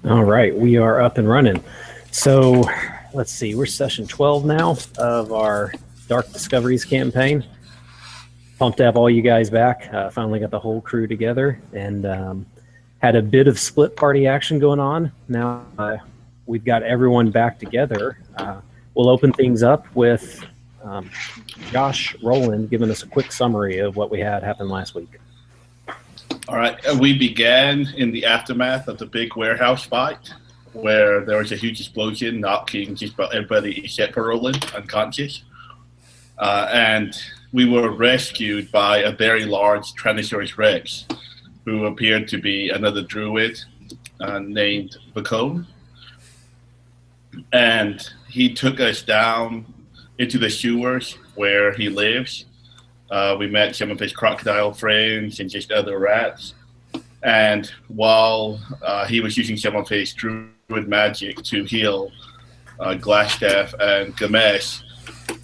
All right, we are up and running. So let's see, we're session 12 now of our Dark Discoveries campaign. Pumped to have all you guys back. Finally got the whole crew together and had a bit of split party action going on. Now we've got everyone back together. We'll open things up with Josh Rowland giving us a quick summary of what we had happen last week. All right, we began in the aftermath of the big warehouse fight, where there was a huge explosion, knocking just about everybody except for Roland unconscious. And we were rescued by a very large Tyrannosaurus Rex, who appeared to be another druid named Vacone. And he took us down into the sewers where he lives. We met some of his crocodile friends and just other rats. And while he was using some of his druid magic to heal Glassstaff and Gamesh,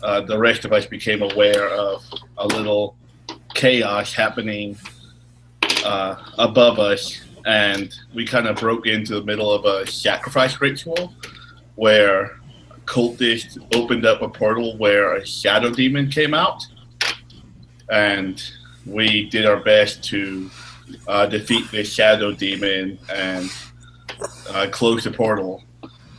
the rest of us became aware of a little chaos happening above us. And we kind of broke into the middle of a sacrifice ritual where cultists opened up a portal where a shadow demon came out. And we did our best to defeat the shadow demon and close the portal.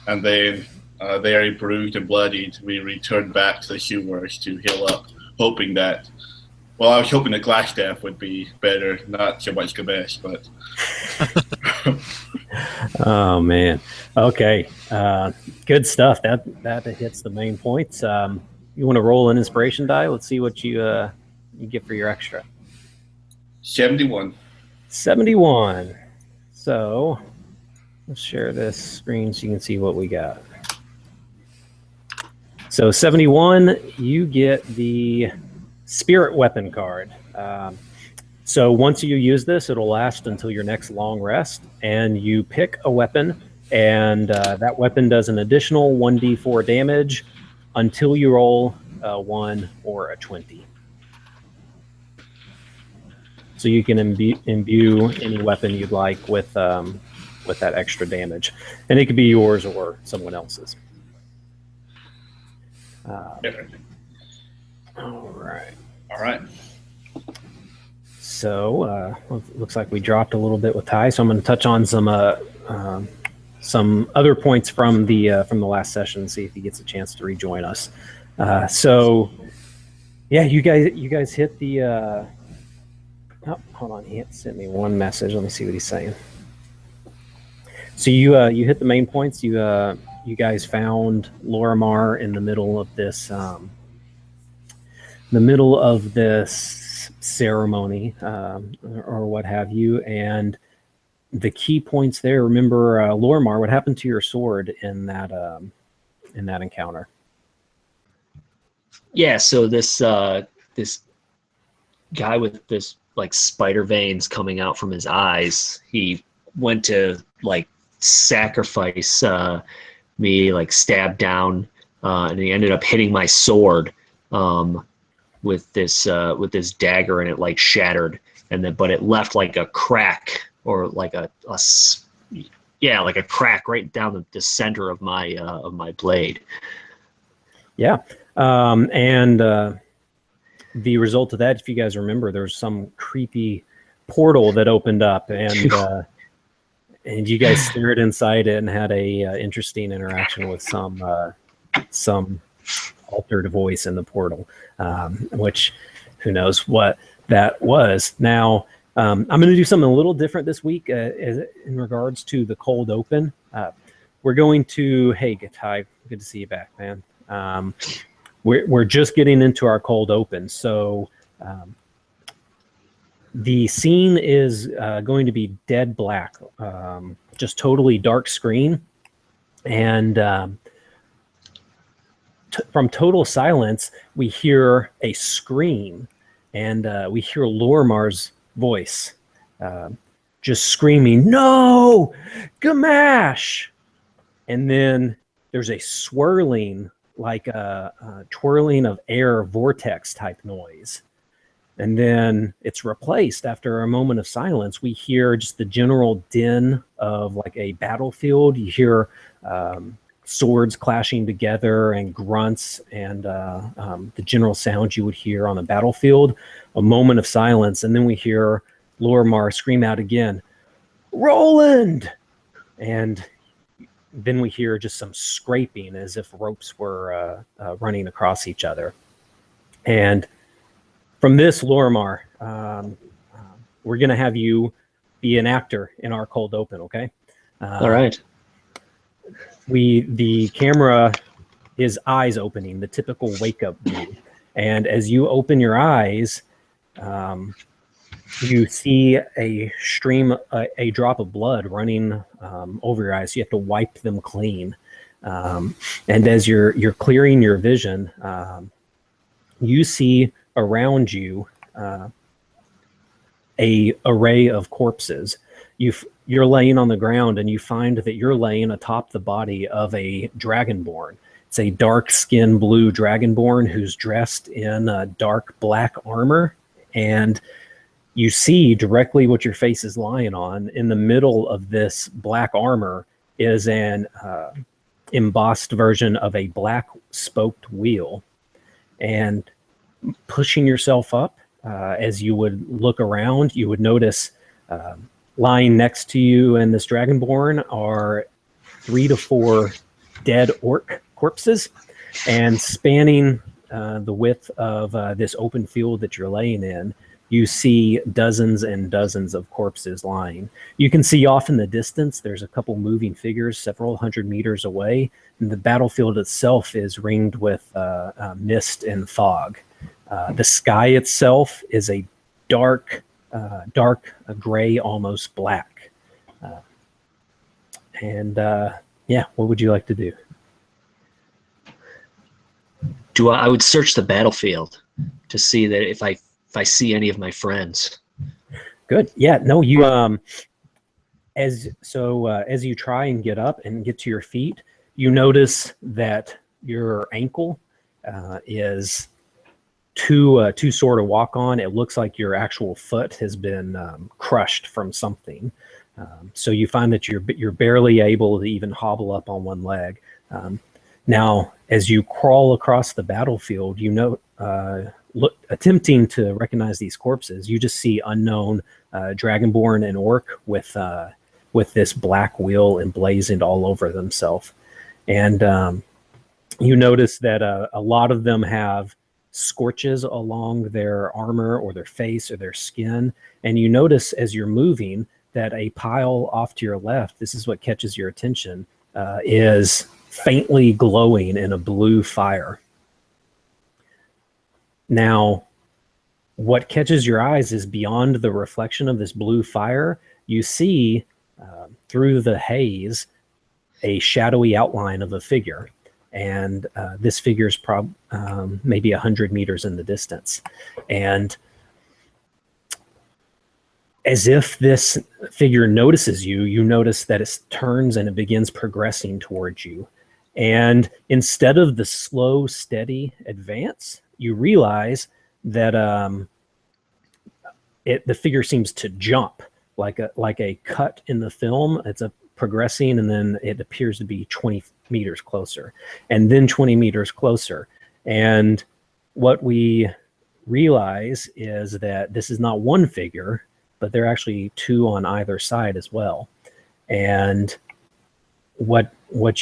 And then, very bruised and bloodied, we returned back to the sewers to heal up, hoping that, well, I was hoping that Glassstaff would be better, not so much Gamesh, but... Oh, man. Okay. Good stuff. That hits the main points. You want to roll an inspiration die? Let's see what you get for your extra. 71. 71. So let's share this screen so you can see what we got. So 71, you get the Spirit Weapon card. So once you use this, it'll last until your next long rest, and you pick a weapon, and that weapon does an additional 1d4 damage until you roll a 1 or a 20. So you can imbue any weapon you'd like with that extra damage, and it could be yours or someone else's. All right. All right. So looks like we dropped a little bit with Ty. So I'm going to touch on some other points from the last session. See if he gets a chance to rejoin us. So yeah, you guys hit the. Oh, hold on. He sent me one message. Let me see what he's saying. So you hit the main points. You guys found Lorimar in the middle of this ceremony or what have you, and the key points there. Remember, Lorimar, what happened to your sword in that encounter? Yeah. So this guy with this like spider veins coming out from his eyes, he went to like sacrifice me, like stab down, and he ended up hitting my sword with this dagger, and it like shattered, and then but it left like a crack or like a crack right down the center of my blade. Yeah. And the result of that, if you guys remember, there was some creepy portal that opened up, and you guys stared inside it and had a interesting interaction with some altered voice in the portal, which who knows what that was. Now, I'm going to do something a little different this week in regards to the cold open. We're going to, hey, Ty, good to see you back, man. We're just getting into our cold open, so the scene is going to be dead black, just totally dark screen, and from total silence, we hear a scream, and we hear Lorimar's voice, just screaming, "No, Gamesh!" And then there's a swirling, like a twirling of air vortex type noise. And then it's replaced after a moment of silence. We hear just the general din of like a battlefield. You hear swords clashing together and grunts and the general sound you would hear on the battlefield. A moment of silence, and then we hear Lorimar scream out again, "Roland!" And then we hear just some scraping as if ropes were running across each other. And from this, Lorimar, we're going to have you be an actor in our cold open, okay? All right. The camera is eyes opening, the typical wake-up view. And as you open your eyes, you see a stream, a drop of blood running over your eyes. So you have to wipe them clean. And as you're clearing your vision, you see around you a array of corpses. You're laying on the ground, and you find that you're laying atop the body of a dragonborn. It's a dark skin blue dragonborn who's dressed in dark black armor, and you see directly what your face is lying on. In the middle of this black armor is an embossed version of a black spoked wheel. And pushing yourself up, as you would look around, you would notice lying next to you and this dragonborn are 3 to 4 dead orc corpses, and spanning the width of this open field that you're laying in, you see dozens and dozens of corpses lying. You can see off in the distance, there's a couple moving figures several hundred meters away, and the battlefield itself is ringed with mist and fog. The sky itself is a dark gray, almost black. Yeah, what would you like to do? I would search the battlefield to see that if I see any of my friends. Good. Yeah. No. You as you try and get up and get to your feet, you notice that your ankle is too sore to walk on. It looks like your actual foot has been crushed from something. So you find that you're barely able to even hobble up on one leg. Now, as you crawl across the battlefield, attempting to recognize these corpses, you just see unknown dragonborn and orc with this black wheel emblazoned all over themselves. And you notice that a lot of them have scorches along their armor or their face or their skin. And you notice as you're moving that a pile off to your left, this is what catches your attention, is faintly glowing in a blue fire. Now, what catches your eyes is beyond the reflection of this blue fire, you see through the haze a shadowy outline of a figure. And this figure is maybe 100 meters in the distance. And as if this figure notices you, you notice that it turns and it begins progressing towards you. And instead of the slow, steady advance, you realize that the figure seems to jump like a cut in the film. It's a progressing, and then it appears to be 20 meters closer, and then 20 meters closer. And what we realize is that this is not one figure, but there are actually two on either side as well. And what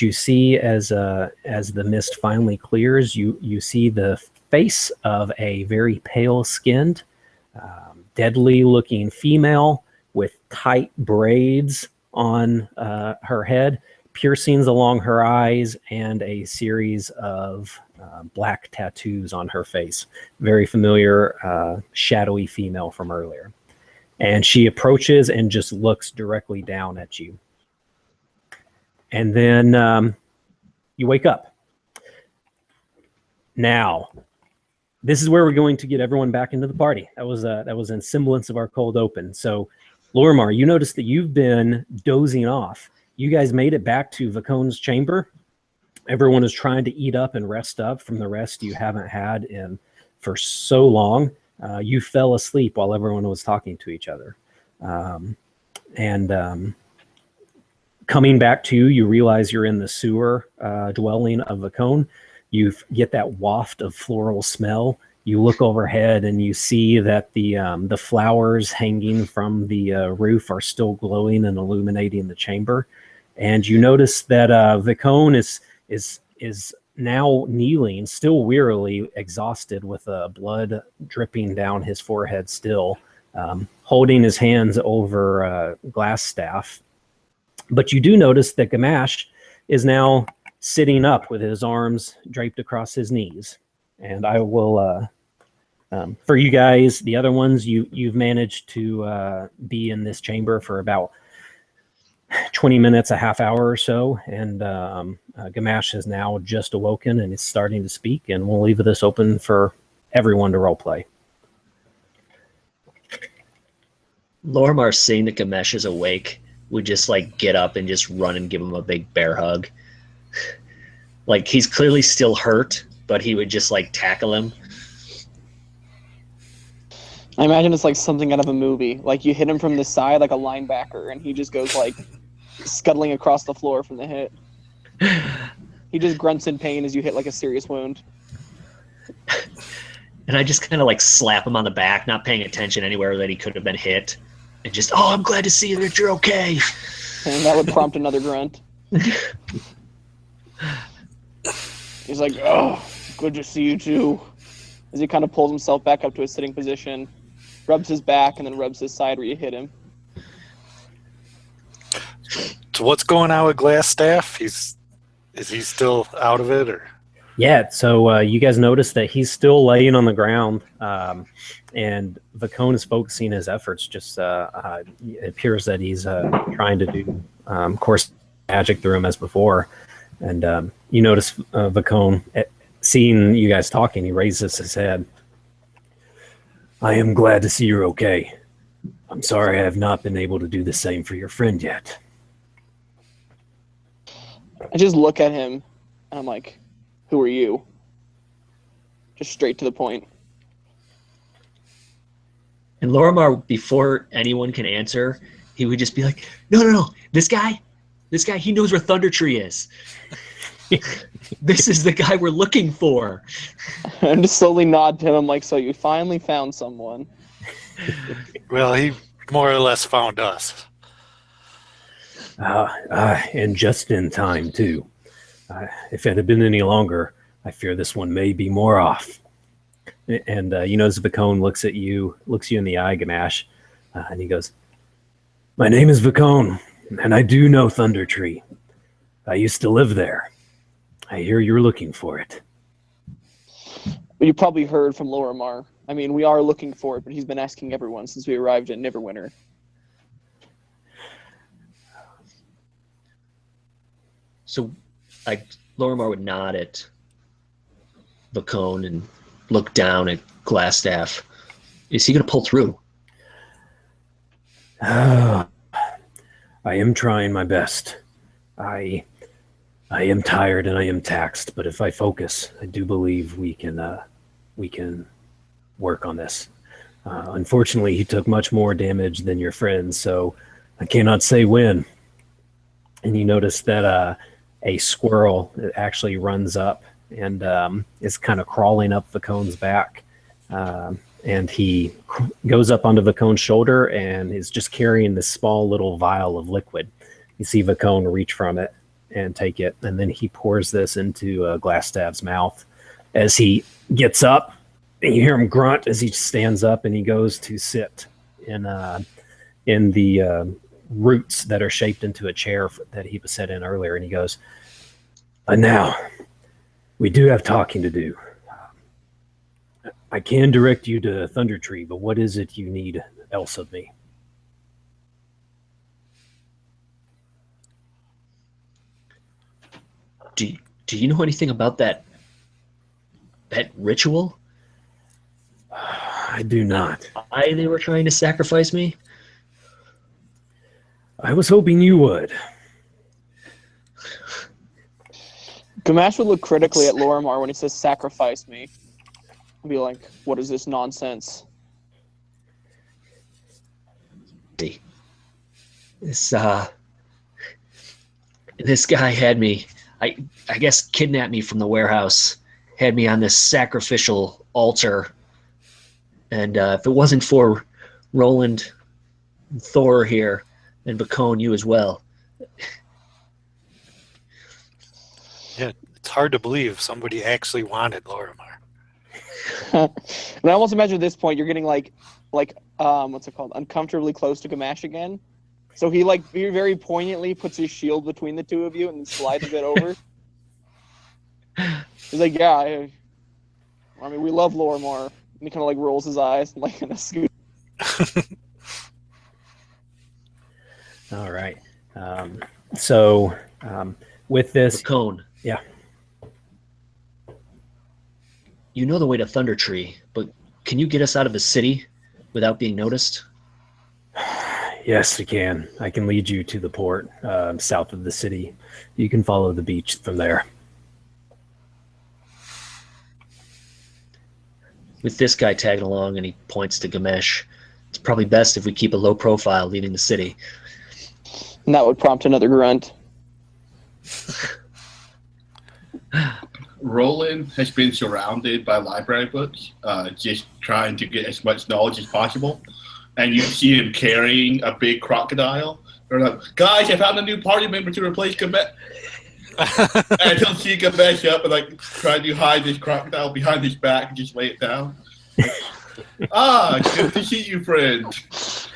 you see as the mist finally clears, you see the face of a very pale-skinned, deadly-looking female with tight braids on her head, piercings along her eyes, and a series of black tattoos on her face. Very familiar, shadowy female from earlier. And she approaches and just looks directly down at you. And then you wake up. Now, this is where we're going to get everyone back into the party. That was in semblance of our cold open. So, Lorimar, you notice that you've been dozing off. You guys made it back to Vacone's chamber. Everyone is trying to eat up and rest up from the rest you haven't had for so long. You fell asleep while everyone was talking to each other. And coming back to you, you realize you're in the sewer dwelling of Vacone. You get that waft of floral smell. You look overhead and you see that the flowers hanging from the roof are still glowing and illuminating the chamber. And you notice that Vacone is now kneeling, still wearily exhausted, with blood dripping down his forehead still, holding his hands over glass staff. But you do notice that Gamash is now sitting up with his arms draped across his knees. And I will, for you guys, the other ones, you've managed to be in this chamber for about 20 minutes, a half hour or so. And Gamash has now just awoken and is starting to speak. And we'll leave this open for everyone to role play. Lorimar, seeing that Gamesh is awake, would just like get up and just run and give him a big bear hug. Like, he's clearly still hurt, but he would just like tackle him. I imagine it's like something out of a movie. Like, you hit him from the side like a linebacker, and he just goes like scuttling across the floor from the hit. He just grunts in pain as you hit like a serious wound. And I just kind of like slap him on the back, not paying attention anywhere that he could have been hit. And just, oh, I'm glad to see that you're okay. And that would prompt another grunt. He's like, oh, good to see you too. As he kind of pulls himself back up to a sitting position, rubs his back, and then rubs his side where you hit him. So what's going on with Glassstaff? Is he still out of it, or? Yeah, so you guys notice that he's still laying on the ground, and Vacone is focusing his efforts. Just it appears that he's trying to do course magic through him as before. And you notice Vacone, seeing you guys talking, he raises his head. I am glad to see you're okay. I'm sorry I have not been able to do the same for your friend yet. I just look at him, and I'm like, who are you? Just straight to the point. And Lorimar, before anyone can answer, he would just be like, no, this guy, he knows where Thundertree is. This is the guy we're looking for. I just slowly nod to him. I'm like, so you finally found someone. Well, he more or less found us. And just in time, too. If it had been any longer, I fear this one may be more off. And you know, as Vacone looks you in the eye, Gamash, and he goes, my name is Vacone, and I do know Thundertree. I used to live there. I hear you're looking for it. But you probably heard from Lorimar. I mean, we are looking for it, but he's been asking everyone since we arrived at Neverwinter. So, like, Lorimar would nod at Vacone and look down at Glassstaff. Is he going to pull through? I am trying my best. I am tired and I am taxed, but if I focus, I do believe we can work on this. Unfortunately, he took much more damage than your friend, so I cannot say when. And you notice that a squirrel actually runs up and is kind of crawling up Vacone's back. And he goes up onto Vacone's shoulder and is just carrying this small little vial of liquid. You see Vacone reach from it and take it, and then he pours this into Glassstaff's mouth. As he gets up, and you hear him grunt as he stands up, and he goes to sit in the roots that are shaped into a chair that he was set in earlier, and he goes, now, we do have talking to do. I can direct you to Thundertree, but what is it you need else of me? Do you know anything about that ritual? I do not. Why they were trying to sacrifice me? I was hoping you would. Gamash would look critically at Lorimar when he says sacrifice me. And be like, what is this nonsense? This guy had me, I guess, kidnapped me from the warehouse, had me on this sacrificial altar, and if it wasn't for Roland and Thor here, and Vacone, you as well. Yeah, it's hard to believe somebody actually wanted Lorimar. And I almost imagine at this point you're getting like what's it called? Uncomfortably close to Gamash again. So he very poignantly puts his shield between the two of you and then slides a bit over. He's like, yeah, I mean, we love Lorimar. And he kind of like rolls his eyes and like kind of scoots. All right. So with this, Vacone. Yeah. You know the way to Thundertree, but can you get us out of the city without being noticed? Yes, I can. I can lead you to the port south of the city. You can follow the beach from there. With this guy tagging along, and he points to Gamesh, it's probably best if we keep a low profile leaving the city. And that would prompt another grunt. Roland has been surrounded by library books, just trying to get as much knowledge as possible. And you see him carrying a big crocodile. They're like, guys, I found a new party member to replace Gamesh. And he'll see Gamesh up and like try to hide this crocodile behind his back and just lay it down. Good to see you, friend.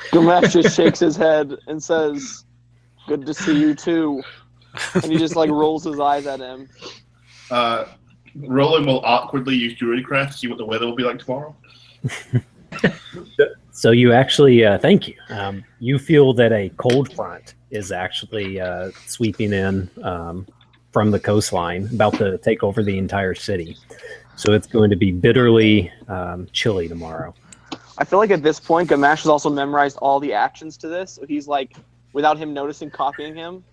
Gamash just shakes his head and says, good to see you too. And he just like rolls his eyes at him. Roland will awkwardly use Druidcraft to see what the weather will be like tomorrow. So you actually, thank you. You feel that a cold front is actually sweeping in from the coastline, about to take over the entire city. So it's going to be bitterly chilly tomorrow. I feel like at this point, Gamash has also memorized all the actions to this. So he's like, without him noticing, copying him,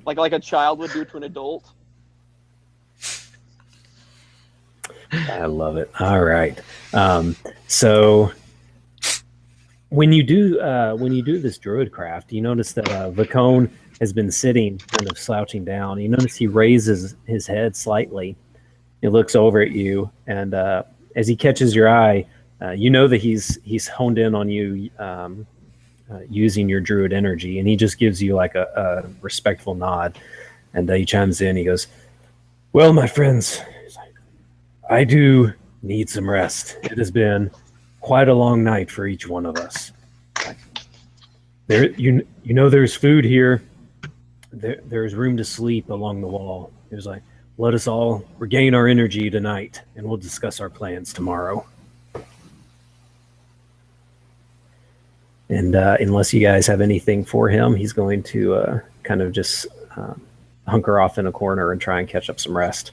like a child would do to an adult. I love it. All right. So when you do this Druidcraft, you notice that Vacone has been sitting, kind of slouching down. You notice he raises his head slightly. He looks over at you, and as he catches your eye, you know that he's honed in on you using your Druid energy, and he just gives you like a respectful nod, and he chimes in. He goes, "Well, my friends, I do need some rest. It has been quite a long night for each one of us. You know, there's food here. There's room to sleep along the wall. It was like, let us all regain our energy tonight, and we'll discuss our plans tomorrow." And unless you guys have anything for him, he's going to kind of just hunker off in a corner and try and catch up some rest.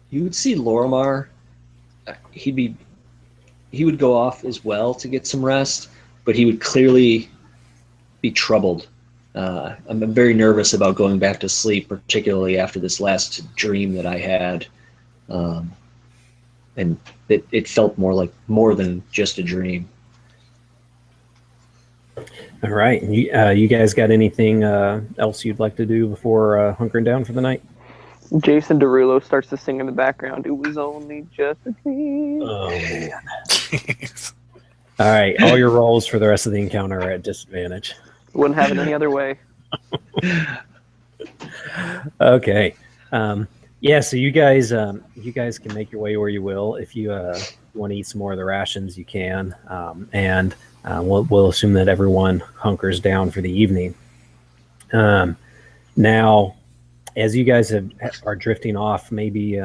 You would see Lorimar. He would go off as well to get some rest, but he would clearly be troubled. I'm very nervous about going back to sleep, particularly after this last dream that I had, and it felt more than just a dream. All right, you guys got anything else you'd like to do before hunkering down for the night? Jason Derulo starts to sing in the background. It was only just a dream. Oh man! All right, all your rolls for the rest of the encounter are at disadvantage. Wouldn't have it any other way. Okay. Yeah, so you guys can make your way where you will. If you want to eat some more of the rations, you can. And we'll assume that everyone hunkers down for the evening. Now, as you guys are drifting off, maybe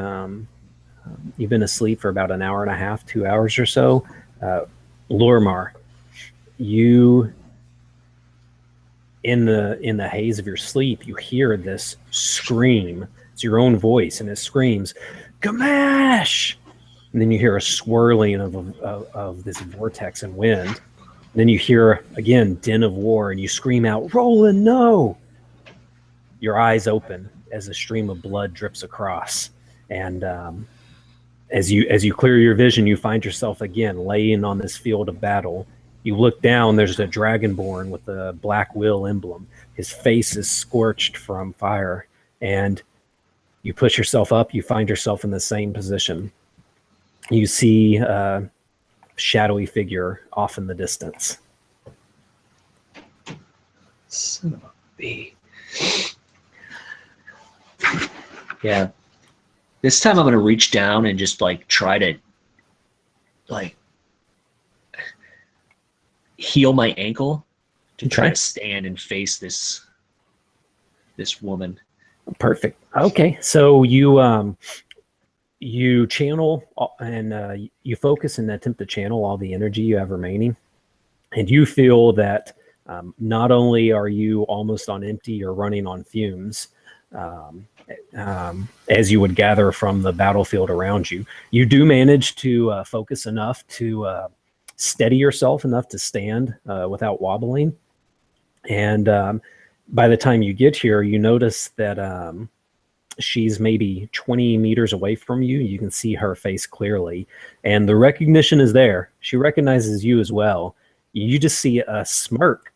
you've been asleep for about an hour and a half, 2 hours or so. Lorimar, you, in the haze of your sleep, you hear this scream. It's your own voice, and it screams, "Gamash!" And then you hear a swirling of this vortex and wind. And then you hear, again, din of war, and you scream out, "Roland, no!" Your eyes open as a stream of blood drips across. And as you clear your vision, you find yourself again laying on this field of battle You look down, there's a dragonborn with a black will emblem. His face is scorched from fire, and you push yourself up, you find yourself in the same position. You see a shadowy figure off in the distance. Son of a bee. Yeah. This time I'm going to reach down and just like try to like heal my ankle to try to stand and face this woman. Perfect. Okay, so you channel and you focus and attempt to channel all the energy you have remaining, and you feel that not only are you almost on empty or running on fumes, as you would gather from the battlefield around you, you do manage to focus enough to steady yourself enough to stand without wobbling. And by the time you get here, you notice that she's maybe 20 meters away from you. You can see her face clearly, and the recognition is there. She recognizes you as well. You just see a smirk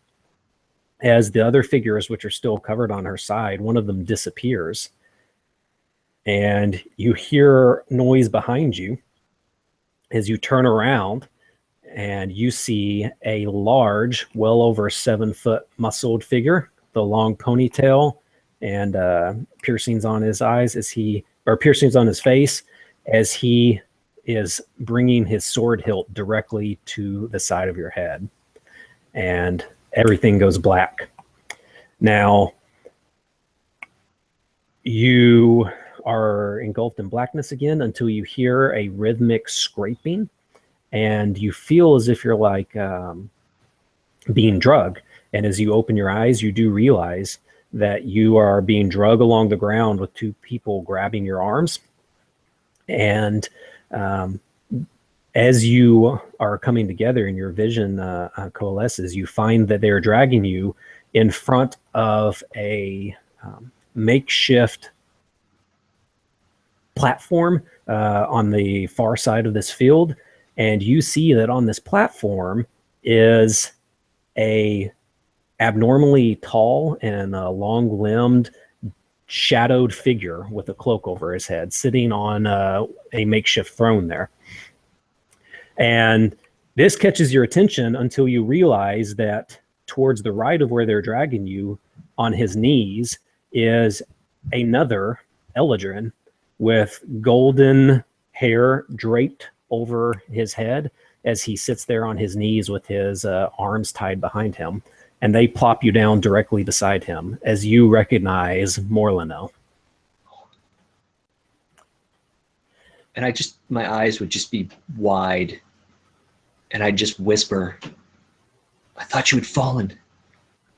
as the other figures, which are still covered on her side, one of them disappears, and you hear noise behind you as you turn around, and you see a large, well over 7-foot muscled figure, the long ponytail and piercings on his eyes piercings on his face, as he is bringing his sword hilt directly to the side of your head, and everything goes black. Now, you are engulfed in blackness again until you hear a rhythmic scraping, and you feel as if you're like being drugged. And as you open your eyes, you do realize that you are being dragged along the ground with two people grabbing your arms. And as you are coming together and your vision coalesces, you find that they're dragging you in front of a makeshift platform on the far side of this field. And you see that on this platform is a abnormally tall and long-limbed, shadowed figure with a cloak over his head, sitting on a makeshift throne there. And this catches your attention until you realize that towards the right of where they're dragging you, on his knees, is another Eladrin with golden hair draped over his head as he sits there on his knees with his arms tied behind him. And they plop you down directly beside him as you recognize Morlino. And my eyes would just be wide, and I'd just whisper, "I thought you had fallen.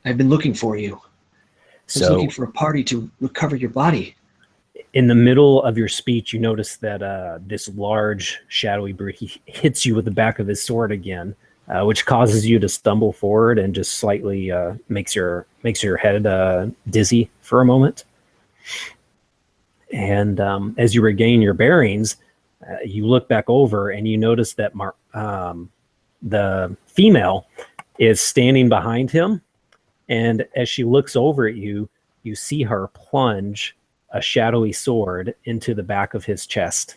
I've been looking for you. I was looking for a party to recover your body." In the middle of your speech, you notice that this large, shadowy brute, he hits you with the back of his sword again, which causes you to stumble forward and just slightly makes your head dizzy for a moment. And as you regain your bearings, you look back over and you notice that the female is standing behind him. And as she looks over at you, you see her plunge a shadowy sword into the back of his chest.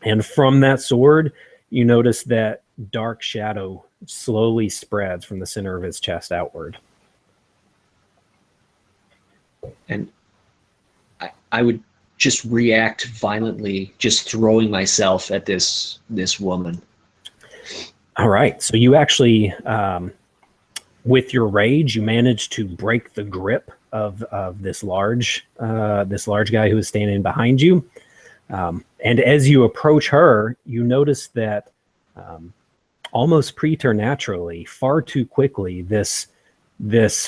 And from that sword, you notice that dark shadow slowly spreads from the center of his chest outward. And I would just react violently, just throwing myself at this woman. All right. So you actually, with your rage, you manage to break the grip of this large guy who is standing behind you. And as you approach her, you notice that almost preternaturally, far too quickly, this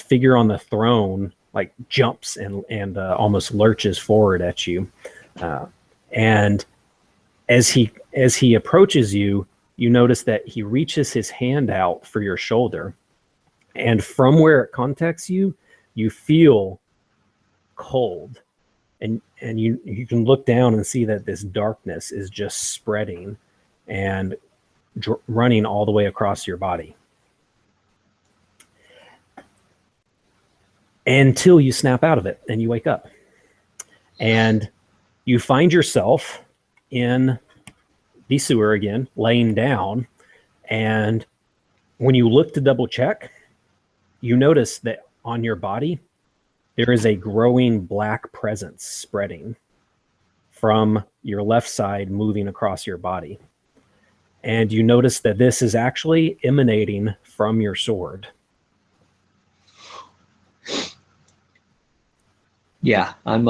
figure on the throne like jumps and almost lurches forward at you. And as he approaches you, you notice that he reaches his hand out for your shoulder. And from where it contacts you, you feel cold. And you can look down and see that this darkness is just spreading. And running all the way across your body. Until you snap out of it and you wake up. And you find yourself in the sewer again, laying down. And when you look to double check, you notice that on your body, there is a growing black presence spreading from your left side, moving across your body. And you notice that this is actually emanating from your sword. Yeah, I'm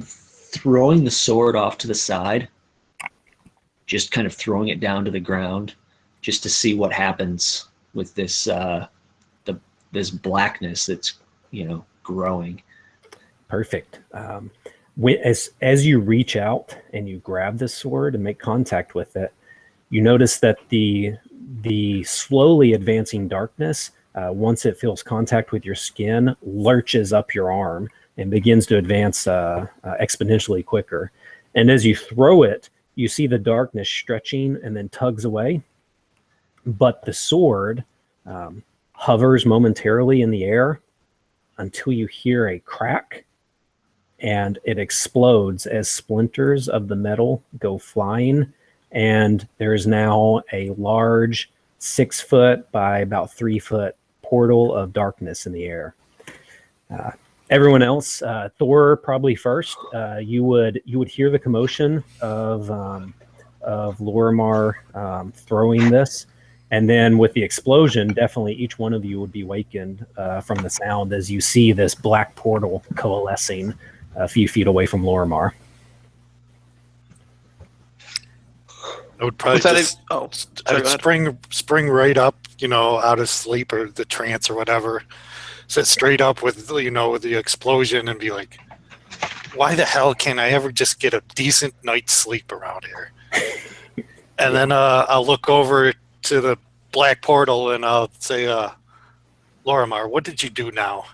throwing the sword off to the side, just kind of throwing it down to the ground, just to see what happens with this this blackness that's growing. Perfect. As you reach out and you grab this sword and make contact with it, you notice that the slowly advancing darkness, once it feels contact with your skin, lurches up your arm and begins to advance exponentially quicker. And as you throw it, you see the darkness stretching and then tugs away. But the sword hovers momentarily in the air until you hear a crack, and it explodes as splinters of the metal go flying. And there is now a large 6 foot by about 3 foot portal of darkness in the air. Everyone else, Thor probably first. You would hear the commotion of Lorimar throwing this, and then with the explosion, definitely each one of you would be wakened from the sound as you see this black portal coalescing a few feet away from Lorimar. I would probably spring right up, out of sleep or the trance or whatever, sit straight up with the explosion and be like, why the hell can't I ever just get a decent night's sleep around here? And then I'll look over to the black portal and I'll say, Lorimar, what did you do now?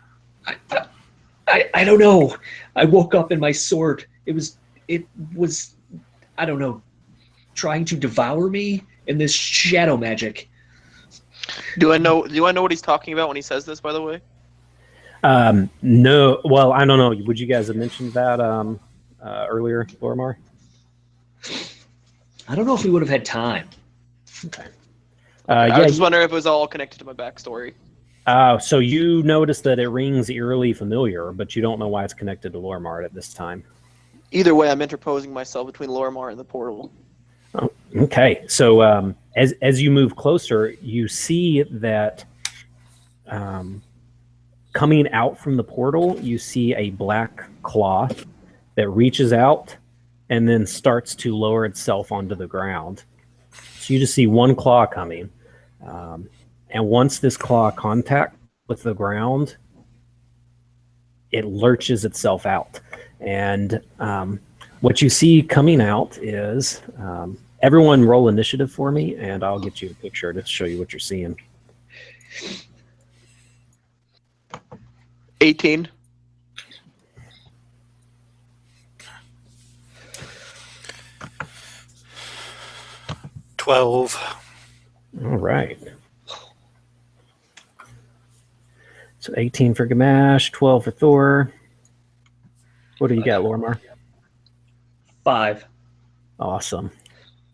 I don't know. I woke up and my sword, it was I don't know, trying to devour me in this shadow magic. Do I know what he's talking about when he says this, by the way? No. Well, I don't know. Would you guys have mentioned that earlier, Lorimar? I don't know if we would have had time. Okay. I was just wondering if it was all connected to my backstory. So you notice that it rings eerily familiar, but you don't know why it's connected to Lorimar at this time. Either way, I'm interposing myself between Lorimar and the portal. Oh, okay. So as you move closer, you see that coming out from the portal, you see a black claw that reaches out and then starts to lower itself onto the ground. So you just see one claw coming. And once this claw contact with the ground, it lurches itself out. And what you see coming out is, everyone roll initiative for me, and I'll get you a picture to show you what you're seeing. 18. 12. All right. So 18 for Gamash, 12 for Thor. What do you got, Lorimar? 5. Awesome.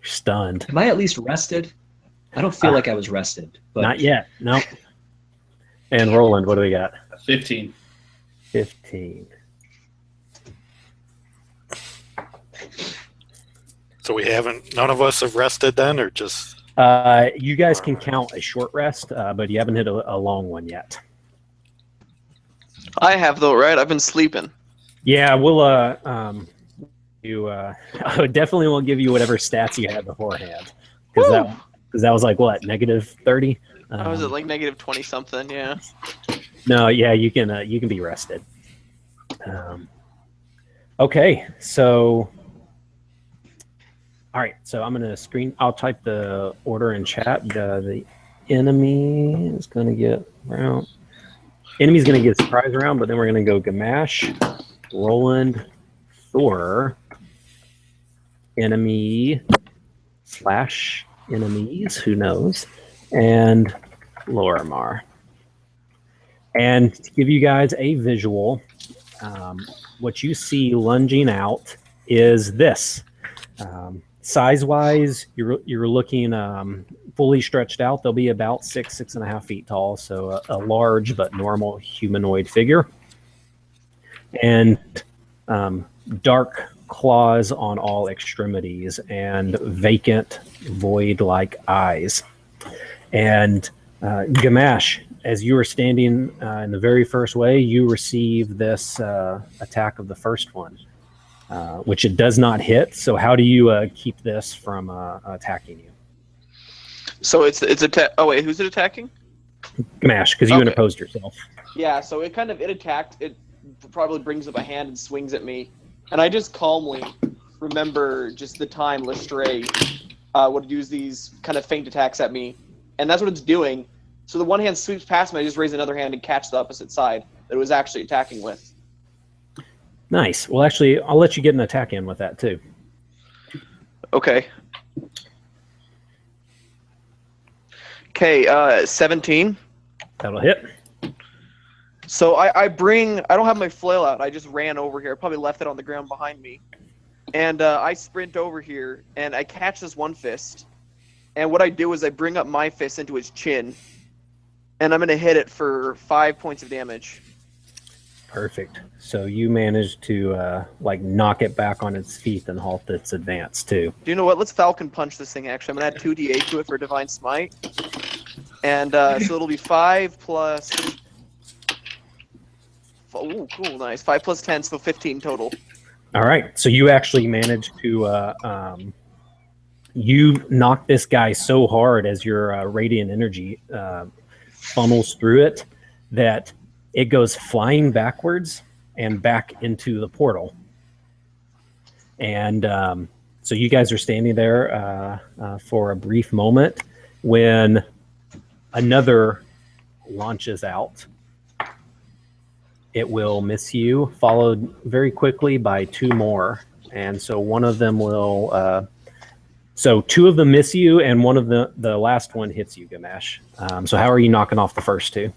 You're stunned. Am I at least rested? I don't feel like I was rested. But Not yet. No. And Roland, what do we got? 15. 15. So none of us have rested then, or just... You guys can count a short rest, but you haven't hit a long one yet. I have, though, right? I've been sleeping. Yeah, we'll I definitely won't give you whatever stats you had beforehand, because that was like what, -30. I was at like -20 something. Yeah. No, yeah, you can be rested. Okay, so all right, so I'm gonna I'll type the order in chat. The enemy is gonna get round. Enemy's gonna get a surprise round, but then we're gonna go Gamash, Roland, Thor, enemy / enemies, who knows, and Lorimar. And to give you guys a visual, what you see lunging out is this. Size-wise, you're looking fully stretched out. They'll be about 6.5 feet tall, so a large but normal humanoid figure. And dark claws on all extremities and vacant, void-like eyes. And Gamash, as you were standing in the very first way, you receive this attack of the first one, which it does not hit. So how do you keep this from attacking you? So it's oh wait, who's it attacking? Gamash, because you interposed yourself. Yeah, so it attacked. It probably brings up a hand and swings at me, and I just calmly remember just the time Lestray would use these kind of feint attacks at me, and that's what it's doing. So the one hand sweeps past me, I just raise another hand and catch the opposite side that it was actually attacking with. Nice. Well, actually, I'll let you get an attack in with that, too. Okay. Okay, 17. That'll hit. So I don't have my flail out. I just ran over here. I probably left it on the ground behind me. And I sprint over here, and I catch this one fist. And what I do is I bring up my fist into his chin. And I'm going to hit it for 5 points of damage. Perfect. So you managed to knock it back on its feet and halt its advance, too. Do you know what? Let's Falcon Punch this thing, actually. I'm going to add 2d8 to it for Divine Smite. And so it'll be 5 plus... Ooh, cool, nice. 5 plus 10, so 15 total. All right. So you actually managed to... you knock this guy so hard as your radiant energy funnels through it that it goes flying backwards and back into the portal. And so you guys are standing there for a brief moment when another launches out. It will miss you, followed very quickly by 2 more. And so one of them will... So 2 of them miss you, and one of the last one hits you, Gamash. So how are you knocking off the first 2?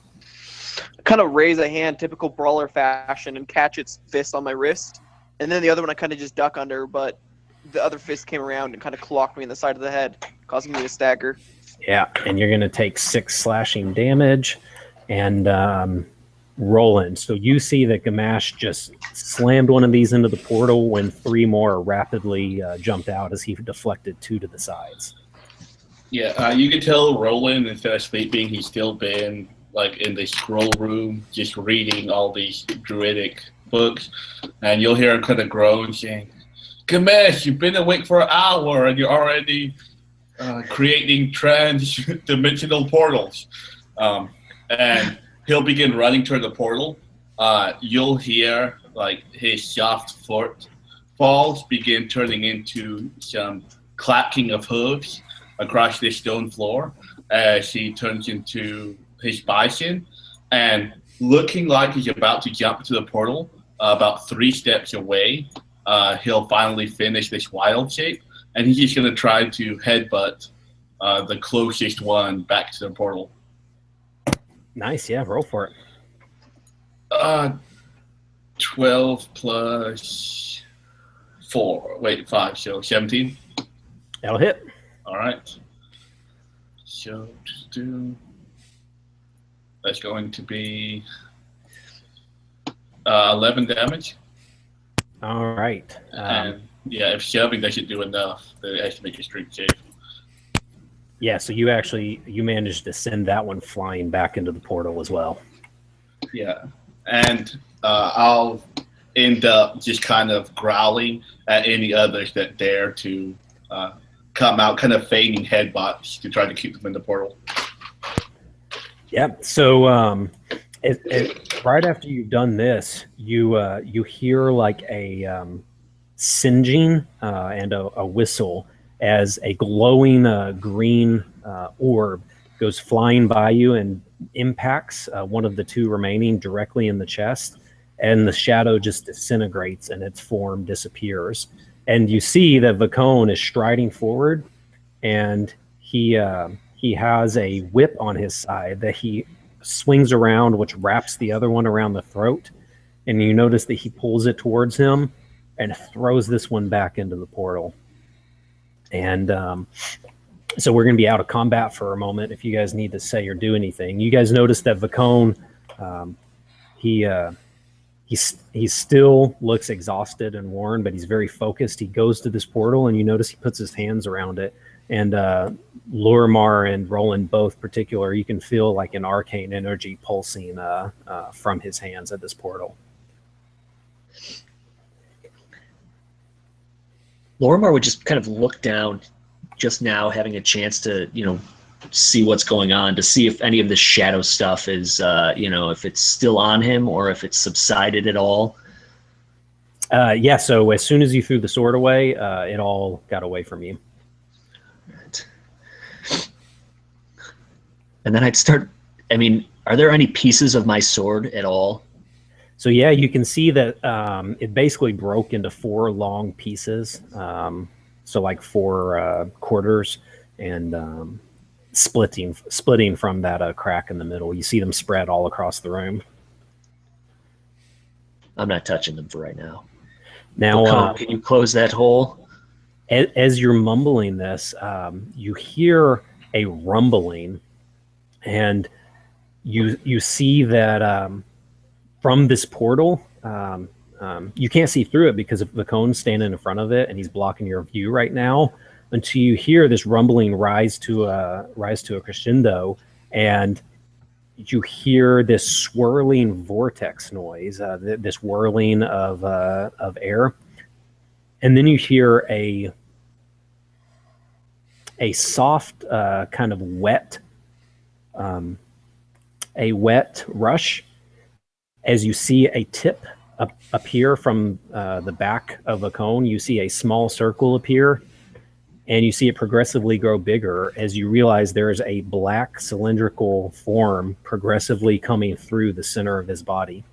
Kind of raise a hand, typical brawler fashion, and catch its fist on my wrist. And then the other one I kind of just duck under, but the other fist came around and kind of clocked me in the side of the head, causing me to stagger. Yeah, and you're going to take 6 slashing damage. And Roland, so you see that Gamash just slammed one of these into the portal when 3 more rapidly jumped out as he deflected 2 to the sides. Yeah, you can tell Roland, instead of sleeping, he's still been in the scroll room, just reading all these druidic books, and you'll hear him kind of groan, saying, "Gamash, you've been awake for an hour, and you're already creating trans-dimensional portals." And he'll begin running toward the portal. You'll hear his soft footfalls begin turning into some clacking of hooves across this stone floor as he turns into his bison, and looking like he's about to jump into the portal, about 3 steps away, he'll finally finish this wild shape, and he's just going to try to headbutt the closest one back to the portal. Nice, yeah, roll for it. 12 plus 4. Wait, 5, so 17. That'll hit. All right. So that's going to be 11 damage. All right. And yeah, if shoving doesn't do enough, then it has to make a strength save. Yeah, so you managed to send that one flying back into the portal as well. Yeah, and I'll end up just kind of growling at any others that dare to come out, kind of feigning headbutts to try to keep them in the portal. Yeah, so right after you've done this, you hear a singeing and a whistle as a glowing green orb goes flying by you and impacts one of the 2 remaining directly in the chest, and the shadow just disintegrates and its form disappears. And you see that Vacone is striding forward, and he has a whip on his side that he swings around, which wraps the other one around the throat. And you notice that he pulls it towards him and throws this one back into the portal. And so we're going to be out of combat for a moment if you guys need to say or do anything. You guys notice that Vacone, he still looks exhausted and worn, but he's very focused. He goes to this portal, and you notice he puts his hands around it. And Lorimar and Roland both particular, you can feel like an arcane energy pulsing from his hands at this portal. Lorimar would just kind of look down just now, having a chance to, see what's going on, to see if any of the shadow stuff is, if it's still on him or if it's subsided at all. Yeah, so as soon as you threw the sword away, it all got away from you. Right. And then I'd start, are there any pieces of my sword at all? So yeah, you can see that it basically broke into 4 long pieces. So like 4 quarters, and splitting from that crack in the middle. You see them spread all across the room. I'm not touching them for right now. Now, can you close that hole? As you're mumbling this, you hear a rumbling, and you see that from this portal, you can't see through it because of Vacone's standing in front of it, and he's blocking your view right now, until you hear this rumbling rise to a crescendo, and you hear this swirling vortex noise, this whirling of air, and then you hear a soft kind of wet rush as you see a tip appear from the back of a cone. You see a small circle appear, and you see it progressively grow bigger as you realize there is a black cylindrical form progressively coming through the center of his body.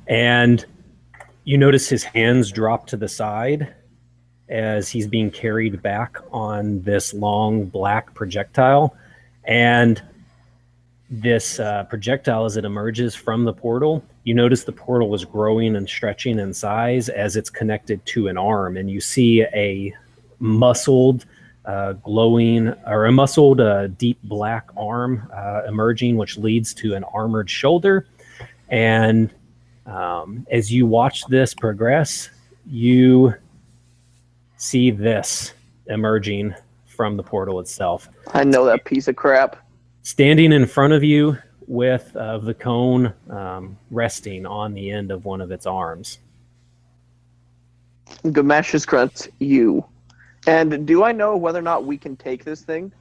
And you notice his hands drop to the side as he's being carried back on this long black projectile. And this projectile, as it emerges from the portal, you notice the portal is growing and stretching in size as it's connected to an arm, and you see a muscled deep black arm emerging, which leads to an armored shoulder. And as you watch this progress, you see this emerging from the portal itself. I know that piece of crap. Standing in front of you with the cone resting on the end of one of its arms. Gamesh grunts you. And do I know whether or not we can take this thing?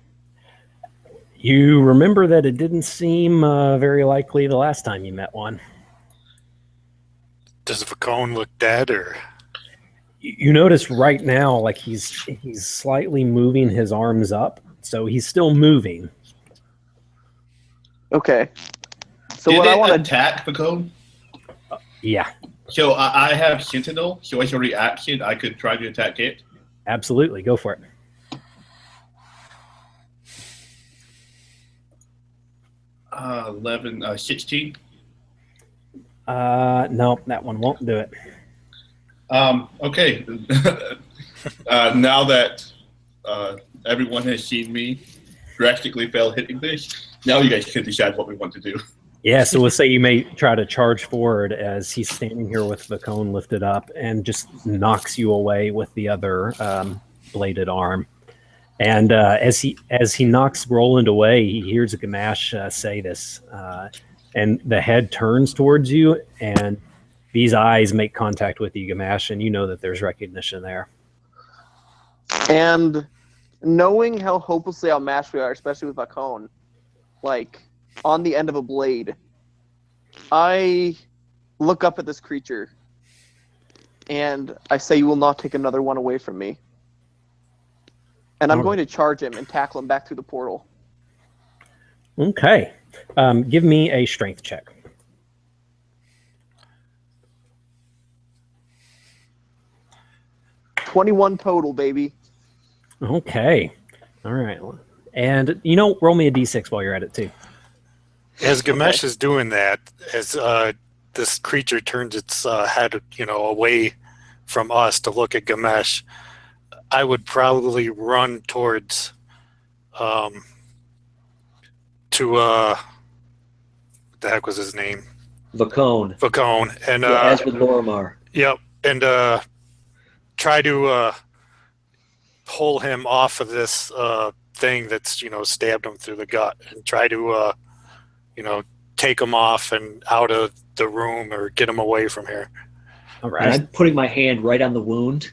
You remember that it didn't seem very likely the last time you met one. Does Vacone look dead, or? You notice right now, like he's slightly moving his arms up, so he's still moving. Okay. So Did what I want to attack Vacone? Yeah, So I have Sentinel, so as a reaction, I could try to attack it. absolutely. Go for it. 16. No, that one won't do it. Okay. Now that everyone has seen me drastically fail hitting this, now you guys can decide what we want to do. Yeah, so we'll say you may try to charge forward as he's standing here with the cone lifted up and just knocks you away with the other bladed arm. And as he knocks Roland away, he hears Gamesh say this, and the head turns towards you, and these eyes make contact with you, Gamesh, and you know that there's recognition there. And knowing how hopelessly outmatched we are, especially with Vacone, like on the end of a blade, I look up at this creature and I say, "You will not take another one away from me." And I'm going to charge him and tackle him back through the portal. Okay. Give me a strength check. "21 total, baby." Okay. All right. And, roll me a d6 while you're at it, too. As Gamesh is doing that, as this creature turns its head, away from us to look at Gamesh, I would probably run towards what the heck was his name? Vacone. Vacone. And As with Lorimar. yep, and try to pull him off of this thing that's stabbed him through the gut, and try to take him off and out of the room or get him away from here. All And right. I'm putting my hand right on the wound,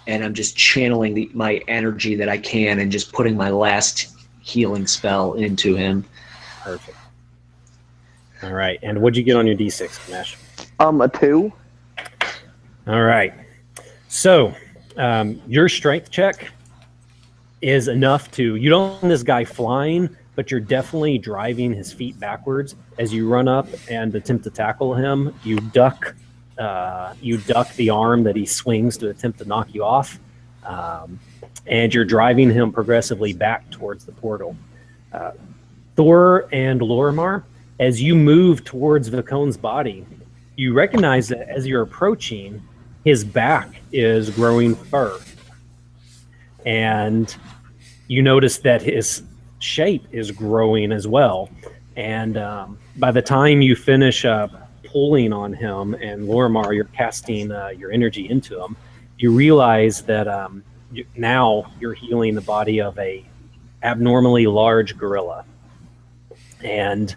and I'm just channeling my energy that I can and just putting my last healing spell into him. Perfect. All right. And what'd you get on your d6, Mash? A 2. All right. So, your strength check is enough you don't want this guy flying, but you're definitely driving his feet backwards. As you run up and attempt to tackle him, you duck the arm that he swings to attempt to knock you off. And you're driving him progressively back towards the portal. Thor and Lorimar, as you move towards Vacone's body, you recognize that as you're approaching, his back is growing fur. And you notice that his shape is growing as well. And by the time you finish pulling on him, and Lorimar, you're casting your energy into him, you realize that now you're healing the body of a abnormally large gorilla. And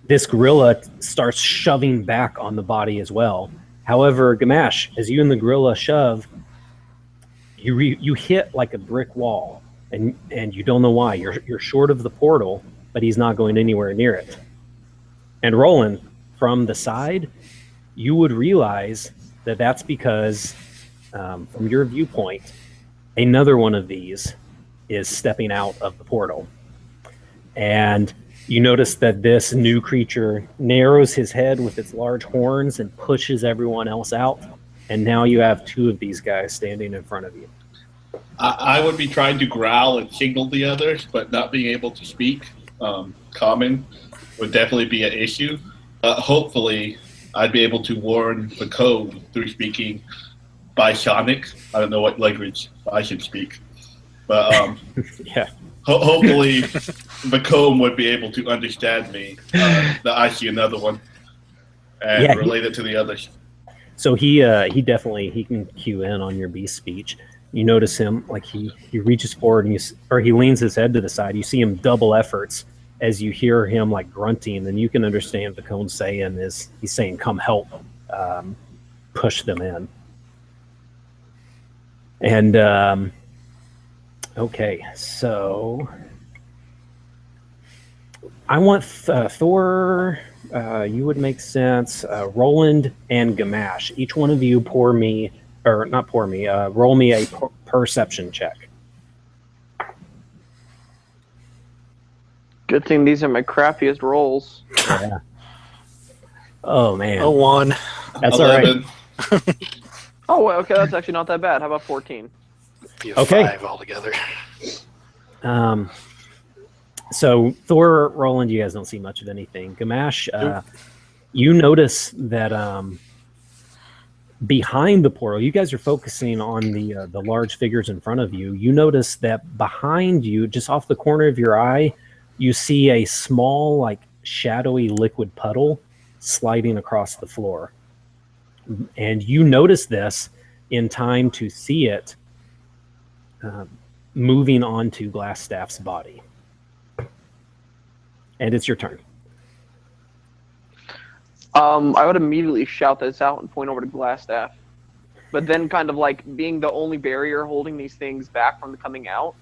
this gorilla starts shoving back on the body as well. However, Gamash, as you and the gorilla shove, you hit like a brick wall, and you don't know why. You're short of the portal, but he's not going anywhere near it. And Roland, from the side, you would realize that that's because, from your viewpoint, another one of these is stepping out of the portal. And you notice that this new creature narrows his head with its large horns and pushes everyone else out. And now you have two of these guys standing in front of you. I would be trying to growl and signal the others, but not being able to speak common would definitely be an issue. Hopefully, I'd be able to warn the code through speaking Bisonic. I don't know what language I should speak. But Yeah. hopefully, Vacone would be able to understand me, that I see another one, and relate it to the others. So he can cue in on your beast speech. You notice him, like he reaches forward and he leans his head to the side. You see him double efforts as you hear him like grunting, and you can understand the cone saying he's saying, "Come help, push them in." And okay, so I want Thor. You would make sense. Roland and Gamash. Each one of you roll me a perception check. Good thing these are my crappiest rolls. Yeah. Oh man. A 1. That's 11. All right. Oh, well, okay, that's actually not that bad. How about 14? Be a Okay. 5 altogether. So Thor, Roland, you guys don't see much of anything. Gamash, you notice that behind the portal, you guys are focusing on the large figures in front of you. You notice that behind you, just off the corner of your eye, you see a small, like shadowy liquid puddle sliding across the floor. And you notice this in time to see it moving onto Glassstaff's body. And it's your turn. I would immediately shout this out and point over to Glassstaff. But then kind of like being the only barrier holding these things back from coming out,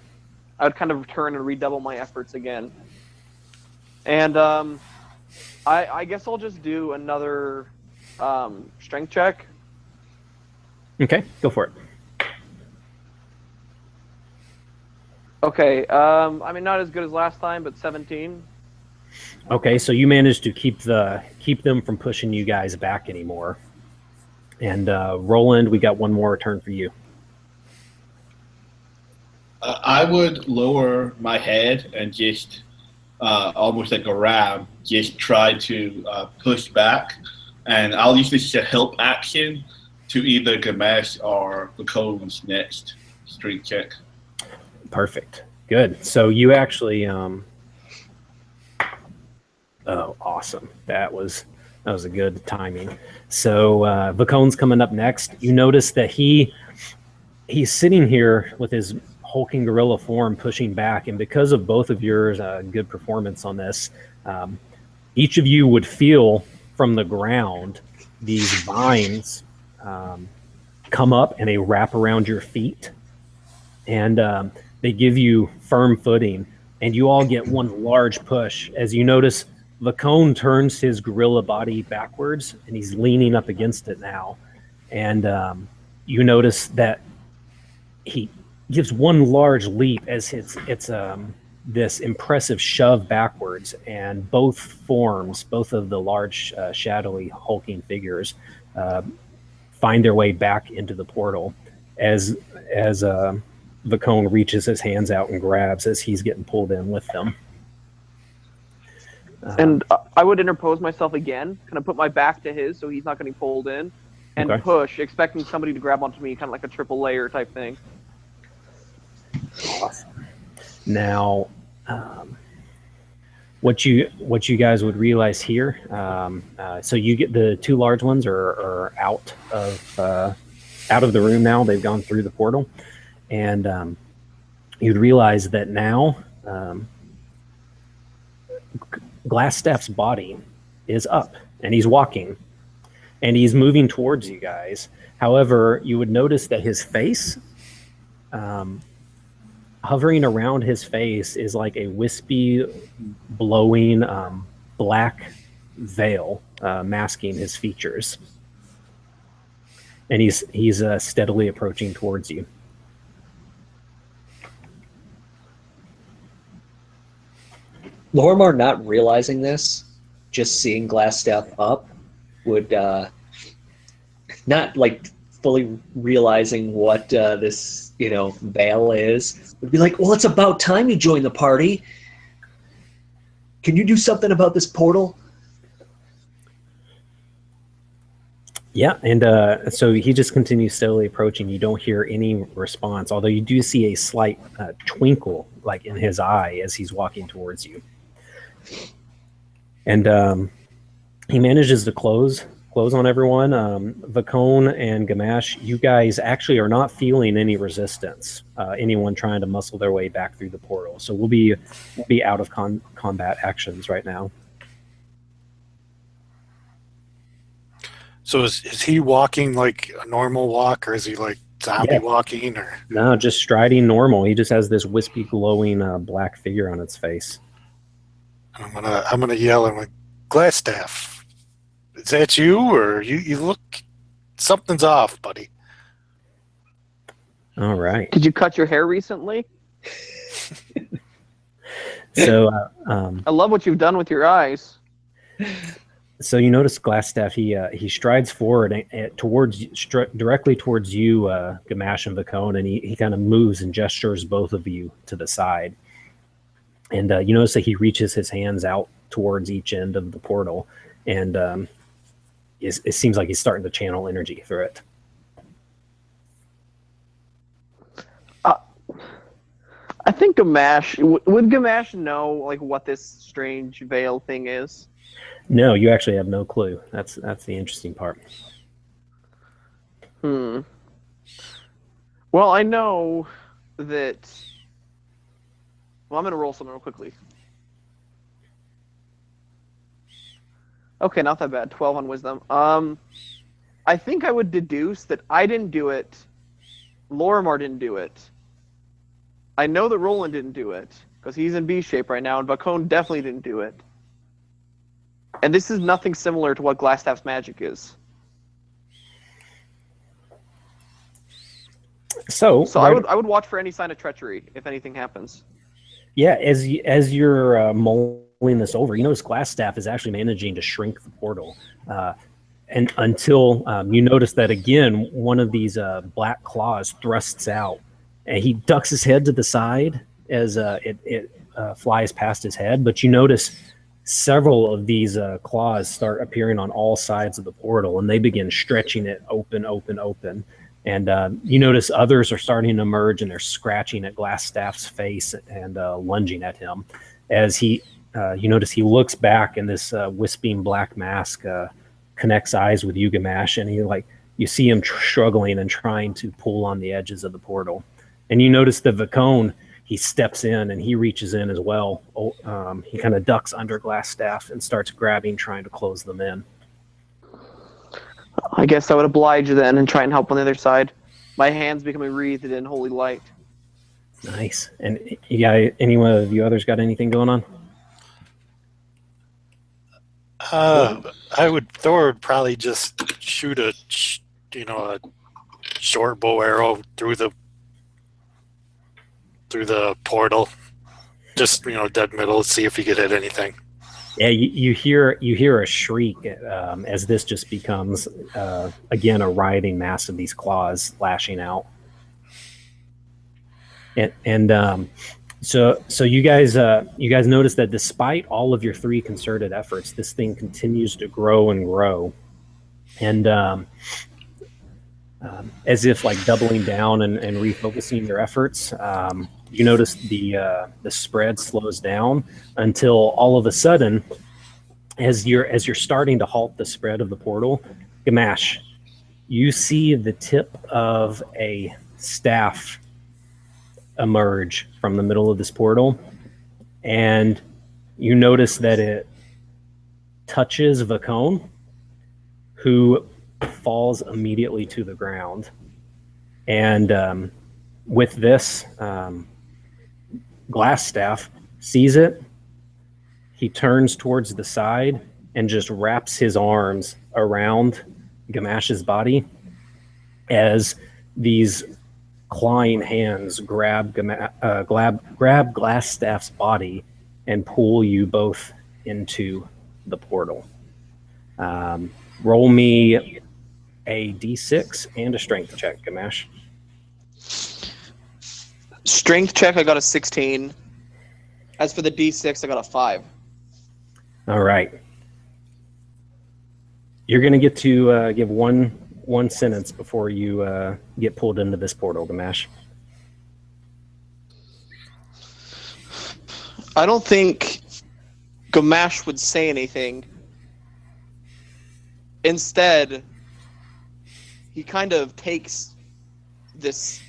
I would kind of return and redouble my efforts again. And I guess I'll just do another strength check. Okay, go for it. Okay, I mean, not as good as last time, but 17. Okay, so you managed to keep them from pushing you guys back anymore. And Roland, we got one more turn for you. I would lower my head and just almost like a ram, just try to push back, and I'll use this as a help action to either Gamesh or Vacone's next street check. Perfect. Good. So you actually oh, awesome. That was a good timing. So Vacone's coming up next. You notice that he's sitting here with his hulking gorilla form pushing back, and because of both of your good performance on this, each of you would feel from the ground these vines come up and they wrap around your feet, and they give you firm footing, and you all get one large push as you notice Vacone turns his gorilla body backwards and he's leaning up against it now, and you notice that he gives one large leap as it's this impressive shove backwards, and both of the large shadowy hulking figures find their way back into the portal as Vacone reaches his hands out and grabs as he's getting pulled in with them. And I would interpose myself again, kind of put my back to his so he's not getting pulled in, and push, expecting somebody to grab onto me, kind of like a triple layer type thing. Awesome. Now, what you guys would realize here, so you get the two large ones are out of the room now. They've gone through the portal, and you'd realize that now Glassstaff's body is up, and he's walking, and he's moving towards you guys. However, you would notice that his face, hovering around his face, is like a wispy, blowing black veil masking his features, and he's steadily approaching towards you. Lorimar, not realizing this, just seeing Glassstaff up, would not like fully realizing what this veil is, would be like, well, it's about time you join the party. Can you do something about this portal? Yeah, and so he just continues steadily approaching. You don't hear any response, although you do see a slight twinkle like in his eye as he's walking towards you. And he manages to close on everyone. Vacone and Gamash, you guys actually are not feeling any resistance. Anyone trying to muscle their way back through the portal. So we'll be out of combat actions right now. So is he walking like a normal walk, or is he like zombie walking? Or no, just striding normal. He just has this wispy, glowing black figure on its face. I'm gonna yell at him, Glassstaff, is that you? Or you look, something's off, buddy. All right. Did you cut your hair recently? So I love what you've done with your eyes. So you notice Glassstaff, he strides forward and directly towards you, Gamash and Vacone, and he kind of moves and gestures both of you to the side. And you notice that he reaches his hands out towards each end of the portal, and it seems like he's starting to channel energy through it. I think Gamash, would Gamash know like what this strange veil thing is? No, you actually have no clue. That's the interesting part. Well, I know that. Well, I'm going to roll something real quickly. Okay, not that bad. 12 on wisdom. I think I would deduce that I didn't do it. Lorimar didn't do it. I know that Roland didn't do it, because he's in B shape right now, and Vacone definitely didn't do it. And this is nothing similar to what Glassstaff's magic is. So right, I would watch for any sign of treachery if anything happens. Yeah, as you're mulling this over, you notice Glassstaff is actually managing to shrink the portal, and until you notice that again, one of these black claws thrusts out and he ducks his head to the side as it flies past his head. But you notice several of these claws start appearing on all sides of the portal, and they begin stretching it open. And you notice others are starting to emerge, and they're scratching at Glassstaff's face and lunging at him. As you notice he looks back, and this wisping black mask connects eyes with you, Gamash, and you see him struggling and trying to pull on the edges of the portal. And you notice the Vacone, he steps in and he reaches in as well. He kind of ducks under Glassstaff and starts grabbing, trying to close them in. I guess I would oblige then and try and help on the other side. My hands becoming wreathed in holy light. Nice. And yeah, anyone of you others got anything going on? Thor would probably just shoot a short bow arrow through the portal, just dead middle, see if he could hit anything. Yeah, you hear a shriek as this just becomes again a writhing mass of these claws lashing out, and so you guys notice that despite all of your three concerted efforts, this thing continues to grow and grow, and as if like doubling down and refocusing your efforts. You notice the spread slows down until all of a sudden, as you're starting to halt the spread of the portal, Gamash, you see the tip of a staff emerge from the middle of this portal, and you notice that it touches Vacone, who falls immediately to the ground. And with this, Glassstaff sees it. He turns towards the side and just wraps his arms around Gamash's body as these clawing hands grab Glassstaff's body and pull you both into the portal. Roll me a d6 and a strength check, Gamash. Strength check, I got a 16. As for the D6, I got a 5. All right. You're going to get to give one sentence before you get pulled into this portal, Gamash. I don't think Gamash would say anything. Instead, he kind of takes this...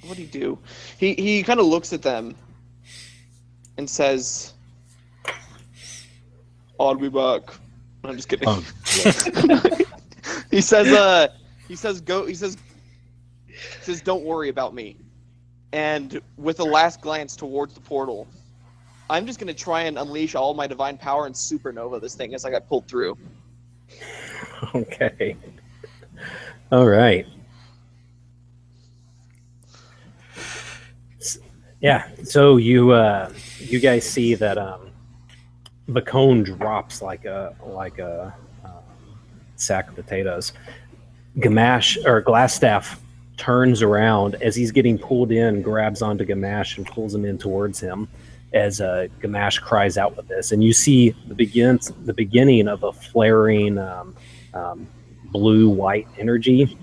What do you do? He kind of looks at them and says, "I'll be back." I'm just kidding. He says, "Don't worry about me." And with a last glance towards the portal, I'm just gonna try and unleash all my divine power and supernova this thing as I got pulled through. Okay. All right. Yeah, so you guys see that Vacone drops like a sack of potatoes. Glassstaff turns around as he's getting pulled in, grabs onto Gamash and pulls him in towards him as Gamash cries out with this, and you see the beginning of a flaring blue-white energy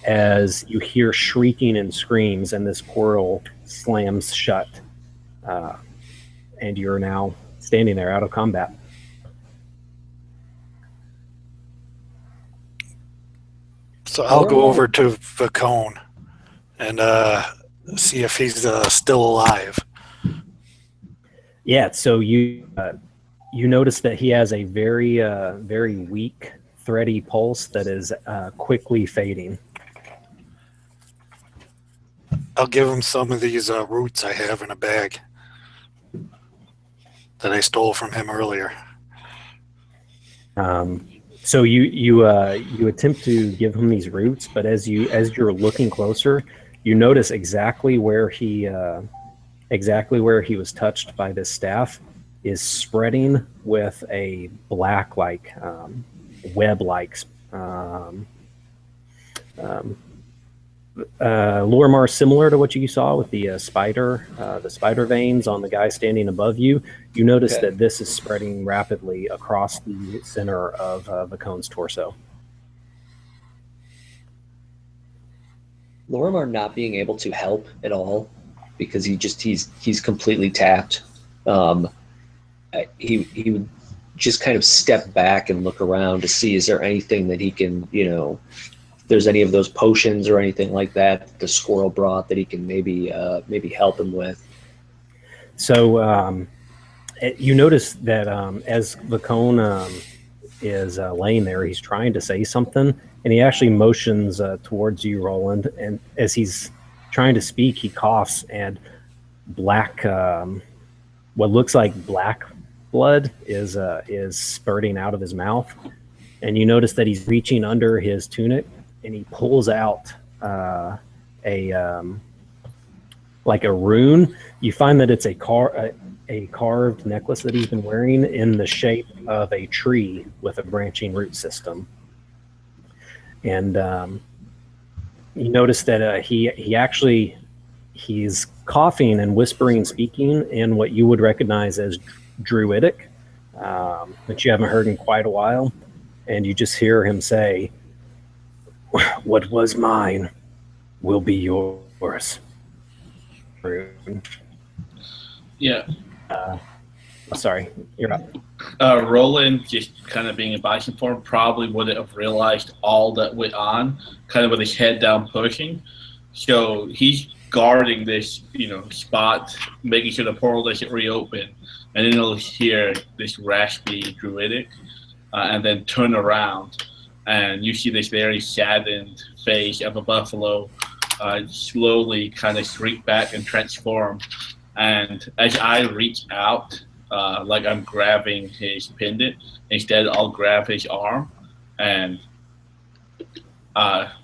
as you hear shrieking and screams, and this portal slams shut, and you're now standing there out of combat. So I'll go over to Vacone and see if he's still alive. Yeah, so you notice that he has a very very weak, thready pulse that is quickly fading. I'll give him some of these roots I have in a bag that I stole from him earlier. So you attempt to give him these roots, but as you're looking closer, you notice exactly where he was touched by this staff is spreading with a black web-like Lorimar, similar to what you saw with the spider veins on the guy standing above you, you notice Okay. that this is spreading rapidly across the center of Vacone's torso. Lorimar not being able to help at all because he's completely tapped. He would just kind of step back and look around to see is there anything that he can, if there's any of those potions or anything like that the squirrel brought that he can maybe help him with. So you notice that as Vacone is laying there, he's trying to say something, and he actually motions towards you, Roland. And as he's trying to speak, he coughs, and black, what looks like black blood is spurting out of his mouth. And you notice that he's reaching under his tunic, and he pulls out like a rune. You find that it's a carved necklace that he's been wearing in the shape of a tree with a branching root system. And you notice that he's coughing and whispering, speaking in what you would recognize as Druidic, that you haven't heard in quite a while. And you just hear him say, "What was mine will be yours." Yeah. Sorry, you're up. Roland, just kind of being in bison form, probably wouldn't have realized all that went on, kind of with his head down pushing. So he's guarding this, spot, making sure the portal doesn't reopen. And then he'll hear this raspy Druidic, and then turn around. And you see this very saddened face of a buffalo slowly kind of shrink back and transform. And as I reach out, like I'm grabbing his pendant, instead I'll grab his arm and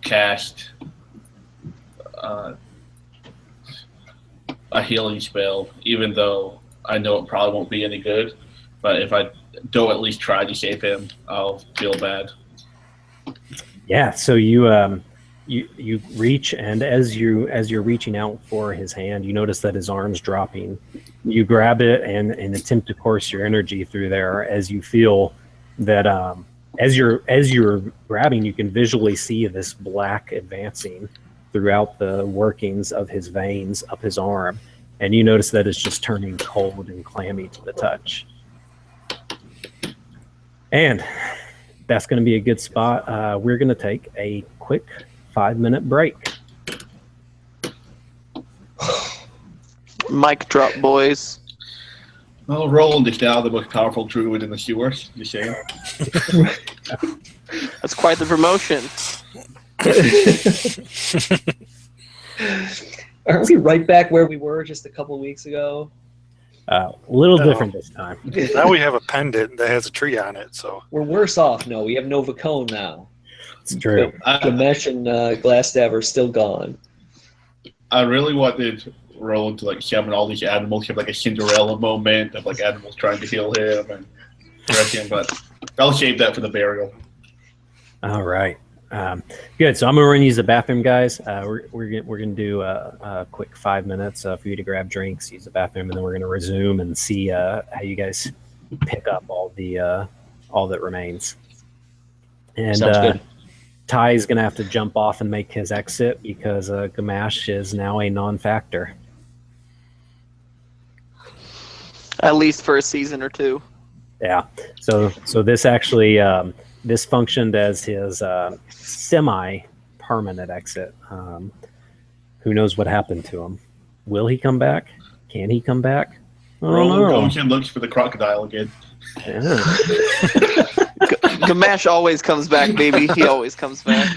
cast a healing spell, even though I know it probably won't be any good. But if I don't at least try to save him, I'll feel bad. Yeah, so you reach, and as you're reaching out for his hand, you notice that his arm's dropping. You grab it and attempt to course your energy through there as you feel that as you're grabbing, you can visually see this black advancing throughout the workings of his veins up his arm, and you notice that it's just turning cold and clammy to the touch. And that's going to be a good spot. We're going to take a quick 5-minute break. Mic drop, boys. Well, Roland is now the most powerful druid in the sewers, you say? That's quite the promotion. Aren't we right back where we were just a couple weeks ago? A little different this time. Now we have a pendant that has a tree on it, so We're worse off. No, we have no Vacone now. It's true. The mesh and Glassstaff are still gone. I really wanted Roland to summon all these animals, have a Cinderella moment of animals trying to heal him and dress him, but I'll save that for the burial. All right. Good. So I'm going to run use the bathroom, guys. We're going to do a quick 5 minutes for you to grab drinks, use the bathroom, and then we're going to resume and see how you guys pick up all that remains. And Sounds good. Ty is going to have to jump off and make his exit because Gamash is now a non-factor. At least for a season or two. Yeah. So this actually this functioned as his semi-permanent exit. Who knows what happened to him? Will he come back? Can he come back? Roland goes and looks for the crocodile again. Yeah. Gamash always comes back, baby. He always comes back.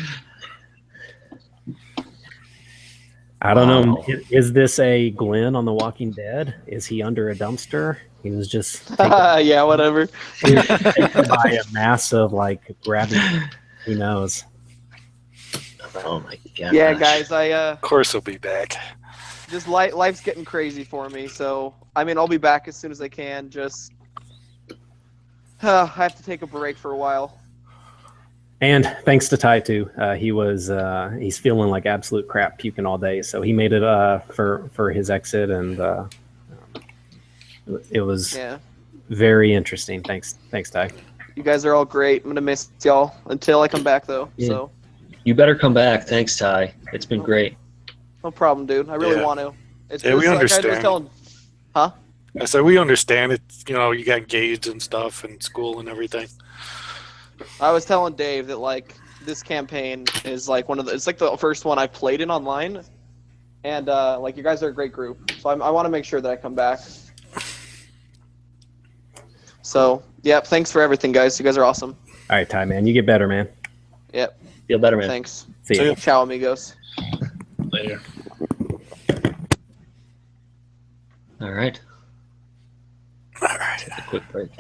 I don't know. Is this a Glenn on The Walking Dead? Is he under a dumpster? He was just taken, yeah, whatever. he was taken by a massive grabbing. Who knows? Oh my god. Yeah, guys, of course he'll be back. just life's getting crazy for me. So I'll be back as soon as I can. Just I have to take a break for a while. And thanks to Ty too. He's feeling like absolute crap, puking all day. So he made it for his exit, and it was very interesting. Thanks, Ty. You guys are all great. I'm gonna miss y'all until I come back though. Yeah. So You better come back. Thanks, Ty. It's been great. no problem, dude. I really want to. It's Yeah, we like understand. I was telling, huh? I said we understand it. You know, you got engaged and stuff, and school and everything. I was telling Dave that like this campaign is like it's like the first one I've played in online, and like you guys are a great group. So I want to make sure that I come back. So yep, thanks for everything, guys. You guys are awesome. All right, Ty, man, you get better, man. Yep. Feel better, man. Thanks. See you. Ciao, amigos. Later. All right. All right. Take a quick break.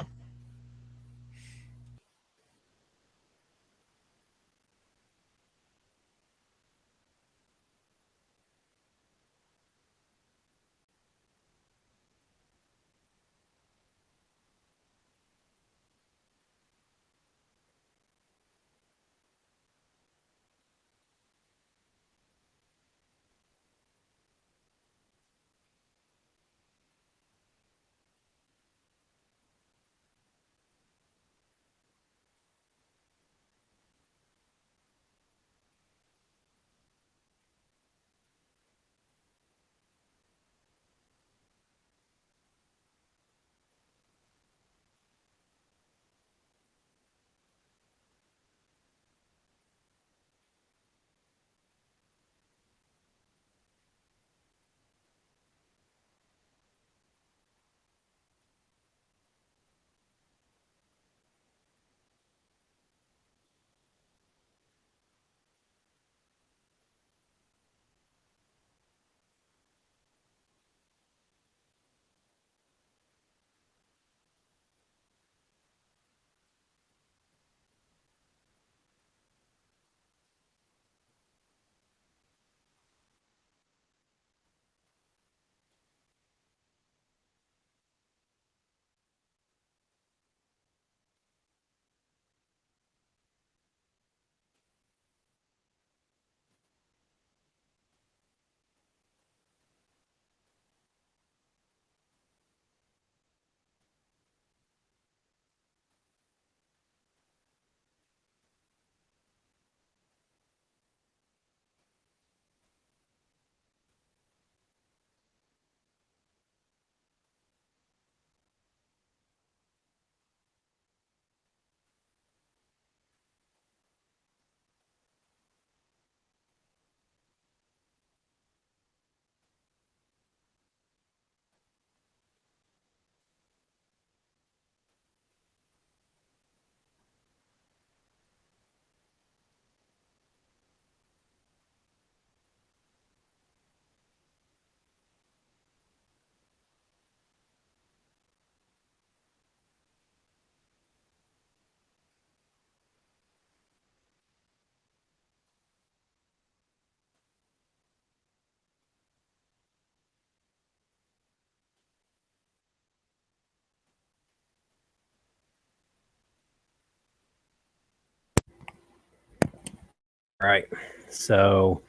All right. So,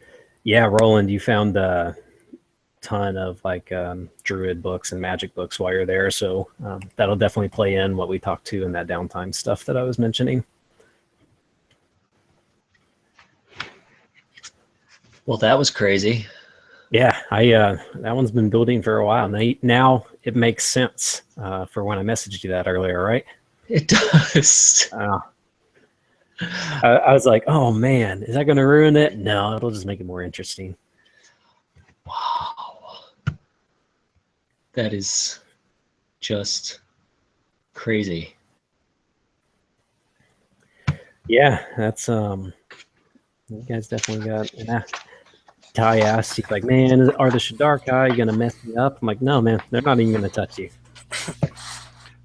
yeah, Roland, you found a ton of like druid books and magic books while you're there. So that'll definitely play in what we talked to in that downtime stuff that I was mentioning. Well, that was crazy. Yeah, that one's been building for a while. Now it makes sense for when I messaged you that earlier, right? It does. I was like, oh man, is that going to ruin it? No, it'll just make it more interesting. Wow. That is just crazy. Yeah, that's you guys definitely got. Yeah. Ty asked, he's like, man, are the Shadarkai going to mess me up? I'm like, no, man, they're not even going to touch you.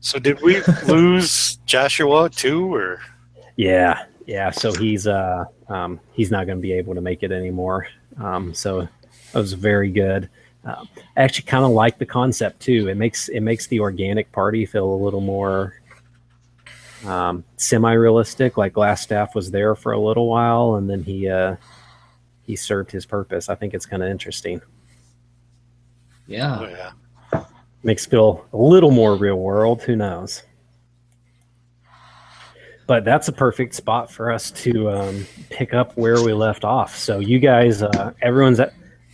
So did we lose Joshua too, or? Yeah. So he's not going to be able to make it anymore. So that was very good. I actually kind of like the concept too. It makes the organic party feel a little more semi-realistic. Like Glassstaff was there for a little while, and then he served his purpose. I think it's kind of interesting. Yeah. Oh, yeah. Makes it feel a little more real world. Who knows? But that's a perfect spot for us to pick up where we left off. So you guys, everyone's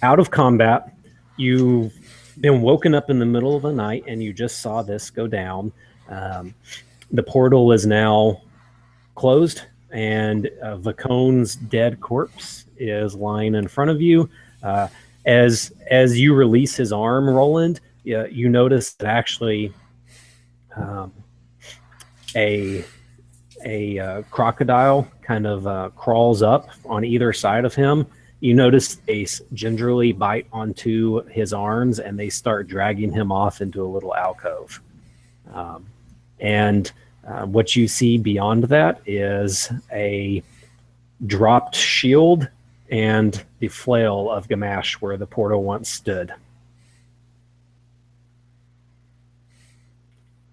out of combat. You've been woken up in the middle of the night, and you just saw this go down. The portal is now closed, and Vacone's dead corpse is lying in front of you. As you release his arm, Roland, you notice that actually a crocodile kind of crawls up on either side of him. You notice they gingerly bite onto his arms, and they start dragging him off into a little alcove. And what you see beyond that is a dropped shield and the flail of Gamash where the portal once stood.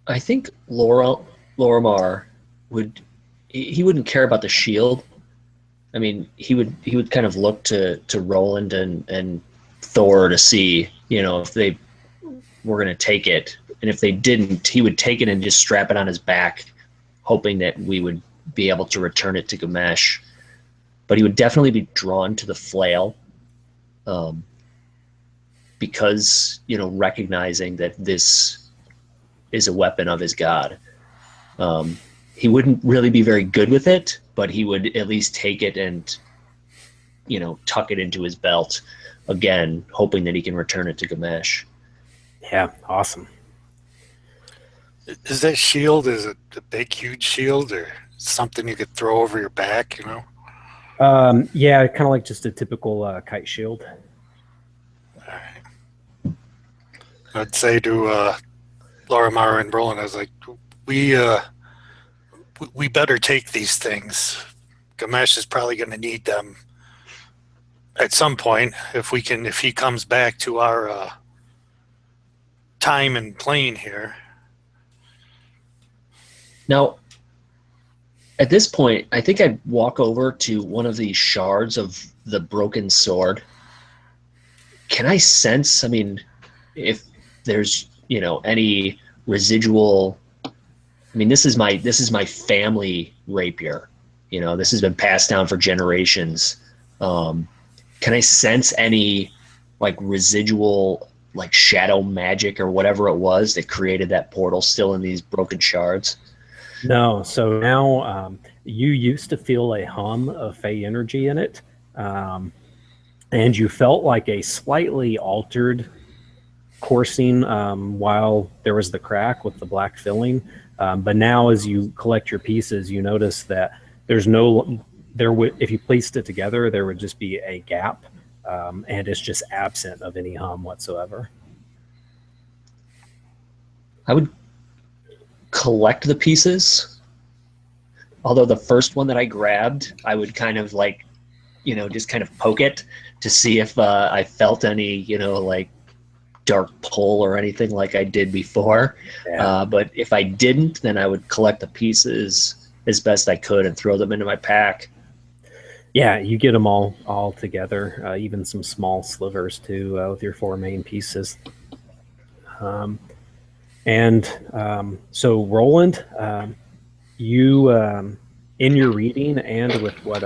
I think Lorimar wouldn't care about the shield. I mean, he would kind of look to Roland and Thor to see, if they were going to take it. And if they didn't, he would take it and just strap it on his back, hoping that we would be able to return it to Gamash. But he would definitely be drawn to the flail, because, recognizing that this is a weapon of his god. He wouldn't really be very good with it, but he would at least take it and, tuck it into his belt, again, hoping that he can return it to Gamash. Yeah, awesome. Is that shield, is it a big, huge shield, or something you could throw over your back, Yeah, kind of like just a typical kite shield. All right. I'd say to Lorimar and Roland, I was like, we better take these things. Gamash is probably going to need them at some point if he comes back to our time and plane here. Now, at this point, I think I'd walk over to one of these shards of the broken sword. Can I sense, if there's, any residual... this is my family rapier. This has been passed down for generations. Can I sense any, residual, shadow magic or whatever it was that created that portal still in these broken shards? No, so now you used to feel a hum of Fey energy in it, and you felt like a slightly altered coursing while there was the crack with the black filling. But now as you collect your pieces, you notice that if you placed it together, there would just be a gap, and it's just absent of any hum whatsoever. I would collect the pieces, although the first one that I grabbed, I would kind of just kind of poke it to see if I felt any, dark pull or anything like I did before. Yeah. But if I didn't, then I would collect the pieces as best I could and throw them into my pack. Yeah, you get them all together, even some small slivers too, with your 4 main pieces. So Roland, you in your reading and with what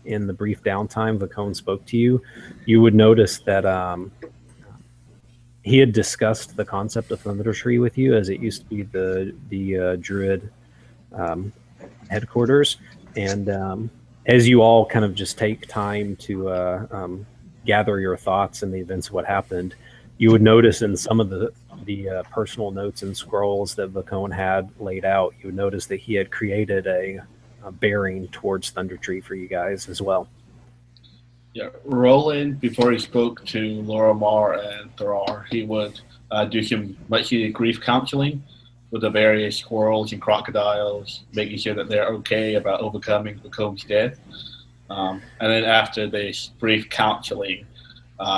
in the brief downtime Vacone spoke to you, you would notice that he had discussed the concept of Thundertree with you, as it used to be the Druid headquarters, and as you all kind of just take time to gather your thoughts and the events of what happened, you would notice in some of the personal notes and scrolls that Vacone had laid out, you would notice that he had created a bearing towards Thundertree for you guys as well. Yeah, Roland, before he spoke to Lorimar and Thor, he would do some much needed grief counseling with the various squirrels and crocodiles, making sure that they're okay about overcoming Vacone's death. And then after this brief counseling,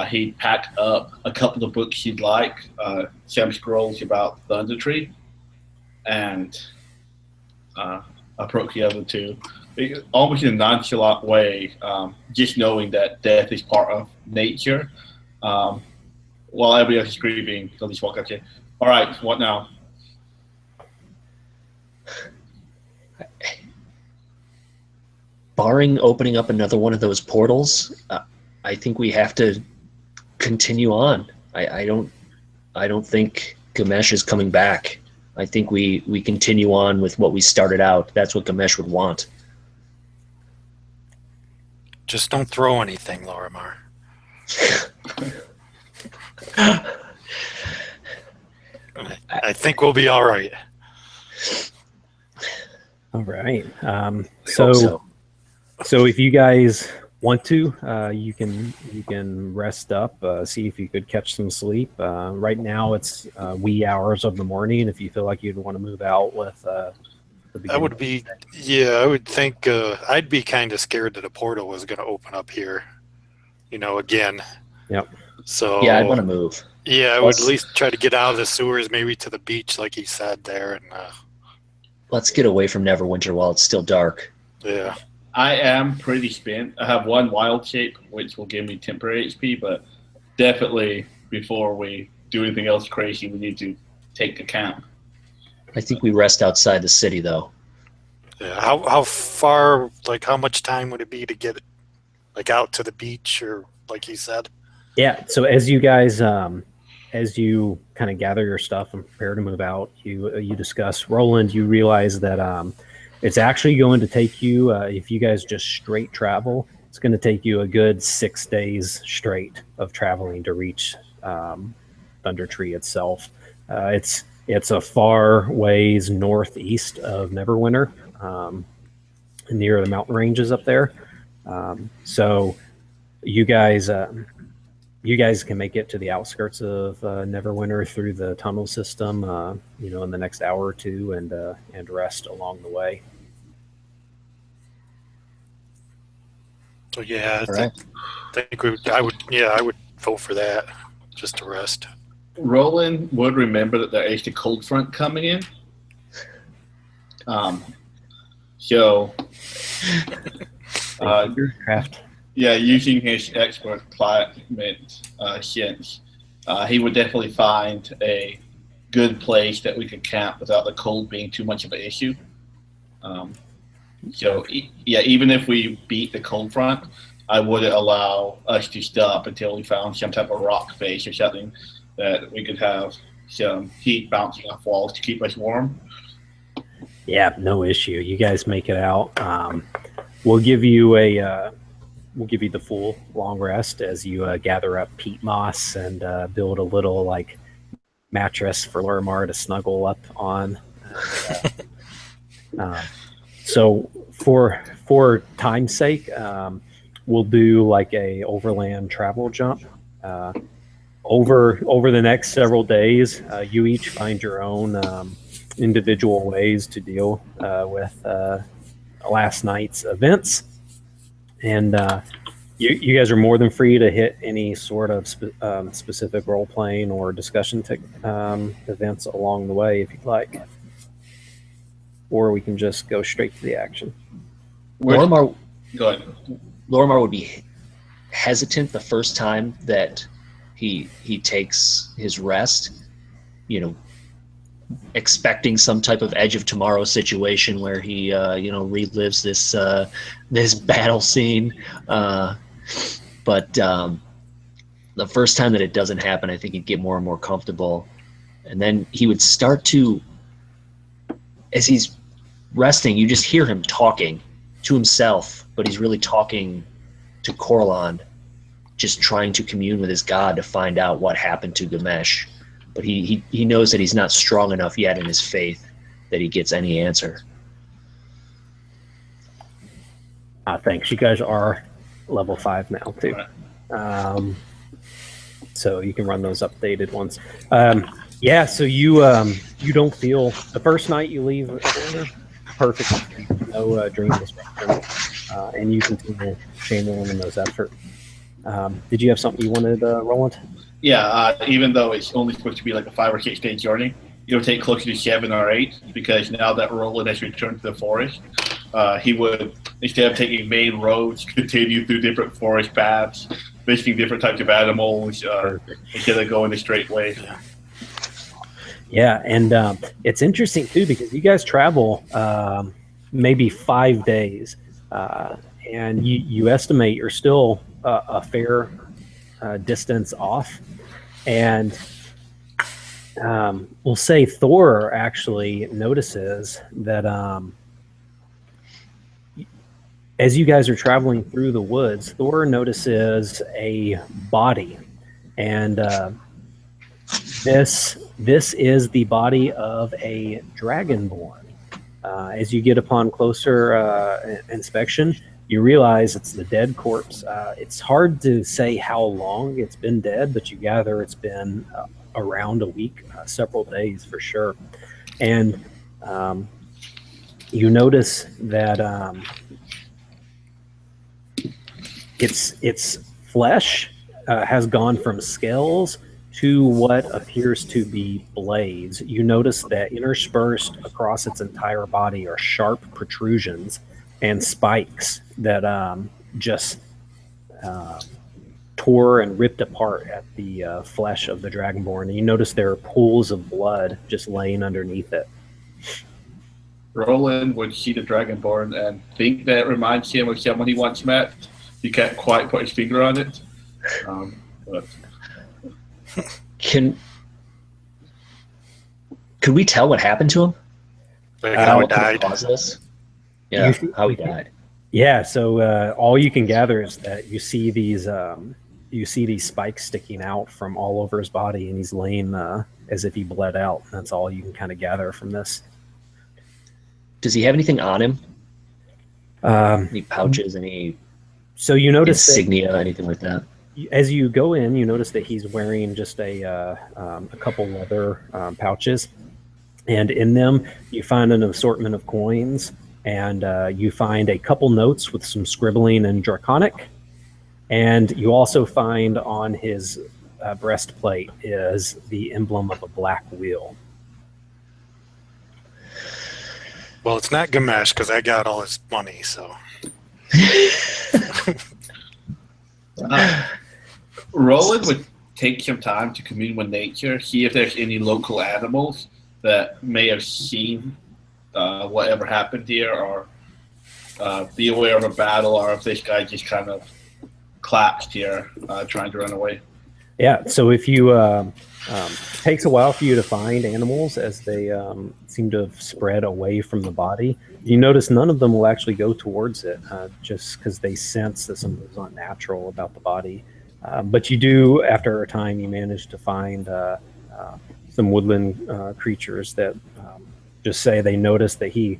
he'd pack up a couple of books he'd like, some scrolls about Thundertree, and approach the other two, almost in a nonchalant way, just knowing that death is part of nature. While everybody else is grieving, they'll just walk up to you. All right, what now? Barring opening up another one of those portals, I think we have to continue on. I don't think Gamesh is coming back. I think we continue on with what we started out. That's what Gamesh would want. Just don't throw anything, Lorimar. I think we'll be all right. All right. Hope So if you guys want to, you can rest up, see if you could catch some sleep. Right now it's wee hours of the morning. If you feel like you'd want to move out with the beginning. That would be, yeah, I would think, I'd be kind of scared that a portal was going to open up here, again. Yep. So yeah, I'd want to move. Yeah, I would at least try to get out of the sewers, maybe to the beach, like he said there. And Let's get away from Neverwinter while it's still dark. yeah. I am pretty spent. I have one wild shape, which will give me temporary HP, but definitely before we do anything else crazy, we need to take the camp. I think we rest outside the city, though. Yeah. How far, like, how much time would it be to get, like, out to the beach, or like he said? Yeah. So as you guys, as you kind of gather your stuff and prepare to move out, you discuss. Roland, you realize that it's actually going to take you, if you guys just straight travel, it's going to take you a good 6 days straight of traveling to reach Thundertree itself. It's a far ways northeast of Neverwinter, near the mountain ranges up there. So you guys can make it to the outskirts of Neverwinter through the tunnel system, in the next hour or two, and rest along the way. So yeah, All right. I would vote for that, just to rest. Roland would remember that there is a cold front coming in. So, Craft. yeah, using his expert climate sense, he would definitely find a good place that we could camp without the cold being too much of an issue. Even if we beat the cold front, I wouldn't allow us to stop until we found some type of rock face or something that we could have some heat bouncing off walls to keep us warm. Yeah, no issue. You guys make it out. We'll give you the full long rest as you gather up peat moss and build a little mattress for Lorimar to snuggle up on. So for time's sake, we'll do a overland travel jump. Over the next several days, you each find your own individual ways to deal with last night's events, and you guys are more than free to hit any sort of specific role playing or discussion events along the way if you'd like, or we can just go straight to the action. Lorimar Go ahead. would be hesitant the first time that he takes his rest, expecting some type of edge of tomorrow situation where he relives this battle scene, but the first time that it doesn't happen, I think he'd get more and more comfortable, and then he would start to, as he's resting, you just hear him talking to himself, but he's really talking to Corland, just trying to commune with his god to find out what happened to Gamesh. But he knows that he's not strong enough yet in his faith that he gets any answer. Thanks. You guys are level 5 now too. So you can run those updated ones. So you don't feel the first night you leave perfect, no dream disruption, and you continue channeling in those efforts. Did you have something you wanted, Roland? Yeah, even though it's only supposed to be a 5 or 6 day journey, it'll take closer to 7 or 8 because now that Roland has returned to the forest, he would, instead of taking main roads, continue through different forest paths, visiting different types of animals instead of going the straight way. Yeah, and it's interesting too because you guys travel maybe 5 days, and you estimate you're still a fair distance off, and we'll say Thor actually notices that as you guys are traveling through the woods, Thor notices a body, and this is the body of a dragonborn. As you get upon closer inspection, you realize it's the dead corpse. It's hard to say how long it's been dead, but you gather it's been around a week, several days for sure. And you notice that its flesh has gone from scales to what appears to be blades. You notice that interspersed across its entire body are sharp protrusions and spikes that just tore and ripped apart at the flesh of the dragonborn. And you notice there are pools of blood just laying underneath it. Roland would see the dragonborn and think that reminds him of someone he once met. He can't quite put his finger on it. But Could we tell what happened to him? Like how it What could have died. caused this? Yeah, how he died. Yeah, so all you can gather is that you see these spikes sticking out from all over his body, and he's laying as if he bled out. That's all you can kind of gather from this. Does he have anything on him? Um, Any pouches? Any so you notice that insignia? Anything like that? as you go in, you notice that he's wearing just a couple leather pouches, and in them you find an assortment of coins, and you find a couple notes with some scribbling in Draconic, and you also find on his breastplate is the emblem of a black wheel. Well, it's not Gamesh because I got all his money, so. Roland would take some time to commune with nature, see if there's any local animals that may have seen whatever happened here, or be aware of a battle, or if this guy just kind of collapsed here trying to run away. Yeah, so if you takes a while for you to find animals as they seem to have spread away from the body. You notice none of them will actually go towards it, just because they sense that something's unnatural about the body. But you do, after a time, you manage to find some woodland creatures that just say they noticed that he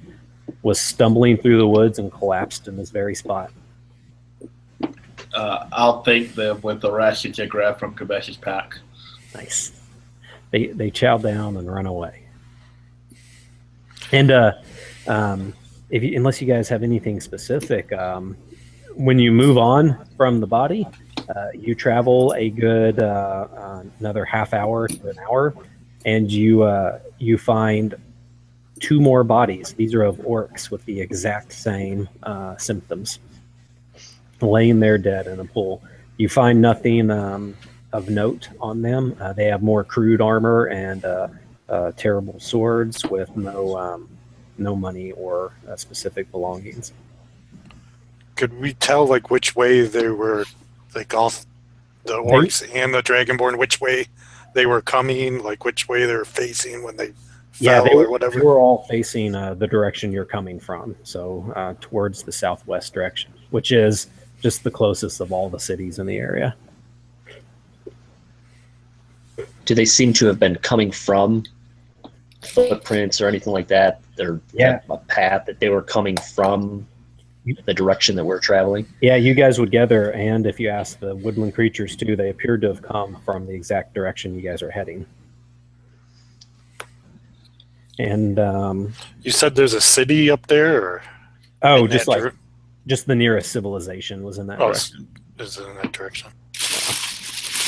was stumbling through the woods and collapsed in this very spot. I'll thank them with the rations I grabbed from Kabesh's pack. Nice. They chow down and run away. And unless you guys have anything specific, when you move on from the body, you travel a good another half hour to an hour, and you find 2 more bodies. These are of orcs with the exact same symptoms, laying there dead in a pool. You find nothing of note on them. They have more crude armor and terrible swords with no money or specific belongings. Could we tell like which way they were, like all the orcs and the dragonborn, which way they were coming, like which way they were facing when they fell they or whatever? They were all facing the direction you're coming from, so towards the southwest direction, which is just the closest of all the cities in the area. Do they seem to have been coming from footprints or anything like that? They're a path that they were coming from the direction that we're traveling? Yeah, you guys would gather, and if you ask the woodland creatures too, they appeared to have come from the exact direction you guys are heading. And you said there's a city up there, or just the nearest civilization was in that direction. Is it in that direction?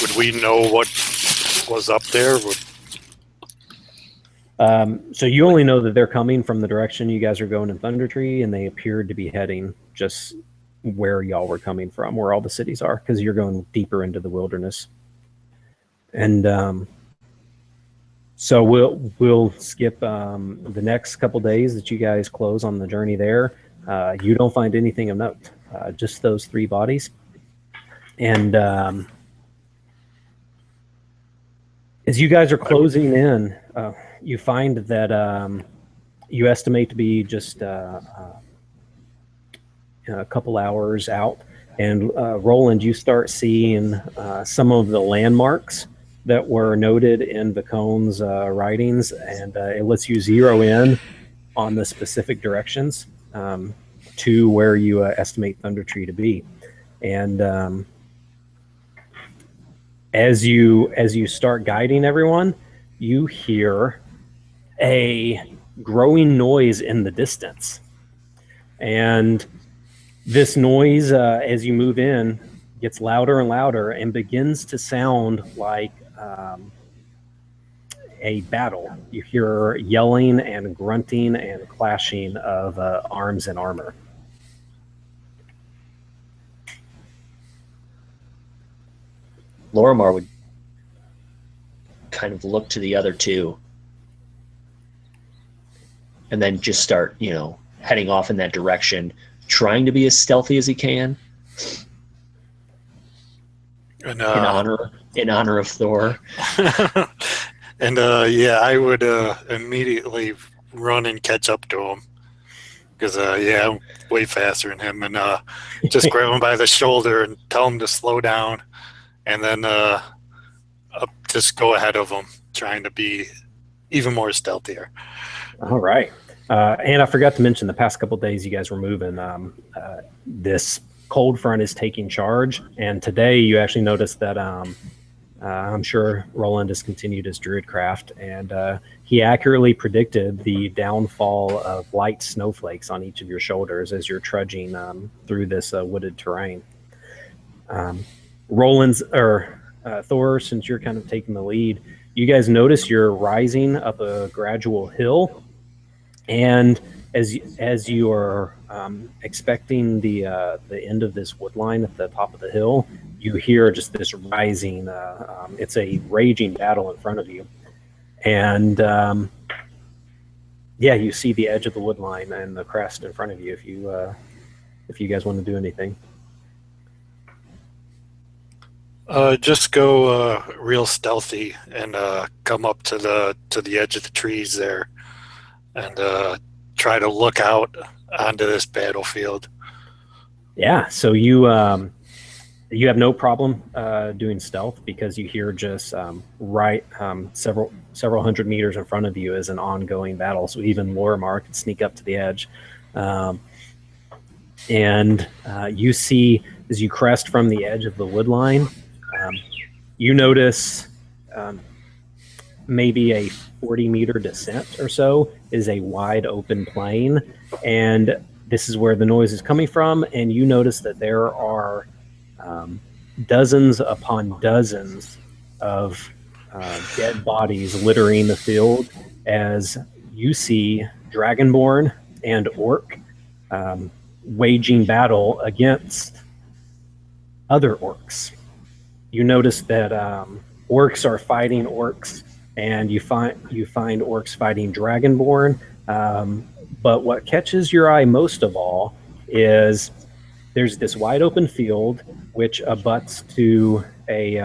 Would we know what was up there? So you only know that they're coming from the direction you guys are going in Thundertree, and they appeared to be heading just where y'all were coming from, where all the cities are, because you're going deeper into the wilderness. And so we'll skip the next couple days that you guys close on the journey there. You don't find anything of note, just those 3 bodies. And as you guys are closing in, you find that you estimate to be just a couple hours out. And Roland, you start seeing some of the landmarks that were noted in Vacone's writings, and it lets you zero in on the specific directions to where you estimate Thundertree to be. And as you start guiding everyone, you hear a growing noise in the distance. And this noise, as you move in, gets louder and louder and begins to sound like a battle. You hear yelling and grunting and clashing of arms and armor. Lorimar would kind of look to the other 2 and then just start, heading off in that direction, trying to be as stealthy as he can And, in honor of Thor. And I would immediately run and catch up to him because I'm way faster than him, and just grab him by the shoulder and tell him to slow down, and then just go ahead of him, trying to be even more stealthier. All right. And I forgot to mention, the past couple of days you guys were moving. This cold front is taking charge, and today you actually noticed that I'm sure Roland has continued his druidcraft, and he accurately predicted the downfall of light snowflakes on each of your shoulders as you're trudging through this wooded terrain. Thor, since you're kind of taking the lead, you guys notice you're rising up a gradual hill, and as you are expecting the end of this wood line at the top of the hill, you hear just this rising. It's a raging battle in front of you, and you see the edge of the wood line and the crest in front of you. If you guys want to do anything, just go real stealthy and come up to the edge of the trees there, and try to look out onto this battlefield. Yeah, so you have no problem doing stealth, because you hear just several hundred meters in front of you is an ongoing battle. So even Lorimar can sneak up to the edge, and you see, as you crest from the edge of the wood line, you notice maybe a 40-meter descent or so is a wide open plain, and this is where the noise is coming from. And you notice that there are dozens upon dozens of dead bodies littering the field, as you see Dragonborn and Orc waging battle against other orcs. You notice that orcs are fighting orcs, and you find orcs fighting Dragonborn. But what catches your eye most of all is there's this wide open field which abuts to a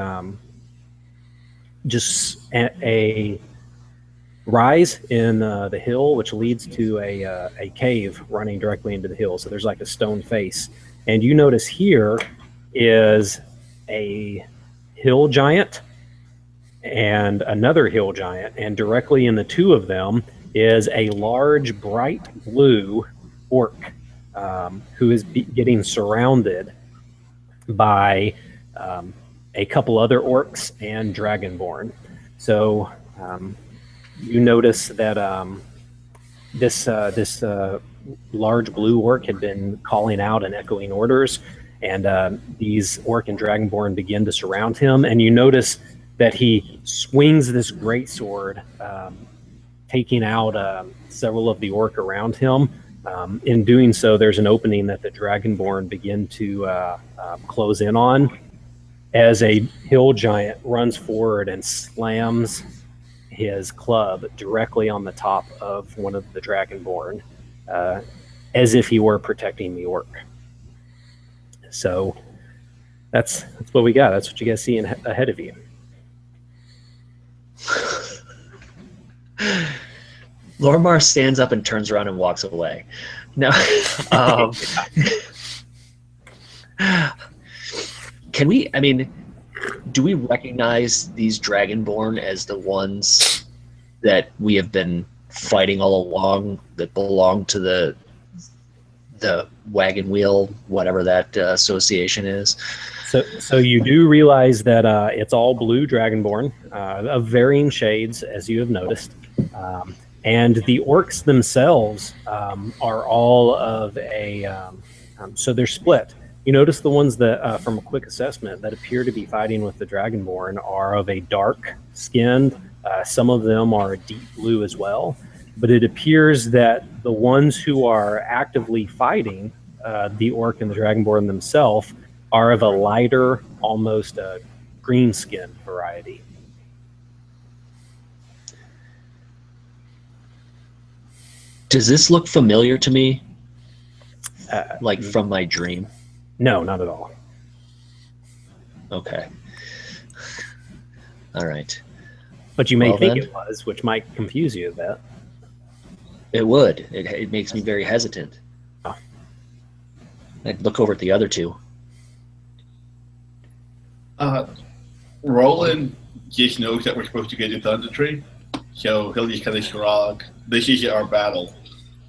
rise in the hill, which leads to a cave running directly into the hill. So there's like a stone face, and you notice here is a hill giant and another hill giant, and directly in the two of them is a large bright blue orc who is getting surrounded by a couple other orcs and Dragonborn. So you notice that this large blue orc had been calling out and echoing orders, and these orc and Dragonborn begin to surround him, and you notice that he swings this greatsword taking out several of the orc around him. In doing so, there's an opening that the Dragonborn begin to close in on as a hill giant runs forward and slams his club directly on the top of one of the Dragonborn, as if he were protecting the orc. So that's what we got. That's what you guys see ahead of you. Lorimar stands up and turns around and walks away. No. Can we, I mean, do we recognize these Dragonborn as the ones that we have been fighting all along that belong to the wagon wheel, whatever that association is? So you do realize that it's all blue Dragonborn of varying shades, as you have noticed. And the orcs themselves are all of a, so they're split. You notice the ones that, from a quick assessment, that appear to be fighting with the Dragonborn are of a dark skinned. Some of them are a deep blue as well. But it appears that the ones who are actively fighting the orc and the Dragonborn themselves are of a lighter, almost a green skin variety. Does this look familiar to me? Like from my dream? No, not at all. Okay. All right. But you may Well, think then. it was, which might confuse you a bit. It would. It makes me very hesitant. Oh. I'd look over at the other two. Roland just knows that we're supposed to get to Thundertree, so he'll just kind of shrug. This is our battle,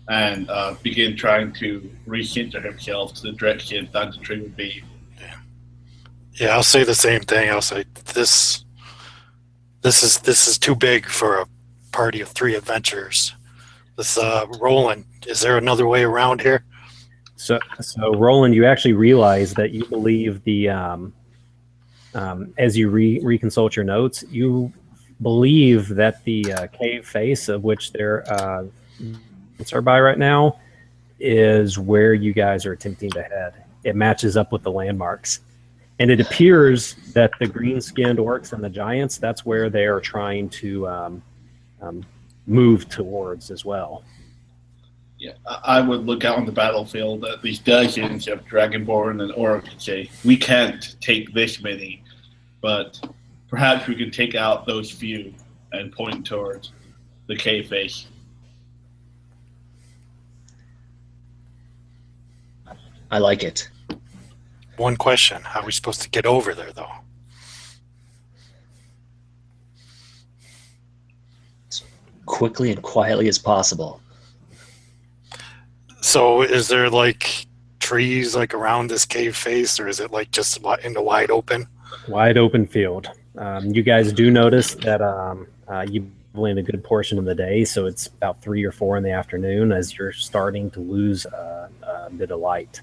and begin trying to recenter himself to the direction Thundertree would be. Yeah, I'll say the same thing. I'll say this is too big for a party of 3 adventurers. This Roland, is there another way around here? So Roland, you actually realize that you believe the, as you reconsult your notes, you believe that the cave face of which they're are by right now is where you guys are attempting to head. It matches up with the landmarks. And it appears that the green-skinned orcs and the giants, that's where they are trying to move towards as well. Yeah, I would look out on the battlefield at these dozens of Dragonborn and orcs and say, we can't take this many, but perhaps we can take out those few and point towards the cave face. I like it. One question, how are we supposed to get over there, though? As quickly and quietly as possible. So is there, like, trees, like, around this cave face, or is it, like, just in the wide open? Wide open field. You guys do notice that you've been a good portion of the day, so it's about 3 or 4 in the afternoon as you're starting to lose a bit of light.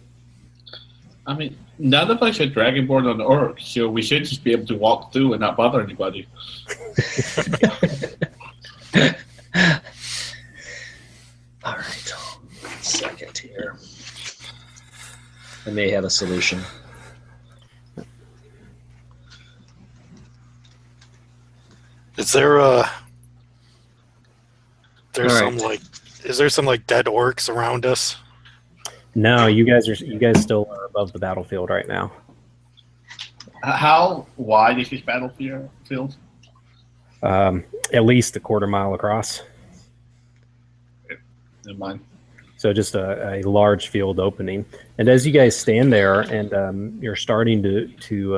I mean, none of us are Dragonborn on orcs, so we should just be able to walk through and not bother anybody. All right. 1 second here. I may have a solution. Is there All is there some like dead orcs around us? No, you guys still are above the battlefield right now. How wide is this battlefield? At least a quarter mile across. Never mind. So just a large field opening. And as you guys stand there and you're starting to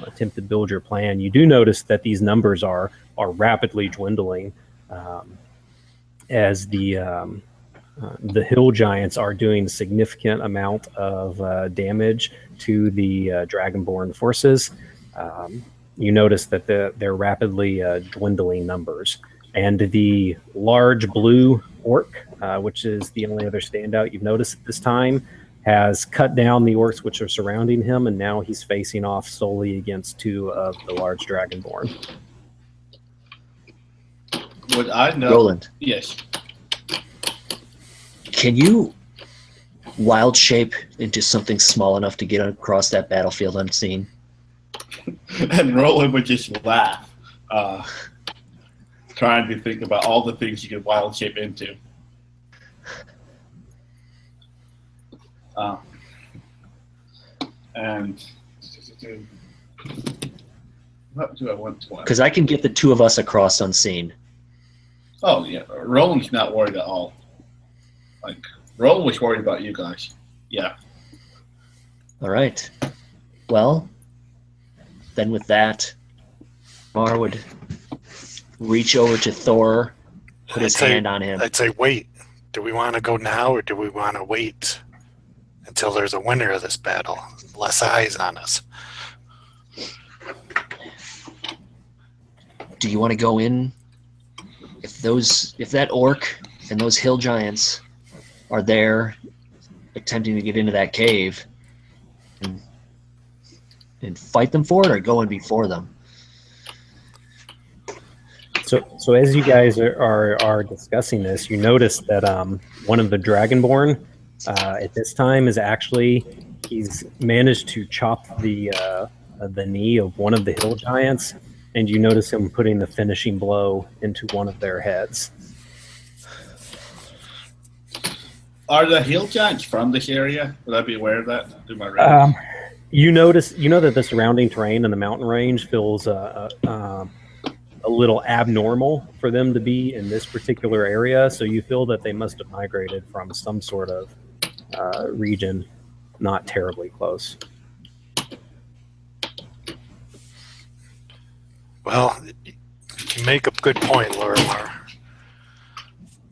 attempt to build your plan, you do notice that these numbers are rapidly dwindling as the hill giants are doing a significant amount of damage to the Dragonborn forces. You notice that they're rapidly dwindling numbers. And the large blue orc, which is the only other standout you've noticed at this time, has cut down the orcs which are surrounding him, and now he's facing off solely against 2 of the large Dragonborn. Would I know? Roland, Yes. can you wild shape into something small enough to get across that battlefield unseen? And Roland would just laugh, trying to think about all the things you could wild shape into. And what do I want to? Because I can get the two of us across unseen. Oh yeah, Roland's not worried at all. Like Roland was worried about you guys. Yeah. All right. Well, then with that, Mar would reach over to Thor, put his hand on him. I'd say, wait. Do we want to go now, or do we want to wait until there's a winner of this battle? Less eyes on us. Do you want to go in? If that orc and those hill giants are there attempting to get into that cave and fight them for it, or go in before them? So as you guys are discussing this, you notice that one of the Dragonborn at this time is he's managed to chop the knee of one of the hill giants, and you notice him putting the finishing blow into one of their heads. Are the hill giants from this area? Would I be aware of that? Do my records? You know that the surrounding terrain and the mountain range feels a little abnormal for them to be in this particular area, so you feel that they must have migrated from some sort of region not terribly close. Well, you make a good point, Lorimar.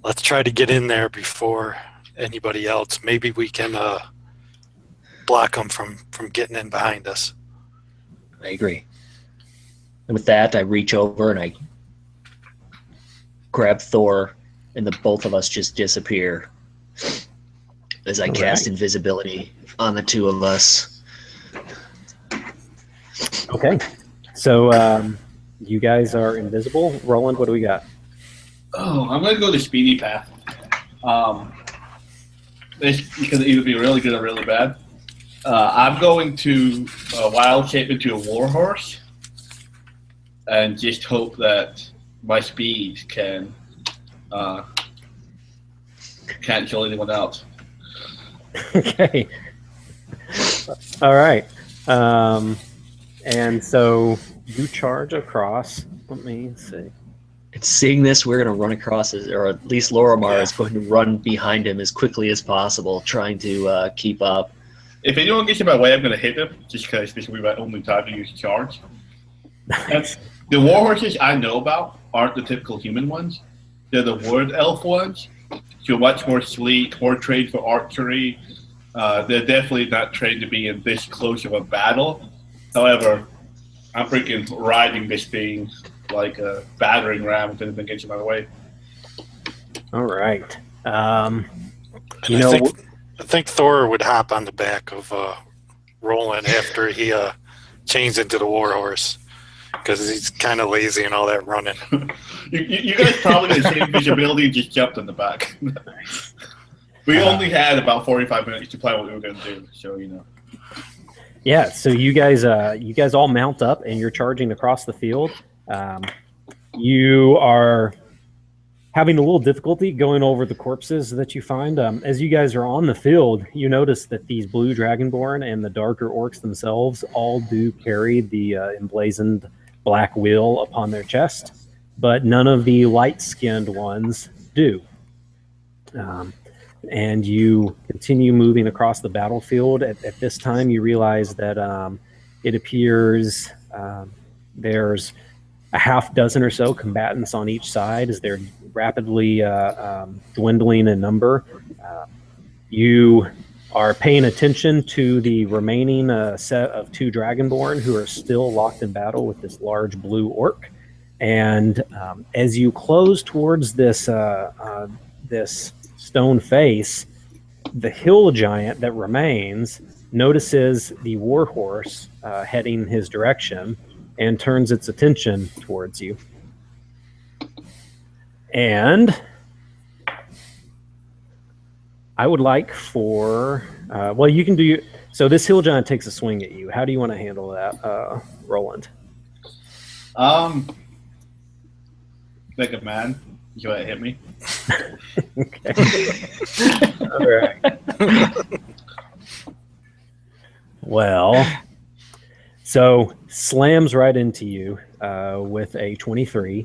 Let's try to get in there before anybody else. Maybe we can block them from getting in behind us. I agree. And with that, I reach over and I grab Thor, and the both of us just disappear as I cast invisibility on the two of us. Okay. So you guys are invisible. Roland, what do we got? Oh, I'm going to go the speedy path. This can either be really good or really bad. I'm going to wild shape into a warhorse and just hope that my speed can't kill anyone else. Okay. All right. And so you charge across. Let me see. And seeing this, we're going to run across, or at least Lorimar is going to run behind him as quickly as possible, trying to keep up. If anyone gets in my way, I'm going to hit them, just because this will be my only time to use charge. Nice. The warhorses I know about aren't the typical human ones. They're the wood elf ones. So much more sleek, more trained for archery. They're definitely not trained to be in this close of a battle. However, I'm freaking riding this thing like a battering ram if anything gets in my way. All right. I think Thor would hop on the back of Roland after he changed into the warhorse, because he's kind of lazy and all that running. you guys probably had the same visibility and just jumped in the back. We only had about 45 minutes to plan what we were going to do, so you know. Yeah, so you guys all mount up and you're charging across the field. You are having a little difficulty going over the corpses that you find. As you guys are on the field, you notice that these blue Dragonborn and the darker orcs themselves all do carry the emblazoned black wheel upon their chest, but none of the light-skinned ones do. And you continue moving across the battlefield. At this time, you realize that it appears there's a half dozen or so combatants on each side as they're rapidly dwindling in number. You are paying attention to the remaining set of two Dragonborn who are still locked in battle with this large blue orc. And as you close towards this stone face, the hill giant that remains notices the warhorse heading his direction and turns its attention towards you. And I would like for well, you can do. So this hill giant takes a swing at you. How do you want to handle that, Roland? Like a man, you want to hit me? Okay. All right. Well, so slams right into you with a 23.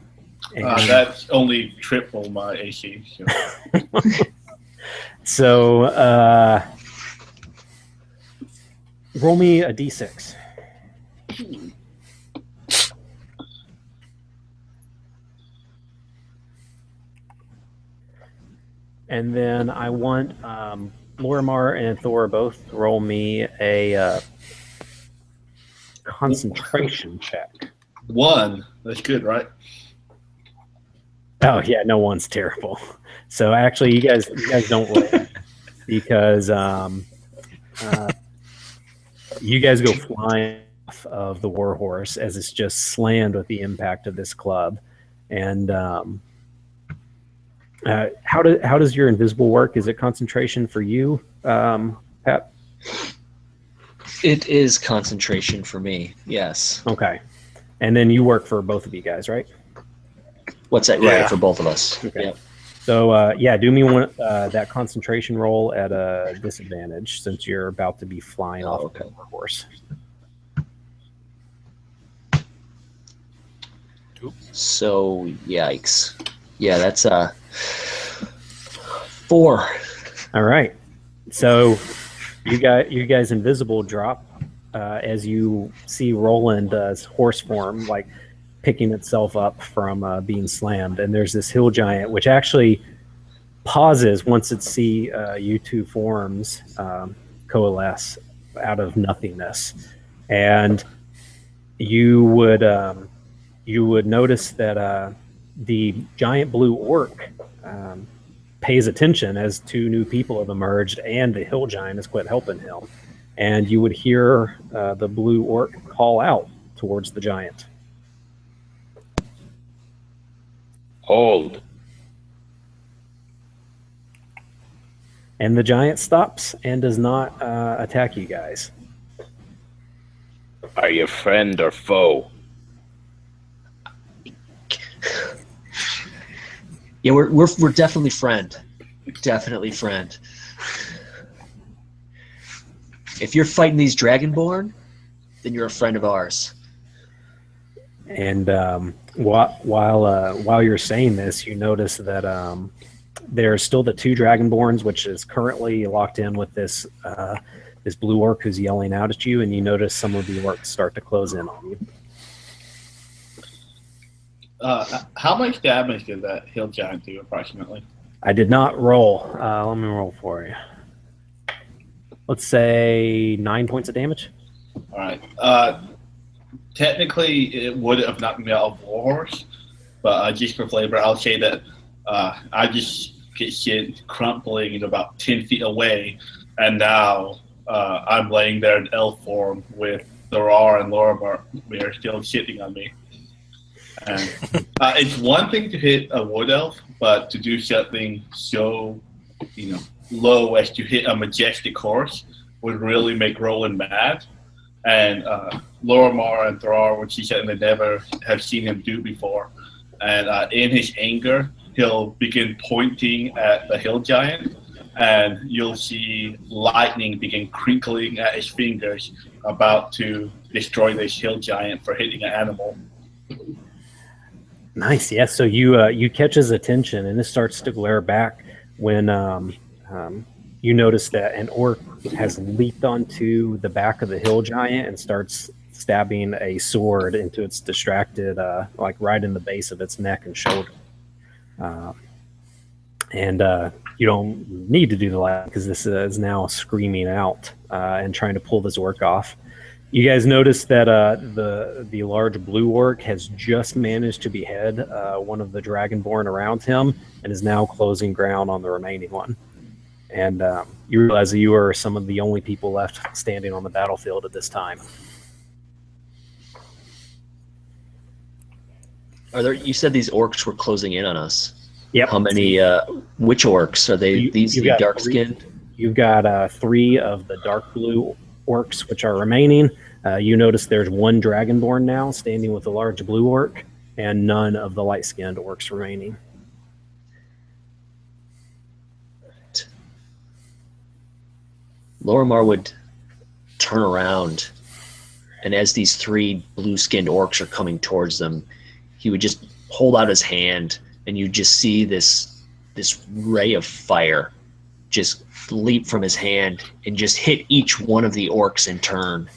And That's only triple my AC. so roll me a d6. And then I want Lorimar and Thor both roll me a concentration check. 1. That's good, right? Oh yeah, no, one's terrible. So actually, you guys don't roll because you guys go flying off of the warhorse as it's just slammed with the impact of this club. And how does your invisible work? Is it concentration for you, Pat? It is concentration for me. Yes. Okay, and then you work for both of you guys, right? What's that? Yeah. Right, for both of us. Okay. Yep. So yeah, do me one that concentration roll at a disadvantage since you're about to be flying off okay. the horse. So yikes. Yeah, that's 4. All right. So you guys invisible drop as you see Roland's horse form like picking itself up from being slammed, and there's this hill giant which actually pauses once it see you two forms coalesce out of nothingness, and you would notice that the giant blue orc pays attention as 2 new people have emerged, and the hill giant has quit helping him, and you would hear the blue orc call out towards the giant. Hold. And the giant stops and does not attack you guys. Are you friend or foe? Yeah, we're definitely friend. Definitely friend. If you're fighting these Dragonborn, then you're a friend of ours. And while you're saying this, you notice that there's still the 2 Dragonborns, which is currently locked in with this this blue orc who's yelling out at you, and you notice some of the orcs start to close in on you. How much damage did that hill giant do approximately? I did not roll. Let me roll for you. Let's say 9 points of damage. All right. Technically, it would have knocked me out of Warhorse, but just for flavor, I'll say that I just get shit crumpling about 10 feet away, and now I'm laying there in elf form with Thorar and Lorimar. They're still shitting on me. And it's one thing to hit a wood elf, but to do something so, low as to hit a majestic horse would really make Roland mad. And Lorimar and Thorar, which he said they never have seen him do before. And in his anger, he'll begin pointing at the hill giant, and you'll see lightning begin crinkling at his fingers, about to destroy this hill giant for hitting an animal. Nice, yeah. So you catch his attention, and it starts to glare back when you notice that an orc has leaped onto the back of the hill giant and starts stabbing a sword into its distracted, like right in the base of its neck and shoulder. And you don't need to do the last because this is now screaming out and trying to pull this orc off. You guys notice that the large blue orc has just managed to behead one of the Dragonborn around him and is now closing ground on the remaining one. And you realize that you are some of the only people left standing on the battlefield at this time. You said these orcs were closing in on us. Yep. How many? Which orcs are they? These you've the got dark skinned. You've got 3 of the dark blue orcs, which are remaining. You notice there's 1 dragonborn now standing with a large blue orc, and none of the light-skinned orcs remaining. Lorimar would turn around, and as these 3 blue-skinned orcs are coming towards them, he would just hold out his hand, and you just see this ray of fire just leap from his hand and just hit each one of the orcs in turn.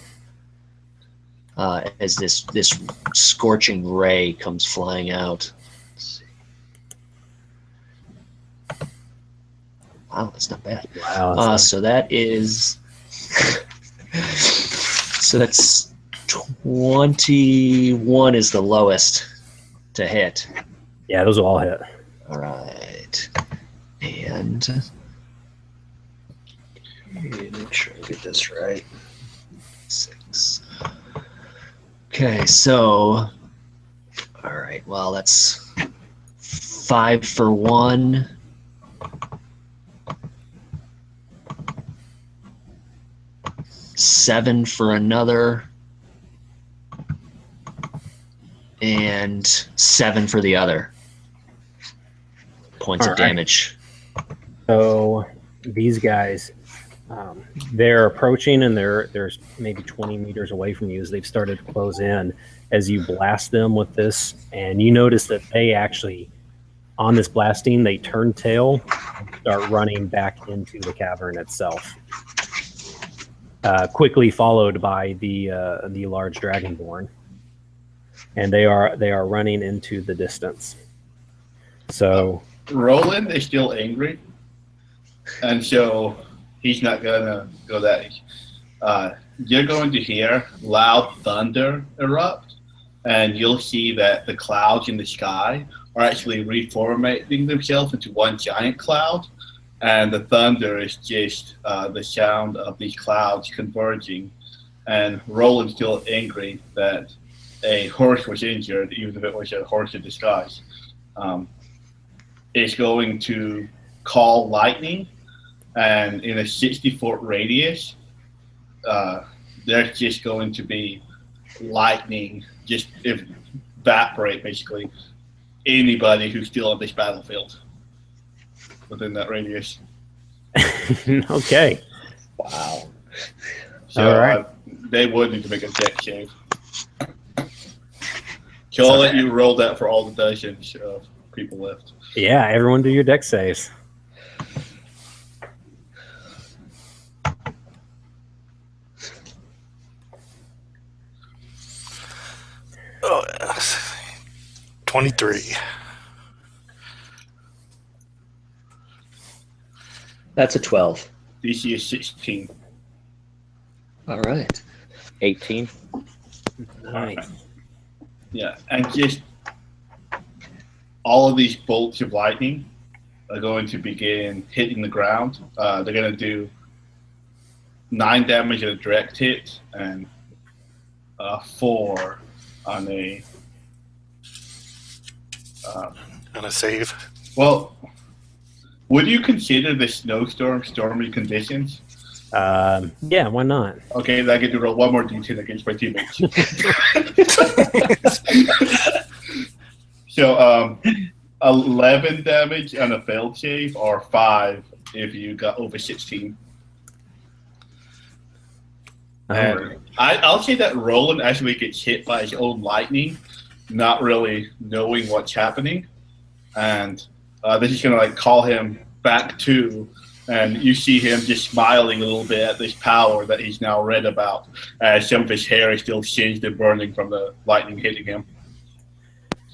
As this scorching ray comes flying out. Wow, that's not bad. Wow. So that is. So that's 21 is the lowest to hit. Yeah, those will all hit. All right, and make sure I get this right. 6. Okay, so all right. Well, that's 5 for 1. 7 for another, and 7 for the other. Points of damage. So these guys, they're approaching, and there's maybe 20 meters away from you as they've started to close in. As you blast them with this, and you notice that they actually, on this blasting, they turn tail and start running back into the cavern itself. Quickly followed by the large dragonborn, and they are running into the distance. So Roland is still angry, and so he's not gonna go that. You're going to hear loud thunder erupt, and you'll see that the clouds in the sky are actually reformatting themselves into one giant cloud. And the thunder is just the sound of these clouds converging. And Roland's still angry that a horse was injured, even if it was a horse in disguise. It's going to call lightning, and in a 60-foot radius, there's just going to be lightning, just evaporate basically anybody who's still on this battlefield within that radius. Okay. Wow. So all right. They would need to make a deck save. So I'll let you roll that for all the dozens of people left. Yeah, everyone do your deck saves. Oh, 23. That's a 12. DC is 16. All right. 18. Nice. Yeah, and just all of these bolts of lightning are going to begin hitting the ground. They're going to do 9 damage at a direct hit and 4 on a On a save. well, would you consider the snowstorm stormy conditions? Yeah, why not? Okay, then I get to roll 1 more d10 against my teammates. So 11 damage on a failed save, or 5 if you got over 16. And I'll say that Roland actually gets hit by his own lightning, not really knowing what's happening. And this is going to call him back to, and you see him just smiling a little bit at this power that he's now read about, as some of his hair is still singed and burning from the lightning hitting him.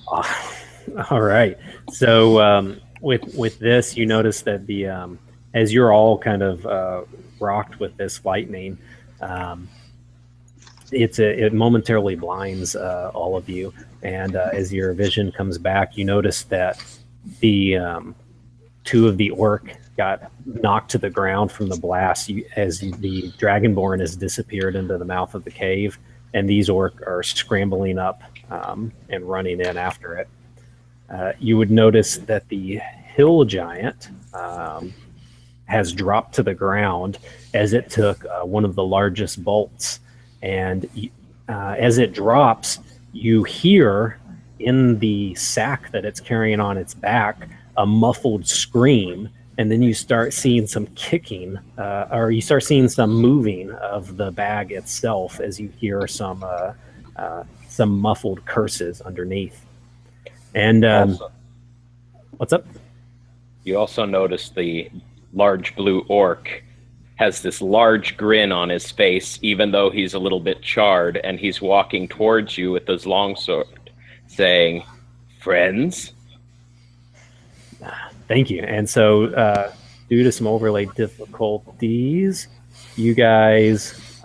All right. So with this, you notice that the as you're all kind of rocked with this lightning, it momentarily blinds all of you, and as your vision comes back, you notice that the 2 of the orc got knocked to the ground from the blast as the dragonborn has disappeared into the mouth of the cave, and these orc are scrambling up and running in after it. You would notice that the hill giant has dropped to the ground as it took one of the largest bolts. And as it drops, you hear in the sack that it's carrying on its back a muffled scream. And then you start seeing some kicking, or you start seeing some moving of the bag itself as you hear some muffled curses underneath. And what's up? You also notice the large blue orc has this large grin on his face, even though he's a little bit charred, and he's walking towards you with his longsword, saying, "Friends?" Thank you. And so, due to some overlay difficulties, you guys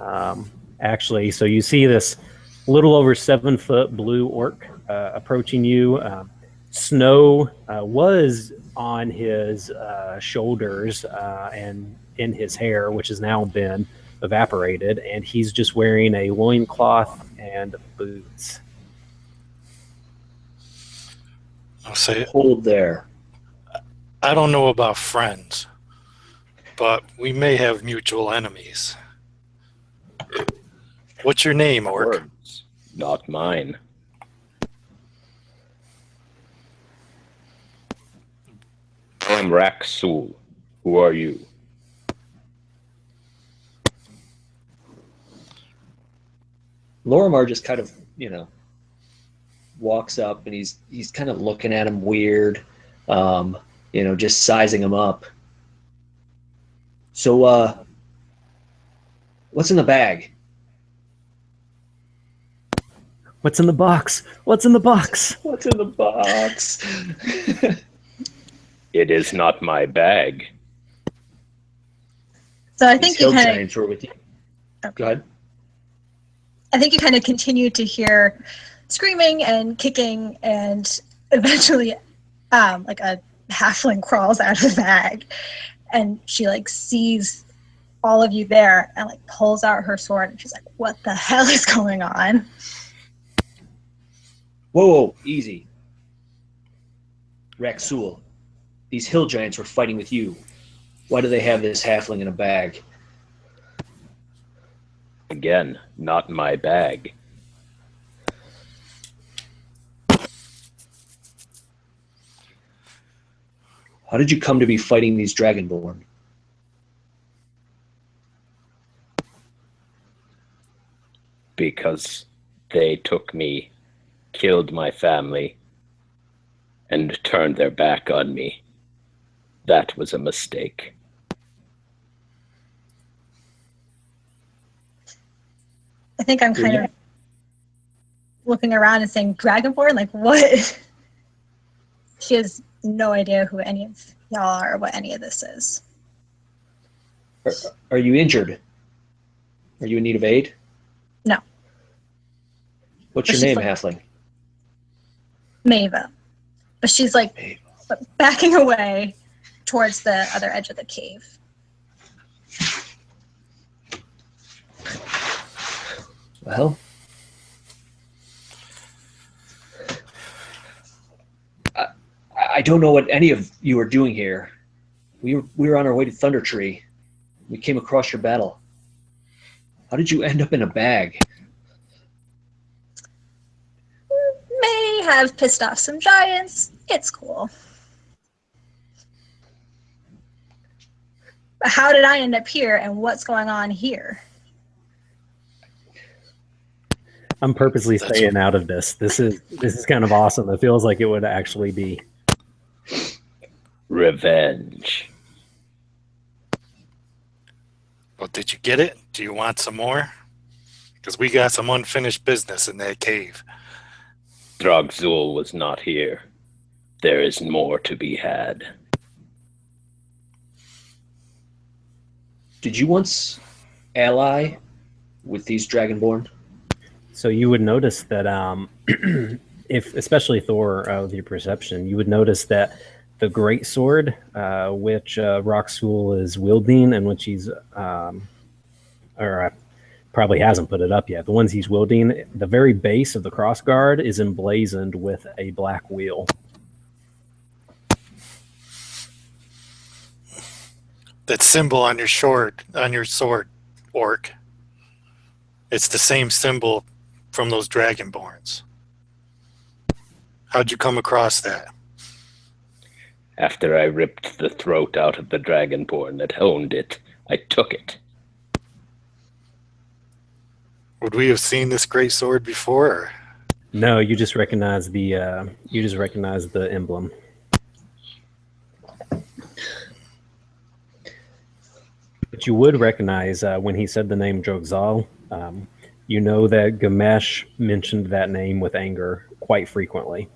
actually, so you see this little over 7-foot blue orc approaching you. Snow was on his shoulders and in his hair, which has now been evaporated, and he's just wearing a loincloth and boots. I'll say it. Hold there. I don't know about friends, but we may have mutual enemies. What's your name, orc? Words, not mine. I'm Raksul. Who are you? Lorimar just kind of, walks up and he's kind of looking at him weird, just sizing him up. So, what's in the bag? What's in the box? What's in the box? What's in the box? It is not my bag. So I think These hill you kind giants were with you. Go ahead. I think you kind of continue to hear screaming and kicking, and eventually, like a halfling crawls out of the bag, and she sees all of you there and pulls out her sword, and she's like, "What the hell is going on?" Whoa, easy. Raksul, these hill giants were fighting with you. Why do they have this halfling in a bag? Again, not my bag. How did you come to be fighting these dragonborn? Because they took me, killed my family, and turned their back on me. That was a mistake. I think I'm kind of looking around and saying, "Dragonborn? What?" She has no idea who any of y'all are or what any of this is. Are you injured? Are you in need of aid? No. What's But your she's name, halfling? Maeva. But she's backing away towards the other edge of the cave. Well, I don't know what any of you are doing here. We were on our way to Thundertree. We came across your battle. How did you end up in a bag? May have pissed off some giants. It's cool. But how did I end up here, and what's going on here? I'm purposely staying out of this. This is kind of awesome. It feels like it would actually be. Revenge. Well, did you get it? Do you want some more? Because we got some unfinished business in that cave. Dragzul was not here. There is more to be had. Did you once ally with these dragonborn? So you would notice that if, especially Thor, with your perception, you would notice that the great sword, which Raksul is wielding, and which he's, probably hasn't put it up yet. The ones he's wielding, the very base of the crossguard is emblazoned with a black wheel. that symbol on your sword, orc. It's the same symbol from those dragonborns. How'd you come across that? After I ripped the throat out of the dragonborn that owned it, I took it. Would we have seen this great sword before? Or? No, you just recognize the emblem. But you would recognize when he said the name Drogzal, you know that Gamesh mentioned that name with anger quite frequently.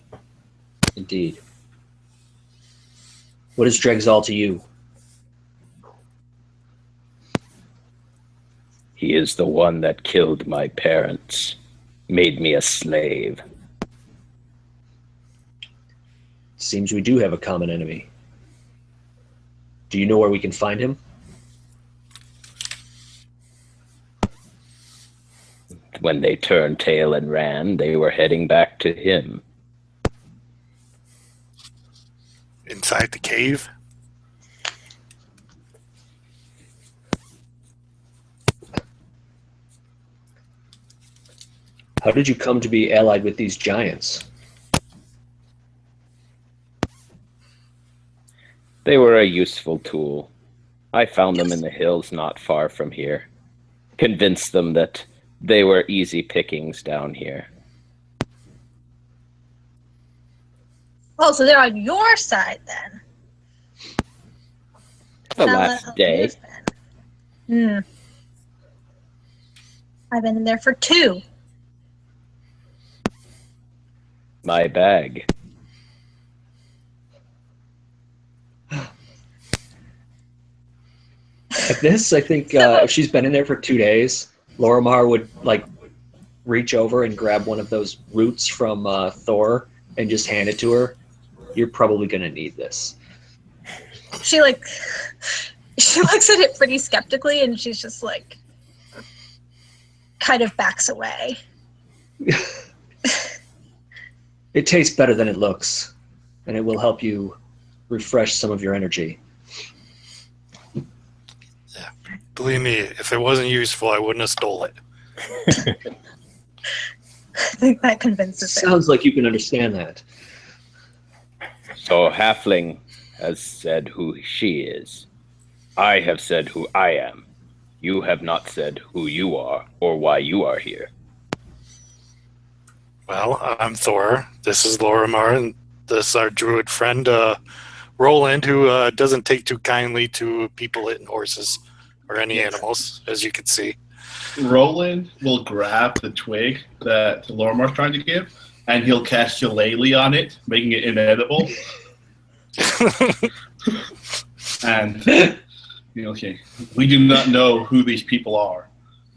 Indeed. What is Drogzal to you? He is the one that killed my parents, made me a slave. Seems we do have a common enemy. Do you know where we can find him? When they turned tail and ran, they were heading back to him. Inside the cave? How did you come to be allied with these giants? They were a useful tool. I found them in the hills not far from here. Convinced them that they were easy pickings down here. Oh, so they're on your side then. The Now last let day. others then. I've been in there for 2. My bag. At this, I think if she's been in there for 2 days, Lorimar would like reach over and grab one of those roots from Thor and just hand it to her. You're probably gonna need this. She looks at it pretty skeptically, and she's just like, kind of backs away. It tastes better than it looks, and it will help you refresh some of your energy. Yeah. Believe me, if it wasn't useful, I wouldn't have stole it. I think that convinces him. Sounds like you can understand that. So Halfling has said who she is. I have said who I am. You have not said who you are or why you are here. Well, I'm Thor. This is Lorimar, and this is our druid friend, Roland, who doesn't take too kindly to people hitting horses or any animals, as you can see. Roland will grab the twig that Lorimar's trying to give, and he'll cast Shillelagh on it, making it inedible. And okay, we do not know who these people are,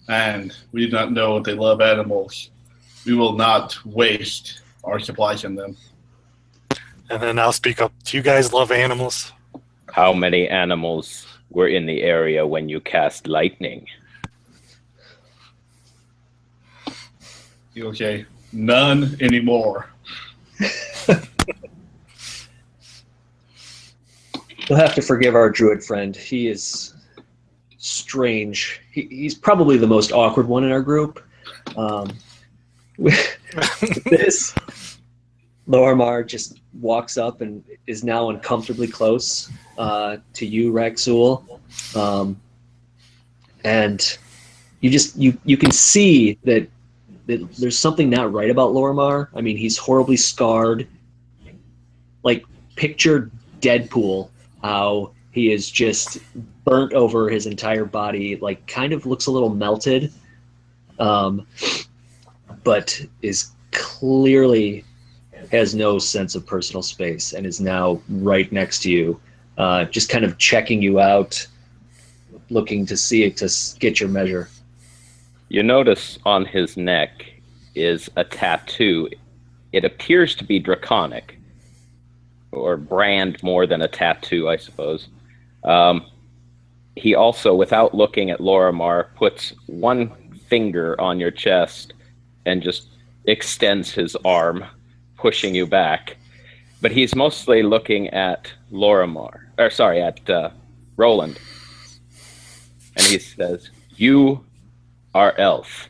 and we do not know if they love animals. We will not waste our supplies on them. And then I'll speak up. Do you guys love animals? How many animals were in the area when you cast lightning? Okay, none anymore. You'll have to forgive our druid friend. He is strange. He's probably the most awkward one in our group. With this, Lorimar just walks up and is now uncomfortably close to you, Raxul. And you can see that there's something not right about Lorimar. I mean, he's horribly scarred. Like, picture Deadpool, how he is just burnt over his entire body, like kind of looks a little melted, but is clearly has no sense of personal space and is now right next to you, just kind of checking you out, looking to see it to get your measure. You notice on his neck is a tattoo. It appears to be draconic, or brand more than a tattoo, I suppose. He also, without looking at Lorimar, puts one finger on your chest and just extends his arm, pushing you back. But he's mostly looking at Roland. And he says, "You are elf."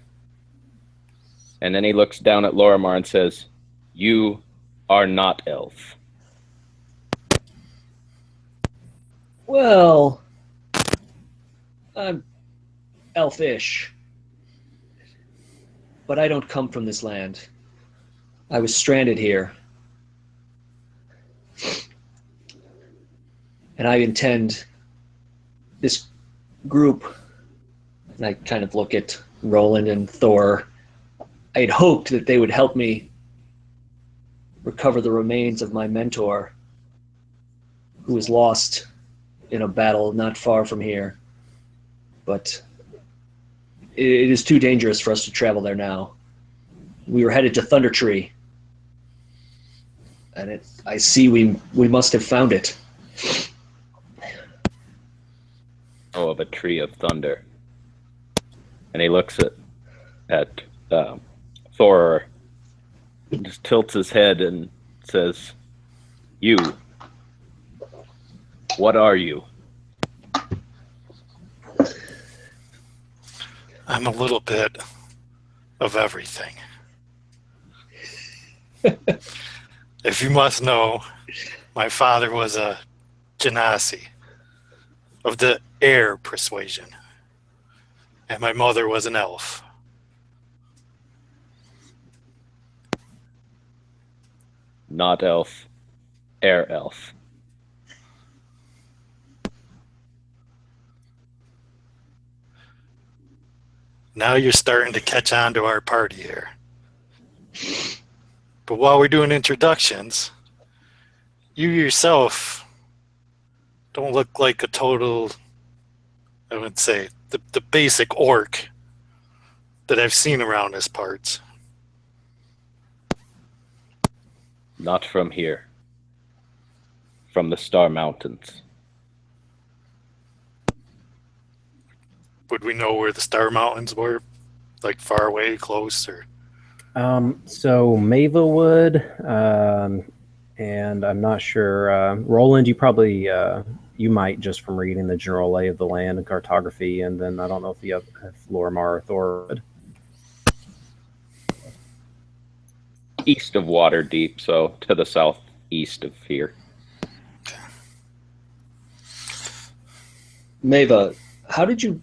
And then he looks down at Lorimar and says, "You are not elf." Well, I'm elfish, but I don't come from this land. I was stranded here. And I intend this group, and I kind of look at Roland and Thor, I had hoped that they would help me recover the remains of my mentor, who was lost in a battle not far from here. But it is too dangerous for us to travel there now. We were headed to Thundertree, and I see we must have found it. Oh, of a tree of thunder. And he looks at Thor, and just tilts his head and says, "You. What are you?" I'm a little bit of everything. If you must know, my father was a genasi of the air persuasion, and my mother was an elf. Not elf, air elf. Now you're starting to catch on to our party here. But while we're doing introductions, you yourself don't look like a total, I would say, the basic orc that I've seen around these parts. Not from here. From the Star Mountains. Would we know where the Star Mountains were? Like far away, close, or? So Mava would, and I'm not sure. Roland, you probably you might just from reading the general lay of the land and cartography, and then I don't know if Lorimar or Thor would. East of Waterdeep, so to the southeast of here. Mava, how did you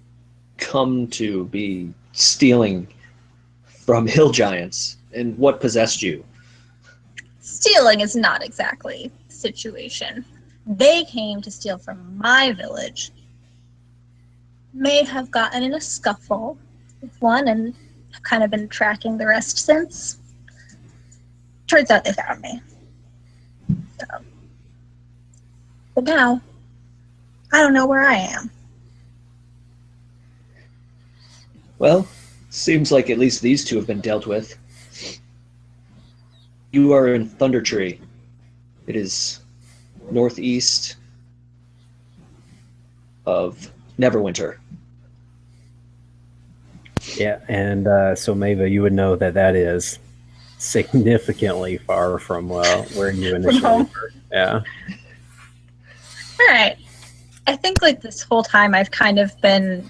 come to be stealing from hill giants, and what possessed you? Stealing is not exactly the situation. They came to steal from my village. May have gotten in a scuffle with one and have kind of been tracking the rest since. Turns out they found me. So. But now, I don't know where I am. Well, seems like at least these two have been dealt with. You are in Thundertree. It is northeast of Neverwinter. Yeah, and so Mava, you would know that is significantly far from where you initially were. Yeah. All right. I think like this whole time I've kind of been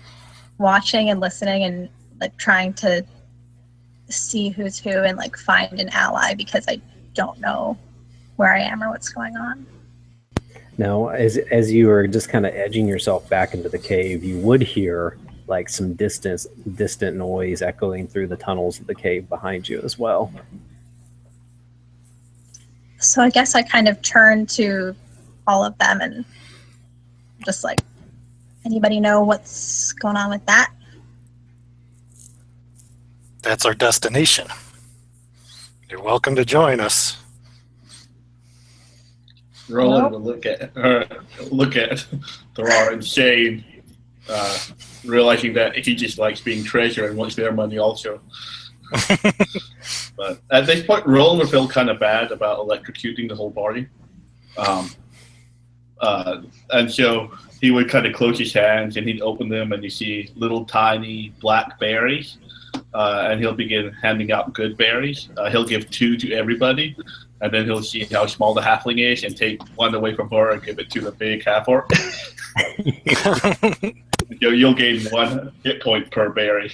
watching and listening and like trying to see who's who and like find an ally because I don't know where I am or what's going on. Now, as you were just kind of edging yourself back into the cave, you would hear like some distant noise echoing through the tunnels of the cave behind you as well. So I guess I kind of turned to all of them and just like, anybody know what's going on with that? That's our destination. You're welcome to join us. Roland will look at Thor and Shane, realizing that he just likes being treasurer and wants their money also. But at this point, Roland would feel kind of bad about electrocuting the whole party. And so he would kind of close his hands and he'd open them and you see little tiny black berries. And he'll begin handing out good berries. He'll give 2 to everybody. And then he'll see how small the halfling is and take one away from her and give it to the big half orc. You'll gain 1 hit point per berry.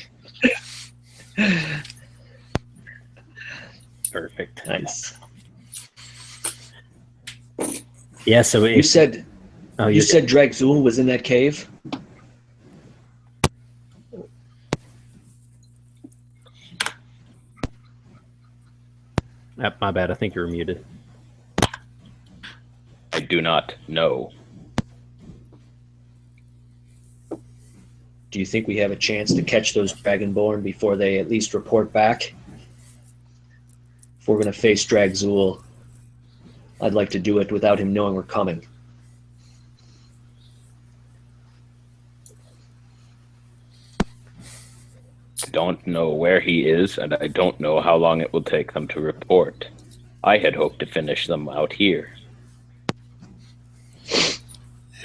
Perfect. Nice. Yeah. So You said oh, you said Dragzul was in that cave. my bad. I think you were muted. I do not know. Do you think we have a chance to catch those Dragonborn before they at least report back? If we're going to face Dragzul, I'd like to do it without him knowing we're coming. I don't know where he is, and I don't know how long it will take them to report. I had hoped to finish them out here.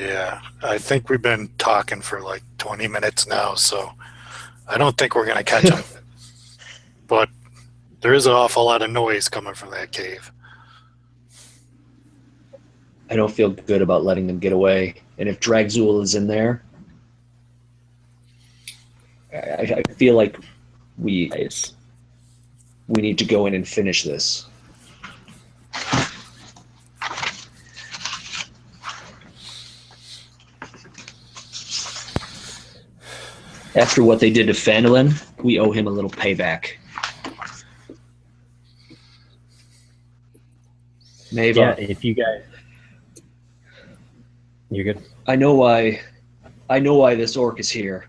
Yeah, I think we've been talking for like 20 minutes now, so I don't think we're going to catch them. But there is an awful lot of noise coming from that cave. I don't feel good about letting them get away. And if Dragzul is in there, I feel like we need to go in and finish this. After what they did to Phandelver, we owe him a little payback. Maeva, Yeah, if you guys, you're good. I know why this orc is here,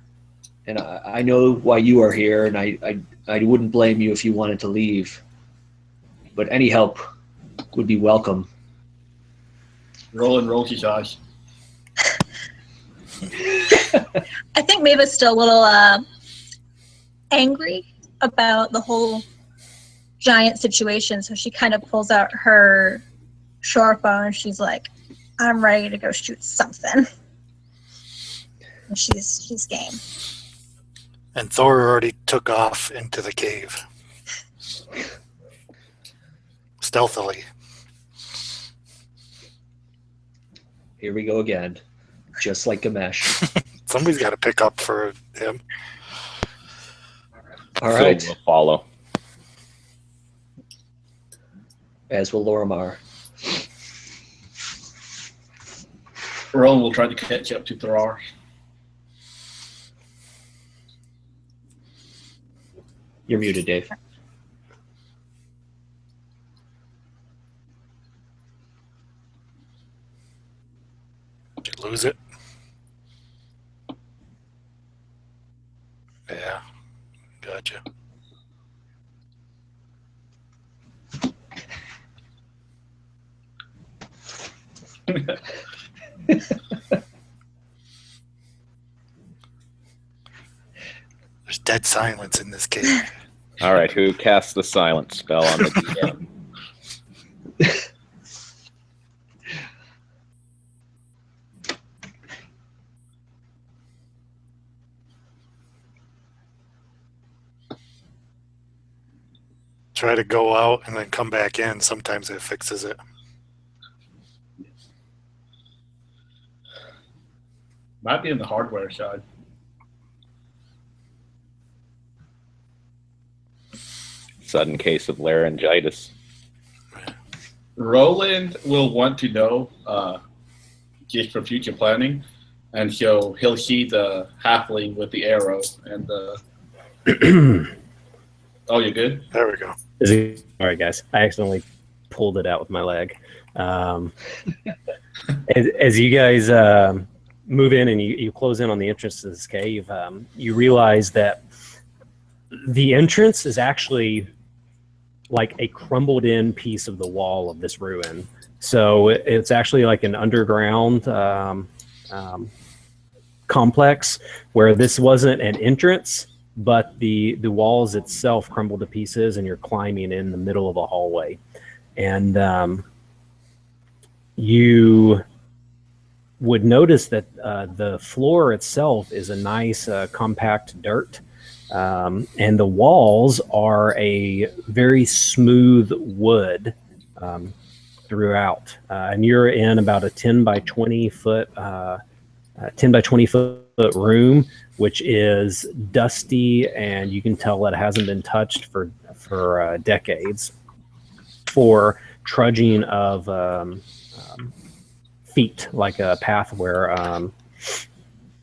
and I know why you are here, and I wouldn't blame you if you wanted to leave, but any help would be welcome. Roll his eyes. I think Maeva's still a little angry about the whole giant situation, so she kind of pulls out her short bow and she's like, I'm ready to go shoot something. And she's game. And Thor already took off into the cave. Stealthily. Here we go again, just like Gamesh. Somebody's got to pick up for him. All right, So we'll follow. as will Lorimar. Roll will try to catch up to Thrar. You're muted, Dave. Did you lose it? Yeah. Gotcha. There's dead silence in this cave. All right, who casts the silence spell on the DM? Try to go out and then come back in. Sometimes it fixes it. Might be in the hardware side. Sudden case of laryngitis. Roland will want to know, just for future planning, and so he'll see the halfling with the arrow and the. Oh, you're good. There we go. All right, guys. I accidentally pulled it out with my leg. As you guys move in and you close in on the entrance to this cave, you realize that the entrance is actually like a crumbled in piece of the wall of this ruin. So it's actually like an underground complex where this wasn't an entrance, but the walls itself crumbled to pieces and you're climbing in the middle of a hallway. And you would notice that the floor itself is a nice compact dirt. And the walls are a very smooth wood throughout. And you're in about a 10 by 20 foot 8-foot room, which is dusty, and you can tell it hasn't been touched for decades, for trudging of feet, like a path where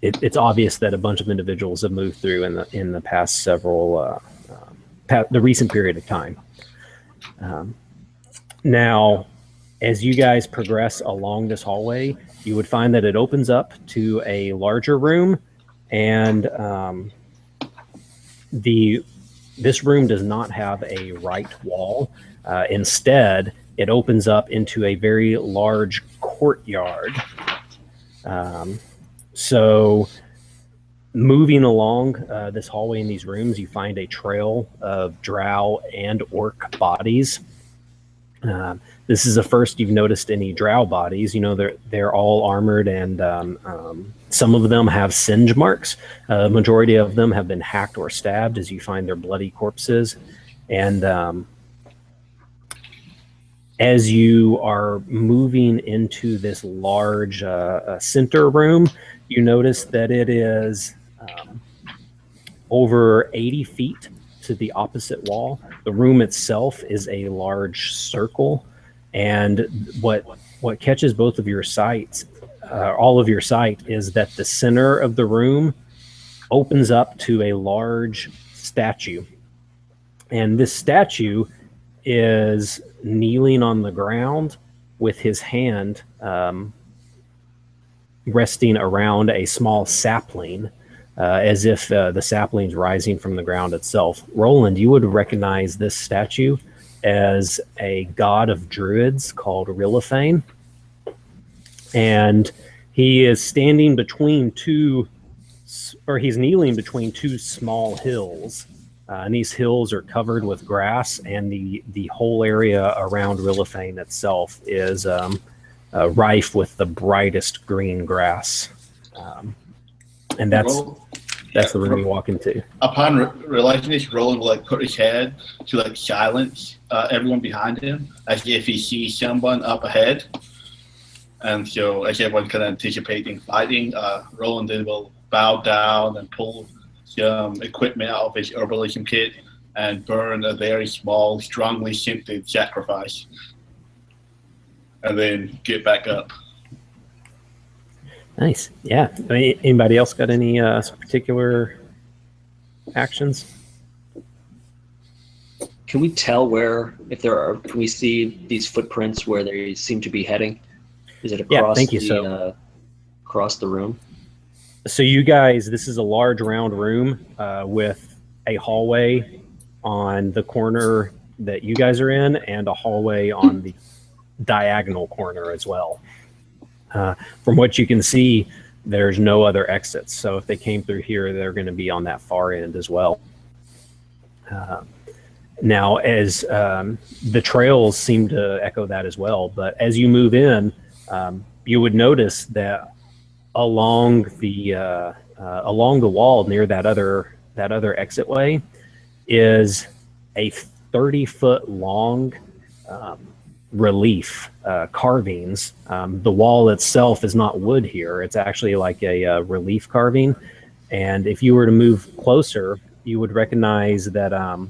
it's obvious that a bunch of individuals have moved through in the past several the recent period of time. Now, as you guys progress along this hallway, you would find that it opens up to a larger room, and this room does not have a right wall. Instead, it opens up into a very large courtyard. So moving along this hallway in these rooms, you find a trail of drow and orc bodies. This is the first you've noticed any drow bodies. You know, they're all armored, and some of them have singe marks. Majority of them have been hacked or stabbed, as you find their bloody corpses. And as you are moving into this large center room, you notice that it is over 80 feet to the opposite wall. The room itself is a large circle, and what catches both of your sights, all of your sight, is that the center of the room opens up to a large statue, and this statue is kneeling on the ground with his hand resting around a small sapling, as if the sapling's rising from the ground itself. Roland, you would recognize this statue as a god of druids called Rilliphane, and he is standing between he's kneeling between two small hills, and these hills are covered with grass, and the whole area around Rilliphane itself is rife with the brightest green grass, and that's the room you walk into. Upon realizing this, Roland will put his head to silence everyone behind him, as if he sees someone up ahead. And so, as everyone's kind of anticipating fighting, Roland then will bow down and pull some equipment out of his herbalism kit and burn a very small, strongly scented sacrifice, and then get back up. Nice. Yeah. Anybody else got any particular actions? Can we tell can we see these footprints where they seem to be heading? Is it across across the room? So you guys, this is a large round room with a hallway on the corner that you guys are in, and a hallway on the diagonal corner as well. From what you can see, there's no other exits. So if they came through here, they're going to be on that far end as well. Now, as the trails seem to echo that as well, but as you move in, you would notice that along the wall near that other exit way is a 30-foot long relief, carvings. The wall itself is not wood here. It's actually like a relief carving. And if you were to move closer, you would recognize that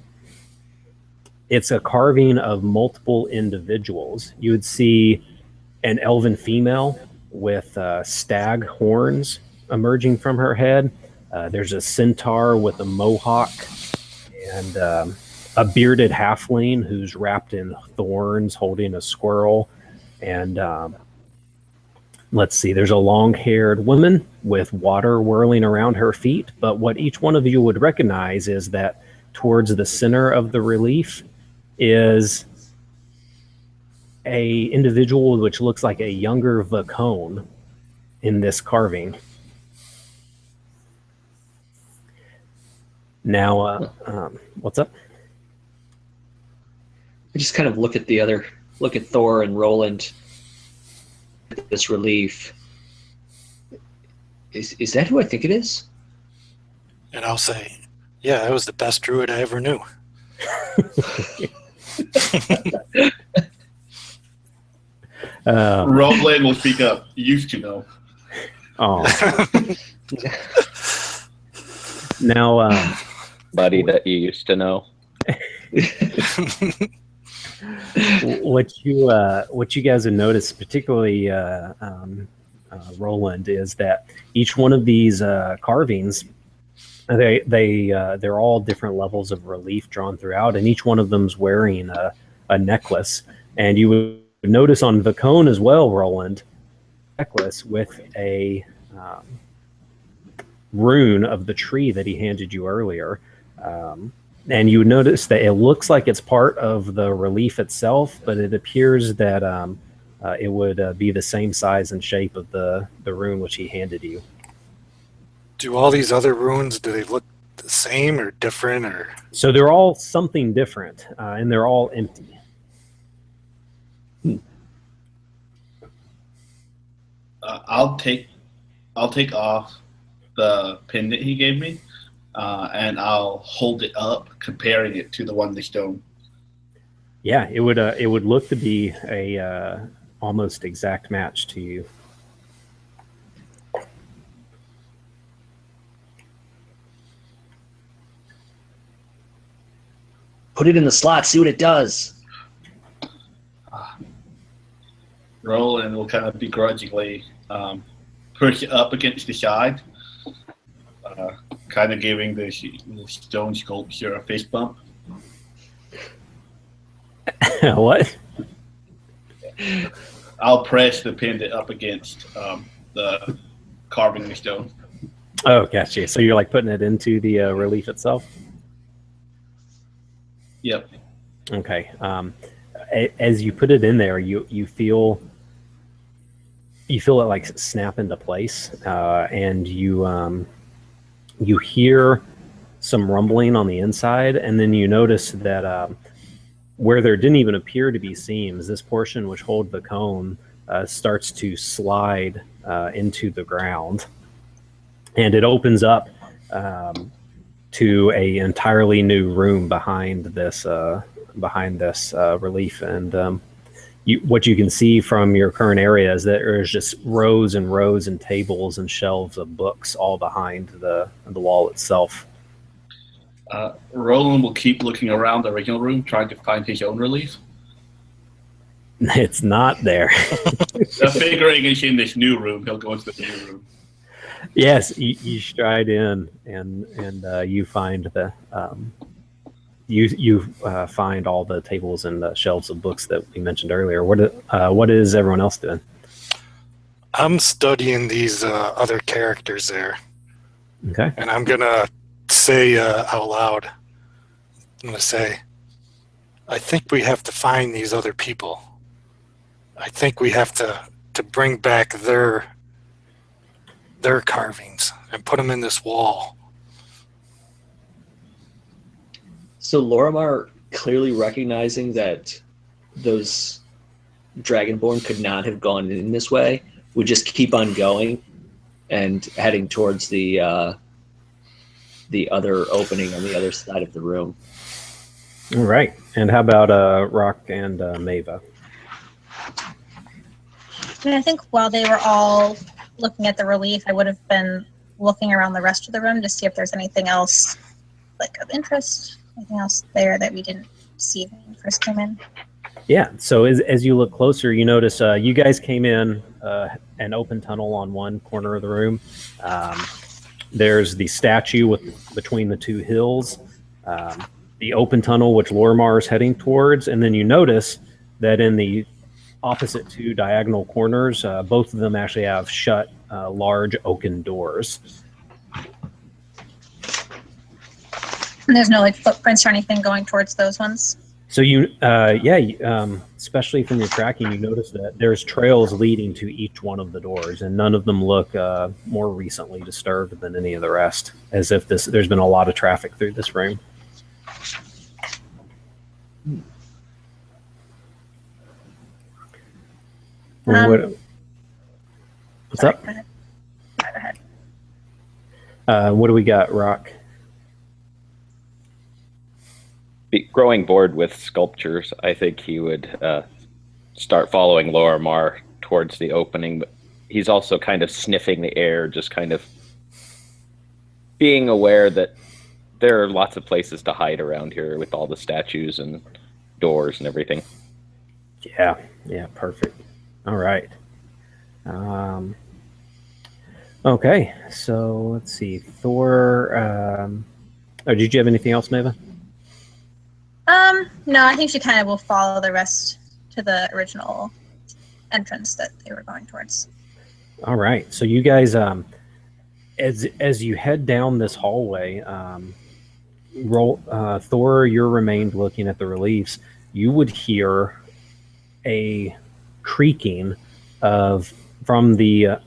it's a carving of multiple individuals. You would see an elven female with stag horns emerging from her head. There's a centaur with a mohawk, and a bearded halfling who's wrapped in thorns holding a squirrel. And let's see, there's a long-haired woman with water whirling around her feet. But what each one of you would recognize is that towards the center of the relief is a individual which looks like a younger Vacone in this carving. Now, what's up? I just kind of look at Thor and Roland, this relief. Is that who I think it is? And I'll say, yeah, that was the best druid I ever knew. Roland will speak up. Used to know. Oh. Now, Buddy that you used to know. what you guys have noticed, particularly Roland, is that each one of these carvings, they're all different levels of relief drawn throughout, and each one of them's wearing a necklace. And you would notice on Vacone as well, Roland, necklace with a rune of the tree that he handed you earlier. And you would notice that it looks like it's part of the relief itself, but it appears that it would be the same size and shape of the rune which he handed you. Do all these other runes, do they look the same or different? Or So they're all something different, and they're all empty. I'll take off the pendant he gave me, and I'll hold it up, comparing it to the one in the stone. Yeah, it would look to be a almost exact match to you. Put it in the slot, see what it does. Roland will kind of begrudgingly push it up against the side, kind of giving the stone sculpture a fist bump. What? I'll press the pendant up against the carving in the stone. Oh, gotcha. So you're like putting it into the relief itself? Yep. Okay. As you put it in there, you feel it like snap into place, and you hear some rumbling on the inside, and then you notice that where there didn't even appear to be seams, this portion which hold the cone starts to slide into the ground, and it opens up to a entirely new room behind this relief. And what you can see from your current area is that there's just rows and rows and tables and shelves of books all behind the wall itself. Roland will keep looking around the original room, trying to find his own relief. It's not there. Figuring it's in this new room, he'll go into the new room. Yes, you stride in, and you find the you find all the tables and the shelves of books that we mentioned earlier. What is everyone else doing? I'm studying these other characters there. Okay. And I'm gonna say out loud. I'm gonna say, I think we have to find these other people. I think we have to bring back their carvings and put them in this wall. So Lorimar, clearly recognizing that those Dragonborn could not have gone in this way, would just keep on going and heading towards the other opening on the other side of the room. All right. And how about Rock and Mava? And I think while they were all looking at the relief, I would have been looking around the rest of the room to see if there's anything else like of interest, anything else there that we didn't see when we first came in. Yeah, so as you look closer, you notice you guys came in an open tunnel on one corner of the room. There's the statue between the two hills, the open tunnel which Lorimar is heading towards, and then you notice that in the opposite two diagonal corners, both of them actually have shut large oaken doors. And there's no like footprints or anything going towards those ones. So especially from your tracking, you notice that there's trails leading to each one of the doors, and none of them look more recently disturbed than any of the rest, as if there's been a lot of traffic through this room. What's up? Go ahead. What do we got, Rock? Growing bored with sculptures, I think he would start following Lorimar towards the opening, he's also kind of sniffing the air, just kind of being aware that there are lots of places to hide around here with all the statues and doors and everything. Yeah, perfect. All right. Okay, so let's see. Thor. Did you have anything else, Maeva? No, I think she kind of will follow the rest to the original entrance that they were going towards. All right. So you guys, as you head down this hallway, Thor, you're remained looking at the reliefs. You would hear a creaking from the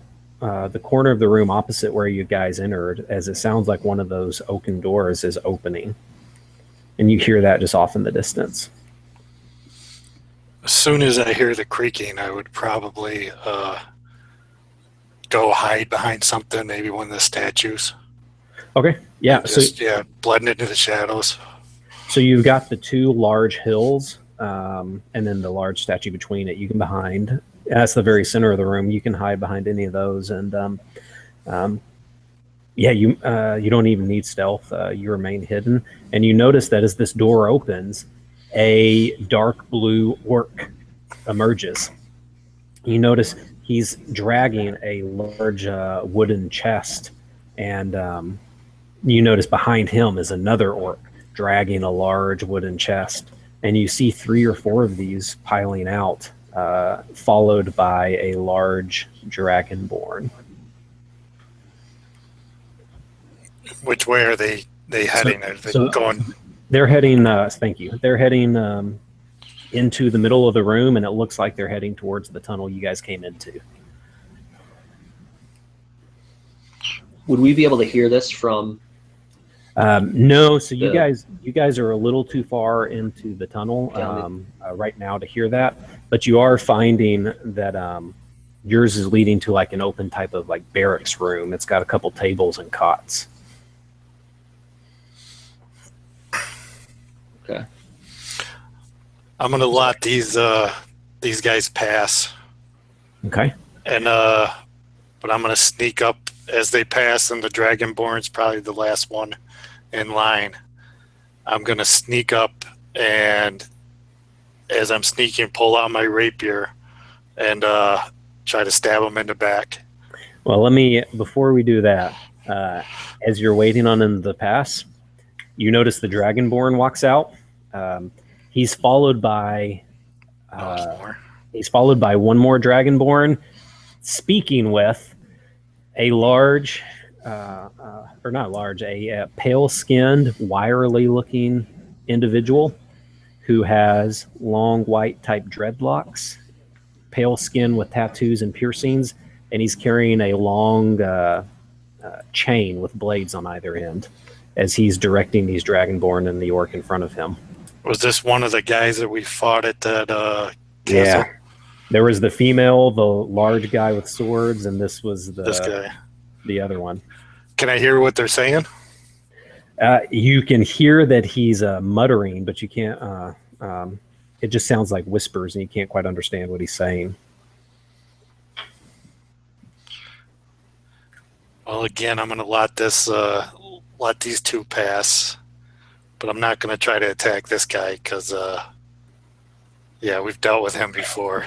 corner of the room opposite where you guys entered, as it sounds like one of those oaken doors is opening, and you hear that just off in the distance. As soon as I hear the creaking, I would probably go hide behind something, maybe one of the statues. Okay. Yeah. Just, blend into the shadows. So you've got the two large hills, and then the large statue between it. You can behind. That's the very center of the room. You can hide behind any of those, and you don't even need stealth. You remain hidden, and you notice that as this door opens, a dark blue orc emerges. You notice he's dragging a large wooden chest, and you notice behind him is another orc dragging a large wooden chest, and you see 3 or 4 of these piling out, followed by a large dragonborn. Which way are they heading? Are they going? They're heading. Thank you. They're heading into the middle of the room, and it looks like they're heading towards the tunnel you guys came into. Would we be able to hear this from? No. So you guys are a little too far into the tunnel right now to hear that, but you are finding that yours is leading to like an open type of like barracks room. It's got a couple tables and cots. Okay. I'm gonna let these guys pass. Okay. And but I'm gonna sneak up as they pass, and the Dragonborn's probably the last one in line. I'm gonna sneak up, and as I'm sneaking, pull out my rapier and try to stab him in the back. Well, before we do that, as you're waiting on him to pass, you notice the Dragonborn walks out. He's followed by one more Dragonborn, speaking with a large, or not large, a pale-skinned, wiry-looking individual who has long white-type dreadlocks, pale skin with tattoos and piercings, and he's carrying a long chain with blades on either end as he's directing these Dragonborn and the orc in front of him. Was this one of the guys that we fought at that castle? Yeah. There was the female, the large guy with swords, and this was this guy, the other one. Can I hear what they're saying? You can hear that he's muttering, but you can't. It just sounds like whispers, and you can't quite understand what he's saying. Well, again, I'm going to let these two pass, but I'm not going to try to attack this guy because, we've dealt with him before.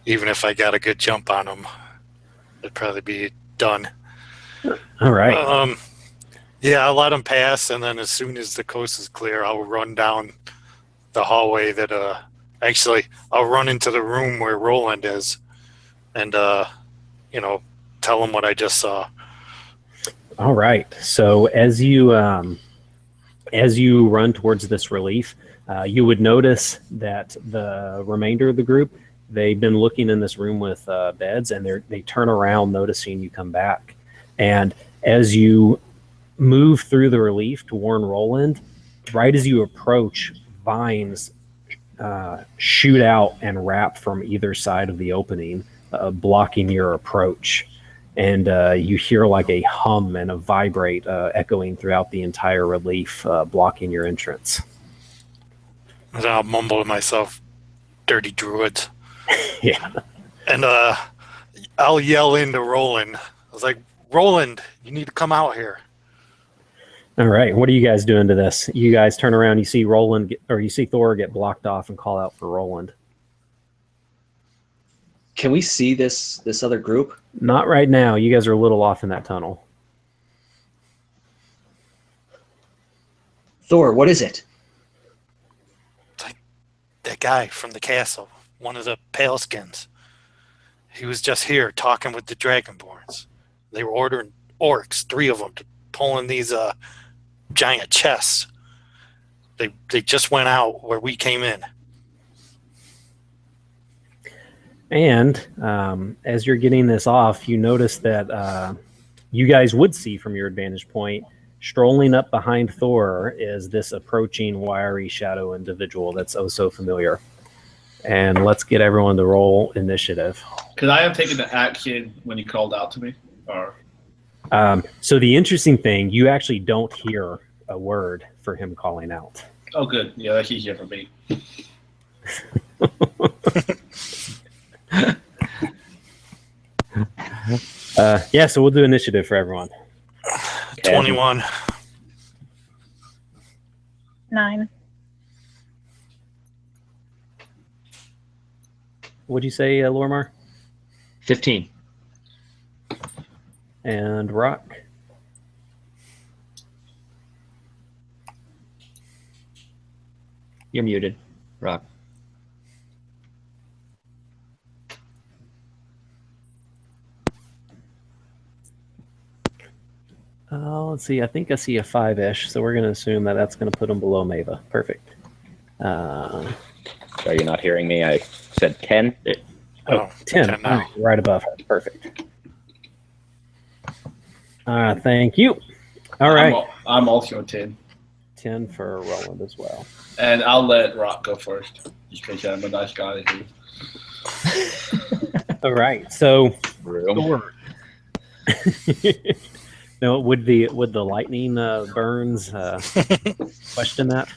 Even if I got a good jump on him, it'd probably be done. All right. I'll let him pass, and then as soon as the coast is clear, I'll run down the hallway that, I'll run into the room where Roland is and, tell him what I just saw. All right. So as you run towards this relief, you would notice that the remainder of the group, they've been looking in this room with beds, and they turn around noticing you come back. And as you move through the relief to warn Roland, right as you approach, vines shoot out and wrap from either side of the opening, blocking your approach. And you hear like a hum and a vibrate echoing throughout the entire relief, blocking your entrance. And I'll mumble to myself, dirty druids. Yeah. And I'll yell into Roland. I was like, Roland, you need to come out here. All right, what are you guys doing to this? You guys turn around, you see Roland, or you see Thor get blocked off and call out for Roland. Can we see this other group? Not right now. You guys are a little off in that tunnel. Thor, what is it? That guy from the castle, one of the pale skins. He was just here talking with the Dragonborns. They were ordering orcs, 3 of them, to pull in these giant chests. They just went out where we came in. And as you're getting this off, you notice that you guys would see from your advantage point, strolling up behind Thor is this approaching wiry shadow individual that's oh so familiar. And let's get everyone to roll initiative. Could I have taken the action when he called out to me? Or So the interesting thing, you actually don't hear a word for him calling out. oh, good. Yeah, that's easier for me. Yeah, so we'll do initiative for everyone. 21. 9. What'd you say, Lorimar? 15. And Rock? You're muted, Rock. Let's see. I think I see a 5-ish, so we're going to assume that that's going to put him below Mava. Perfect. Are you not hearing me? I said 10. 10. now. Right above her. Perfect. Thank you. All right. I'm also 10. 10 for Roland as well. And I'll let Rock go first, just because I'm a nice guy. All right. So, Room. Thor. No, would the lightning burns question that?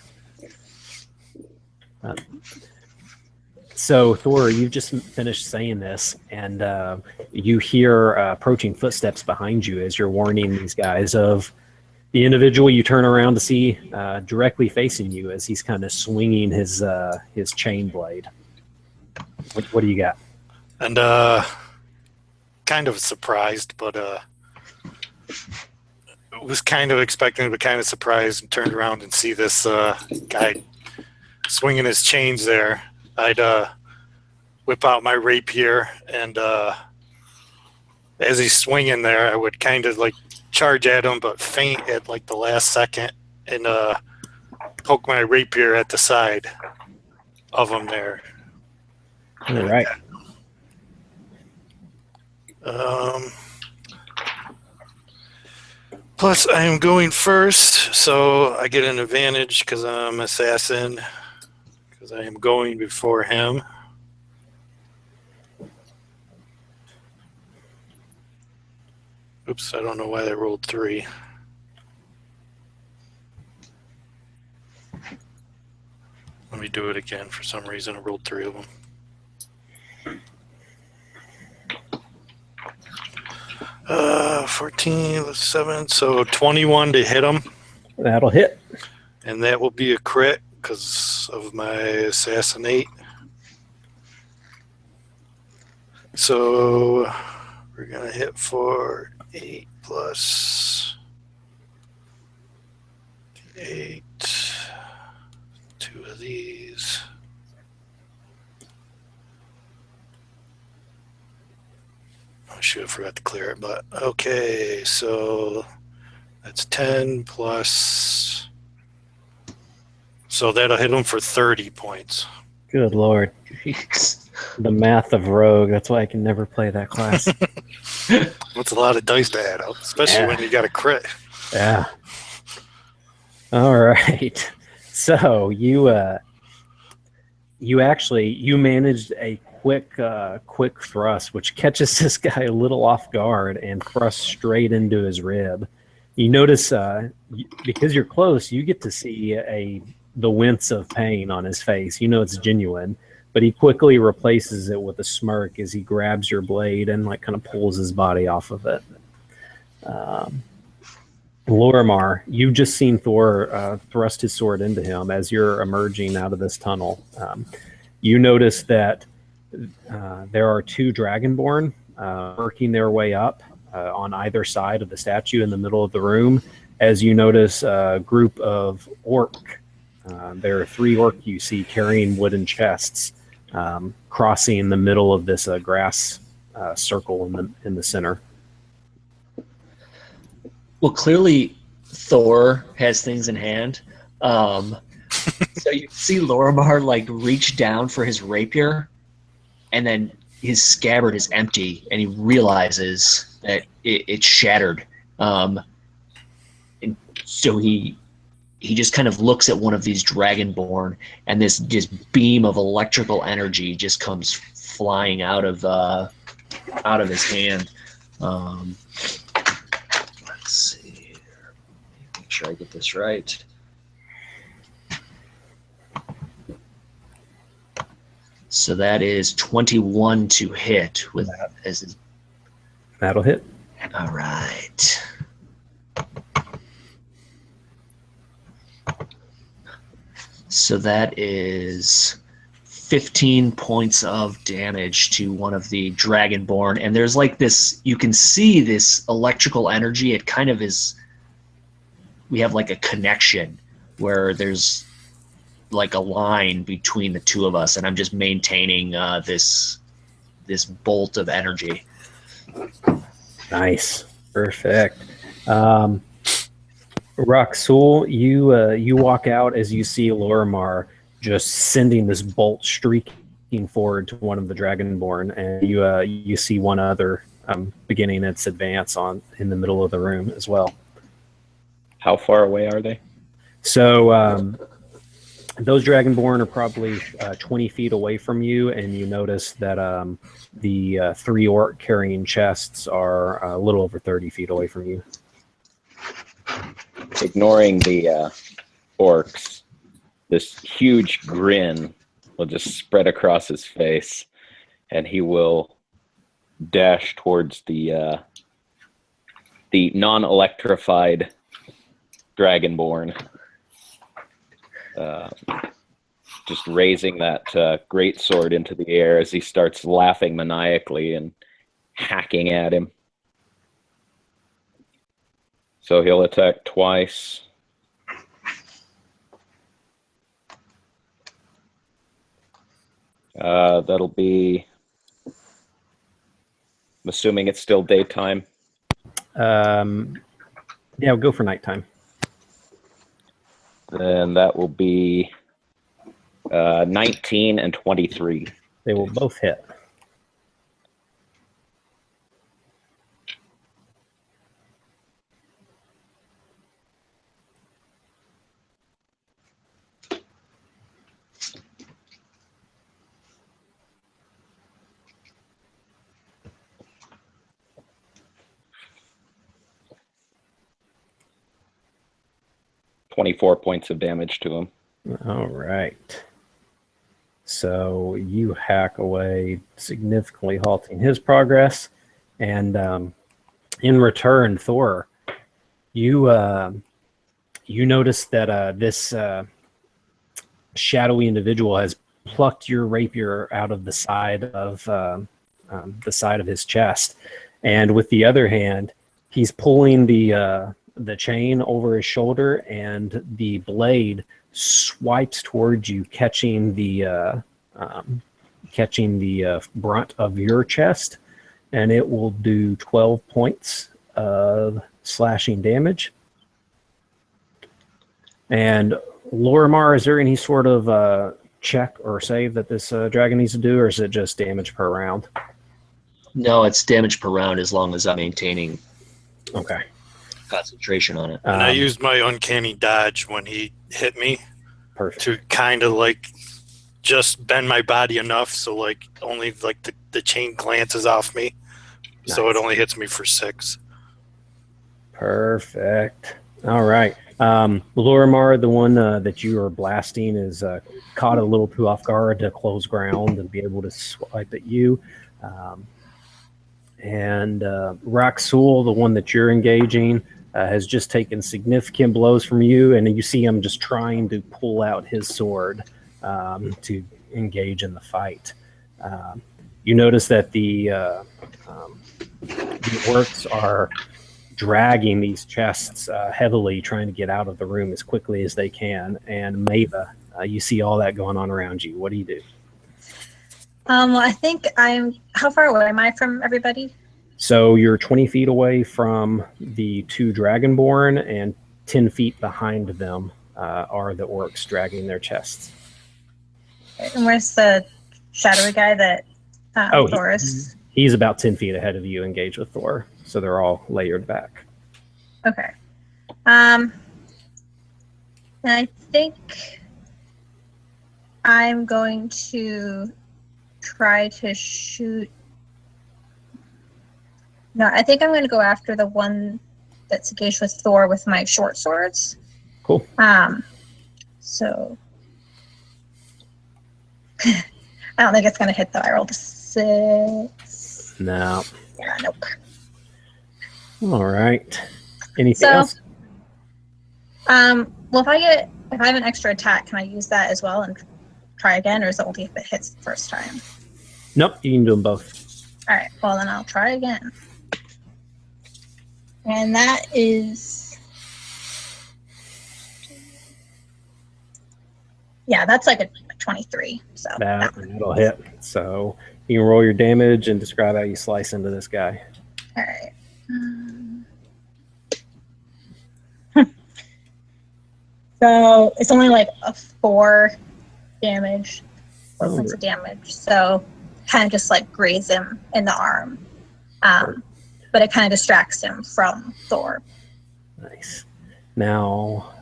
So Thor, you've just finished saying this, and you hear approaching footsteps behind you as you're warning these guys of the individual you turn around to see directly facing you as he's kind of swinging his chain blade. What do you got? And kind of surprised, but was kind of expecting, but kind of surprised, and turned around and see this guy swinging his chains there. I'd whip out my rapier, and as he's swinging there, I would kind of like charge at him, but feint at like the last second, and poke my rapier at the side of him there. All right. Plus, I am going first, so I get an advantage because I'm assassin, because I am going before him. Oops, I don't know why I rolled 3. Let me do it again. For some reason, I rolled 3 of them. Uh, 14, 7, so 21 to hit him. That'll hit. And that will be a crit because of my assassinate. So we're going to hit for 8 plus 8. 2 of these. I should have forgot to clear it, but okay, so that's 10 plus. So that'll hit him for 30 points. Good Lord. The math of Rogue. That's why I can never play that class. That's a lot of dice to add up, especially when you got a crit. Yeah. All right. So you managed a quick thrust, which catches this guy a little off guard and thrusts straight into his rib. You notice because you're close, you get to see the wince of pain on his face. You know it's genuine, but he quickly replaces it with a smirk as he grabs your blade and like kind of pulls his body off of it. Lorimar, you've just seen Thor thrust his sword into him as you're emerging out of this tunnel. You notice that there are two Dragonborn working their way up on either side of the statue in the middle of the room. As you notice a group of orc, there are 3 orc you see carrying wooden chests, crossing the middle of this grass circle in the center. Well, clearly Thor has things in hand. So you see Lorimar like reach down for his rapier, and then his scabbard is empty, and he realizes that it's shattered. And so he just kind of looks at one of these Dragonborn, and this beam of electrical energy just comes flying out of his hand. Let's see here. Make sure I get this right. So that is 21 to hit with as his... That'll hit. All right. So that is 15 points of damage to one of the Dragonborn. And there's like this, you can see this electrical energy. It kind of is, we have like a connection where there's like a line between the two of us, and I'm just maintaining this bolt of energy. Nice. Perfect. Roxul, you walk out as you see Lorimar just sending this bolt streaking forward to one of the Dragonborn, and you see one other beginning its advance in the middle of the room as well. How far away are they? So those Dragonborn are probably 20 feet away from you, and you notice that the 3 orc carrying chests are a little over 30 feet away from you. Ignoring the orcs, this huge grin will just spread across his face, and he will dash towards the non-electrified Dragonborn, just raising that great sword into the air as he starts laughing maniacally and hacking at him. So he'll attack twice. That'll be, I'm assuming it's still daytime. Yeah, we'll go for nighttime. Then that will be 19 and 23. They will both hit. .24 points of damage to him. All right. So you hack away, significantly halting his progress. And in return, Thor, you notice that this shadowy individual has plucked your rapier out of the side of his chest, and with the other hand, he's pulling the chain over his shoulder, and the blade swipes towards you, catching the brunt of your chest, and it will do 12 points of slashing damage. And Lorimar, is there any sort of check or save that this dragon needs to do, or is it just damage per round? No, it's damage per round as long as I'm maintaining Okay. concentration on it. And I used my uncanny dodge when he hit me Perfect. to kind of like just bend my body enough so like only like the chain glances off me. So it Nice. only hits me for 6. Perfect. All right. Lorimar, the one that you are blasting, is caught a little too off guard to close ground and be able to swipe at you. And Raxul, the one that you're engaging, has just taken significant blows from you, and you see him just trying to pull out his sword to engage in the fight. You notice that the orcs are dragging these chests heavily, trying to get out of the room as quickly as they can. And Mava, you see all that going on around you. What do you do? Well, I think how far away am I from everybody? So you're 20 feet away from the two Dragonborn, and 10 feet behind them are the orcs dragging their chests. And where's the shadowy guy that Thor is? He's about 10 feet ahead of you, engaged with Thor. So they're all layered back. Okay. And I think I'm going to try to shoot. No, I think I'm going to go after the one that's engaged with Thor with my short swords. Cool. So I don't think it's going to hit though. I rolled a 6. No. Yeah, nope. All right. Anything else? Well, if I have an extra attack, can I use that as well and try again, or is it only if it hits the first time? Nope, you can do them both. All right. Well, then I'll try again. And that is, yeah, that's like a 23. So that'll hit. So you can roll your damage and describe how you slice into this guy. All right. So it's only like a 4 damage, 4 points of damage. So kind of just like graze him in the arm. But it kind of distracts him from Thor. Nice. Now,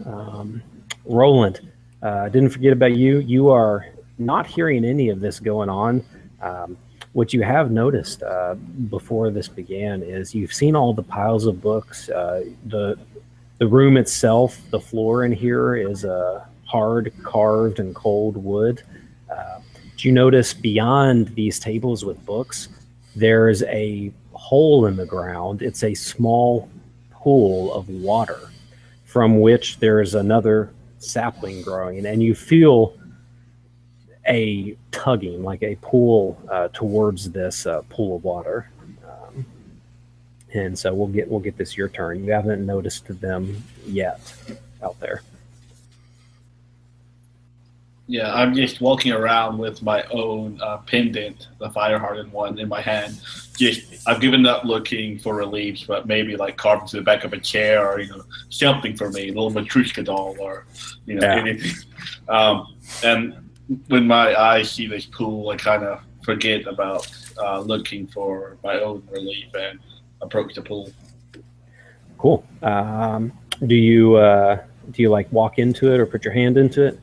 Roland, didn't forget about you. You are not hearing any of this going on. What you have noticed before this began is you've seen all the piles of books. The room itself, the floor in here is hard carved and cold wood. Do you notice beyond these tables with books, there's a hole in the ground? It's a small pool of water from which there is another sapling growing, and you feel a tugging, like a pull towards this pool of water. And so we'll get this your turn. You haven't noticed them yet out there. Yeah, I'm just walking around with my own pendant, the fire-hardened one, in my hand. I've given up looking for reliefs, but maybe like carved to the back of a chair, or something for me, a little Matryoshka doll, or anything. And when my eyes see this pool, I kind of forget about looking for my own relief and approach the pool. Cool. Do you like walk into it or put your hand into it?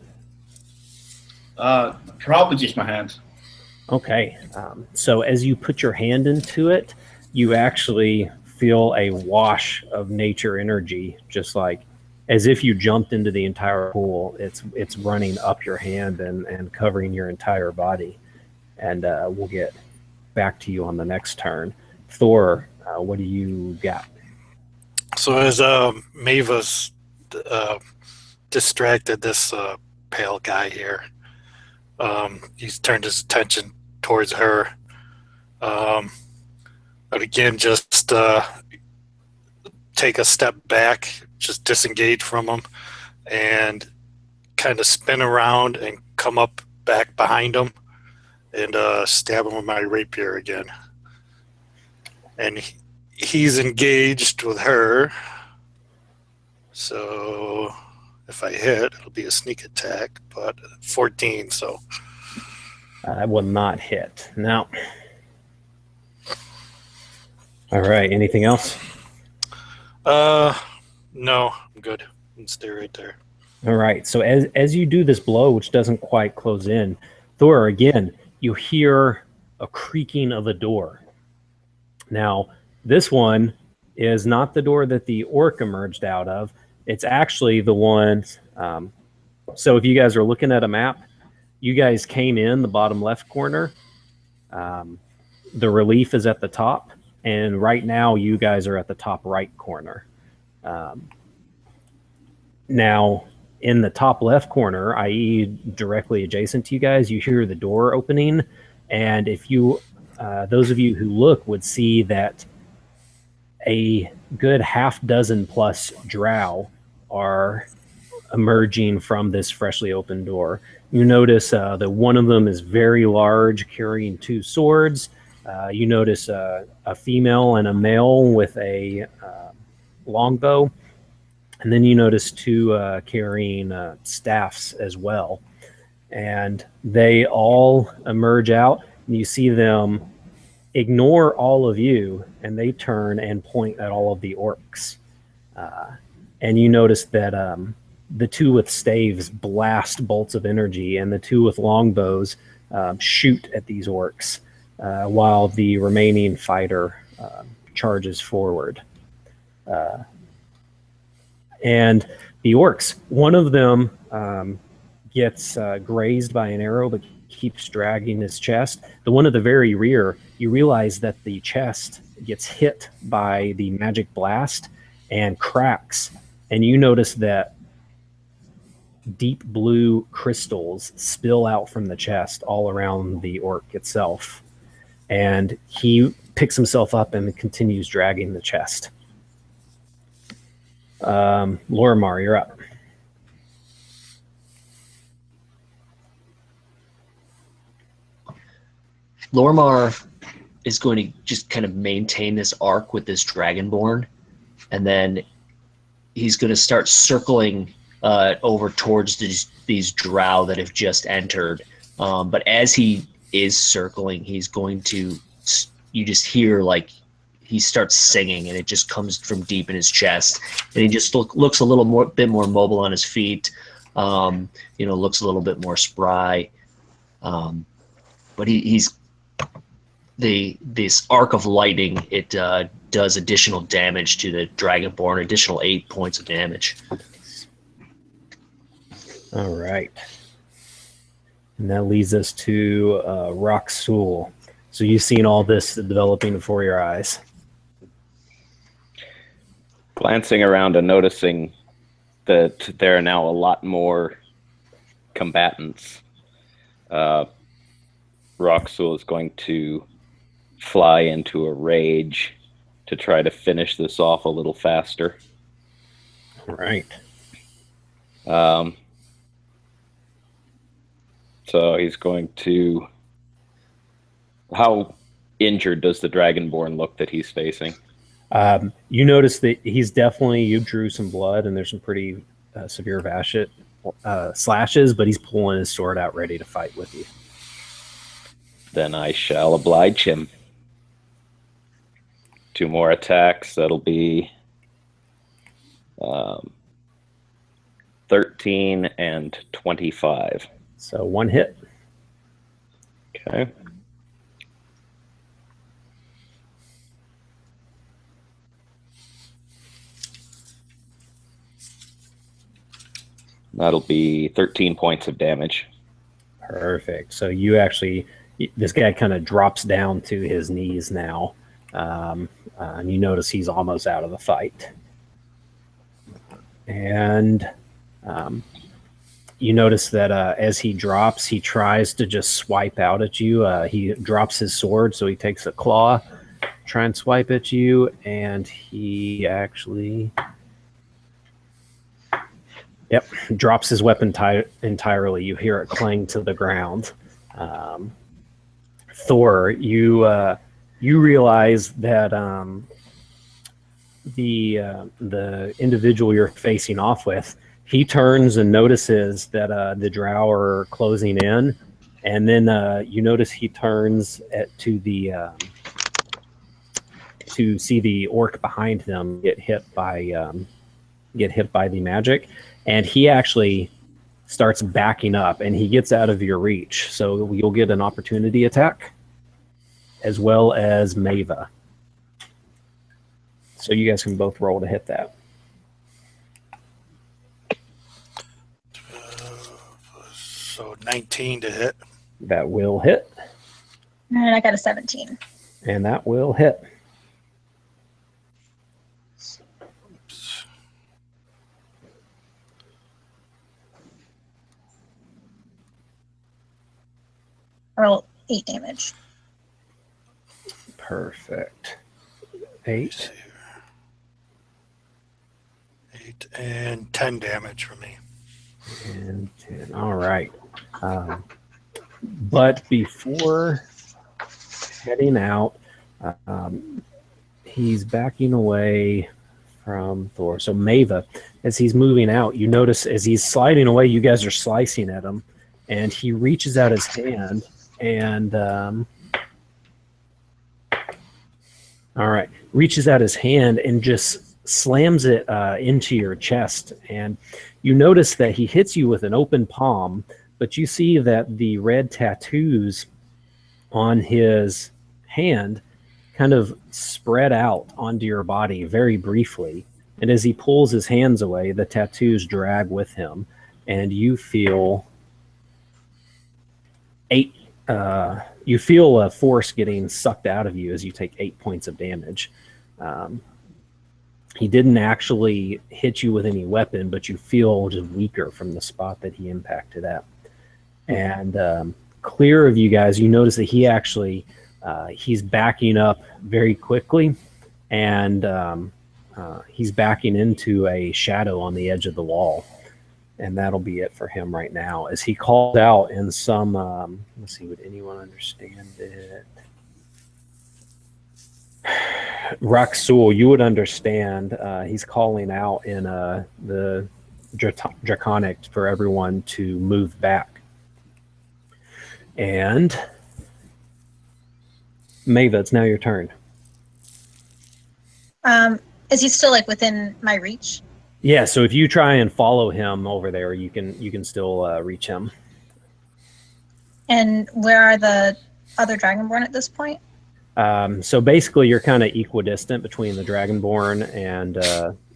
Probably just my hand. Okay. So as you put your hand into it, you actually feel a wash of nature energy, just like as if you jumped into the entire pool. It's running up your hand and covering your entire body. And we'll get back to you on the next turn. Thor, what do you got? So as Mava's distracted this pale guy here, he's turned his attention towards her. But again, just take a step back, just disengage from him, and kind of spin around and come up back behind him and stab him with my rapier again. And he's engaged with her. So if I hit, it'll be a sneak attack, but 14, so. I will not hit. Now. All right, anything else? No, I'm good. I can stay right there. All right, so as you do this blow, which doesn't quite close in, Thor, again, you hear a creaking of a door. Now, this one is not the door that the orc emerged out of. It's actually the one. So if you guys are looking at a map, you guys came in the bottom left corner. The relief is at the top, and right now you guys are at the top right corner. Now, in the top left corner, i.e. directly adjacent to you guys, you hear the door opening, and if you, those of you who look would see that a good half dozen plus drow are emerging from this freshly opened door. You notice that one of them is very large, carrying 2 swords. You notice a female and a male with a longbow. And then you notice 2 carrying staffs as well. And they all emerge out, and you see them ignore all of you, and they turn and point at all of the orcs. And you notice that the 2 with staves blast bolts of energy, and the 2 with longbows shoot at these orcs, while the remaining fighter charges forward. And the orcs, one of them gets grazed by an arrow, but keeps dragging his chest. The one at the very rear, you realize that the chest gets hit by the magic blast and cracks. And you notice that deep blue crystals spill out from the chest all around the orc itself. And he picks himself up and continues dragging the chest. Lorimar, you're up. Lorimar is going to just kind of maintain this arc with this Dragonborn, and then he's going to start circling over towards these drow that have just entered. But as he is circling, he's going to, you just hear like he starts singing, and it just comes from deep in his chest, and he just looks a little bit more mobile on his feet. Looks a little bit more spry. But he's this arc of lightning. It does additional damage to the Dragonborn, additional 8 points of damage. All right. And that leads us to Roxul. So you've seen all this developing before your eyes. Glancing around and noticing that there are now a lot more combatants, Roxul is going to fly into a rage to try to finish this off a little faster. All right. So he's going to... How injured does the Dragonborn look that he's facing? You notice that he's definitely, you drew some blood, and there's some pretty severe slashes, but he's pulling his sword out ready to fight with you. Then I shall oblige him. 2 more attacks. That'll be 13 and 25. So 1 hit. Okay. That'll be 13 points of damage. Perfect. So you actually, this guy kind of drops down to his knees now. And you notice he's almost out of the fight. And you notice that as he drops, he tries to just swipe out at you. He drops his sword, so he takes a claw, try and swipe at you, and he actually... Yep, drops his weapon entirely. You hear it clang to the ground. Thor, you realize that the individual you're facing off with, he turns and notices that the drow are closing in, and then you notice he turns to see the orc behind him get hit by the magic. And he actually starts backing up, and he gets out of your reach. So you'll get an opportunity attack, as well as Mava. So you guys can both roll to hit that. So 19 to hit. That will hit, And I got a 17. and that will hit. Oops. Roll 8 damage. Perfect. Let's 8. see here. 8 and 10 damage for me. And 10. All right. But before heading out, he's backing away from Thor. So Mava, as he's moving out, you notice as he's sliding away, you guys are slicing at him, and he reaches out his hand and reaches out his hand and just slams it into your chest. And you notice that he hits you with an open palm, but you see that the red tattoos on his hand kind of spread out onto your body very briefly. And as he pulls his hands away, the tattoos drag with him, and you feel you feel a force getting sucked out of you as you take 8 points of damage. He didn't actually hit you with any weapon, but you feel just weaker from the spot that he impacted at. And clear of you guys, you notice that he actually he's backing up very quickly, and he's backing into a shadow on the edge of the wall. And that'll be it for him right now. As he called out in some, let's see, would anyone understand it? Raxul, you would understand. He's calling out in the Draconic for everyone to move back. And Mava, it's now your turn. Is he still like within my reach? Yeah, so if you try and follow him over there, you can still reach him. And where are the other Dragonborn at this point? So basically, you're kind of equidistant between the Dragonborn and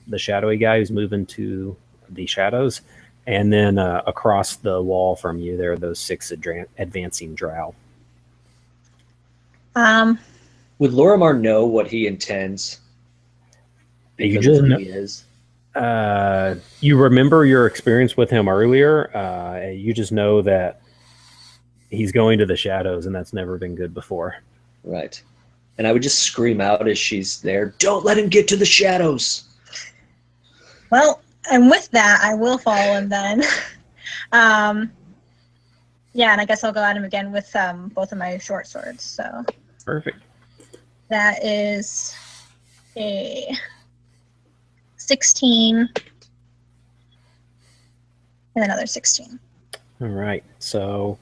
the shadowy guy who's moving to the shadows. And then across the wall from you, there are those 6 advancing drow. Would Lorimar know what he intends? You Because just of who know, he is. you remember your experience with him earlier. You just know that he's going to the shadows, and that's never been good before. Right. And I would just scream out as she's there, "Don't let him get to the shadows!" Well, and with that, I will follow him then. Yeah, and I guess I'll go at him again with both of my short swords. So Perfect. that is a 16 and another 16. All right. So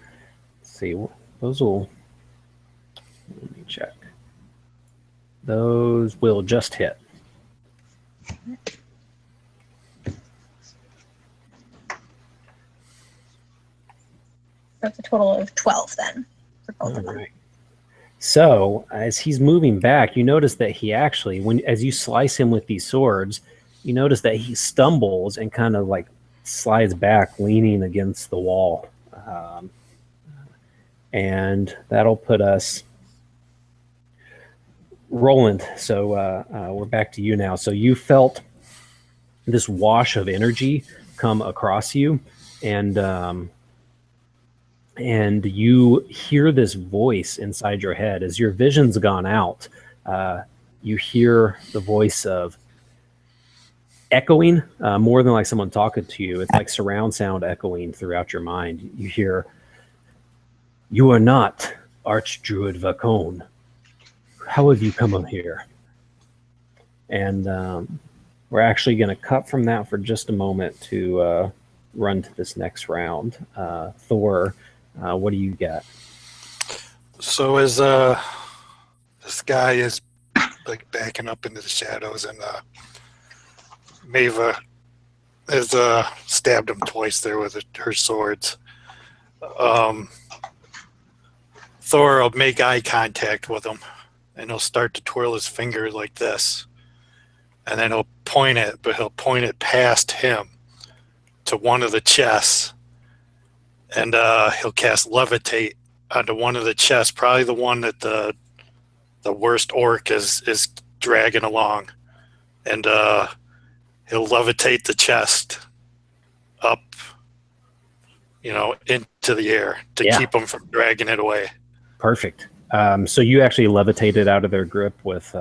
let's see. Those will. Let me check. Those will just hit. That's a total of 12 then for both All of them. right. So as he's moving back, you notice that he actually, as you slice him with these swords, you notice that he stumbles and kind of like slides back, leaning against the wall. And that'll put us, Roland. So we're back to you now. So you felt this wash of energy come across you, and you hear this voice inside your head. As your vision's gone out, you hear the voice of echoing, more than like someone talking to you. It's like surround sound echoing throughout your mind. You hear, "You are not Archdruid Vacone. How have you come up here?" And we're actually going to cut from that for just a moment to run to this next round. Thor, what do you got? So as this guy is like backing up into the shadows, and Mava has stabbed him twice there with her swords. Thor will make eye contact with him, and he'll start to twirl his finger like this, and then he'll point it, but he'll point it past him to one of the chests, and he'll cast Levitate onto one of the chests, probably the one that the worst orc is dragging along, and he'll levitate the chest up, into the air to keep them from dragging it away. Perfect. So you actually levitate it out of their grip with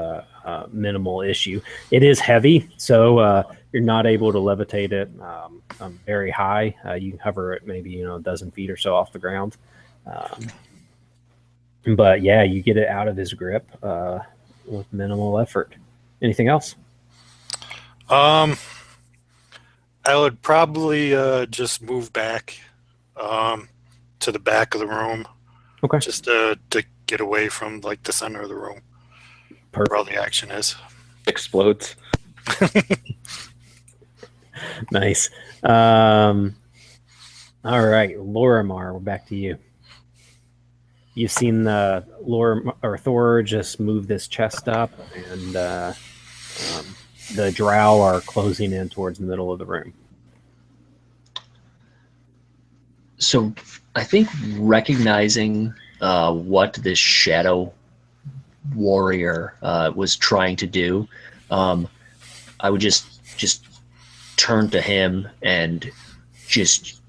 minimal issue. It is heavy, so you're not able to levitate it very high. You can hover it maybe a dozen feet or so off the ground. But yeah, you get it out of his grip with minimal effort. Anything else? I would probably just move back to the back of the room. Okay. Just to get away from the center of the room. Perfect. Where all the action is. Explodes. Nice. All right, Lorimar, we're back to you. You've seen Thor just move this chest up, and the drow are closing in towards the middle of the room. So I think recognizing what this shadow warrior was trying to do, I would just turn to him and just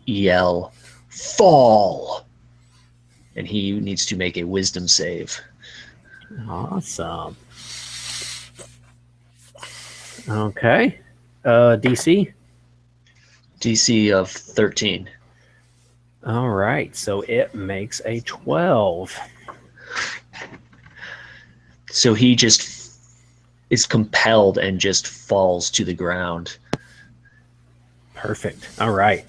yell, "Fall!" And he needs to make a wisdom save. Awesome. Okay. DC? DC of 13. All right. So it makes a 12. So he just is compelled and just falls to the ground. Perfect. All right.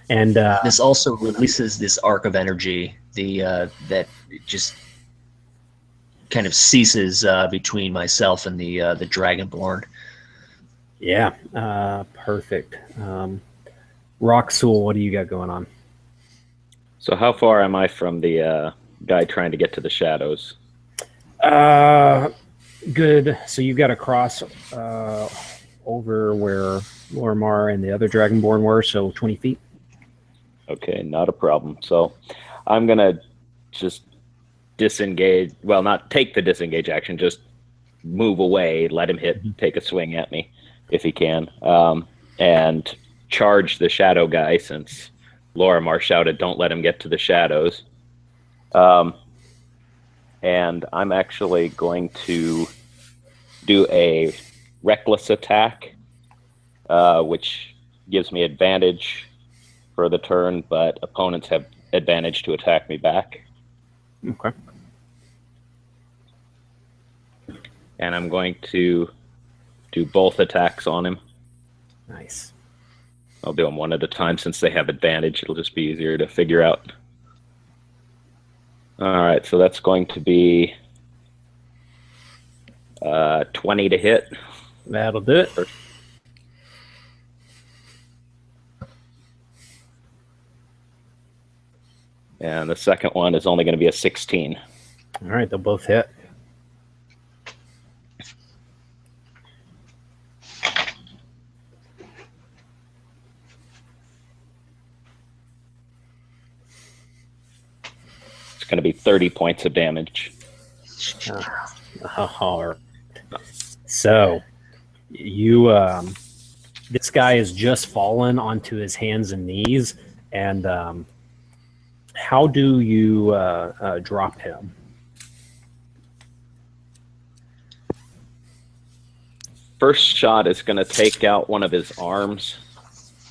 And this also releases this arc of energy, that just kind of ceases between myself and the Dragonborn. Yeah, perfect. Roxul, what do you got going on? So how far am I from the guy trying to get to the shadows? Good. So you've got to cross over where Lorimar and the other Dragonborn were, so 20 feet. Okay, not a problem. So I'm going to just disengage. Well, not take the disengage action, just move away, let him take a swing at me if he can, and charge the shadow guy since Lorimar shouted, "Don't let him get to the shadows." And I'm actually going to do a reckless attack, which gives me advantage for the turn, but opponents have advantage to attack me back. Okay. And I'm going to do both attacks on him. Nice. I'll do them one at a time since they have advantage. It'll just be easier to figure out. All right, so that's going to be 20 to hit. That'll do it. And the second one is only going to be a 16. All right, they'll both hit. It's going to be 30 points of damage. All right. So you, this guy has just fallen onto his hands and knees, and how do you drop him? First shot is going to take out one of his arms,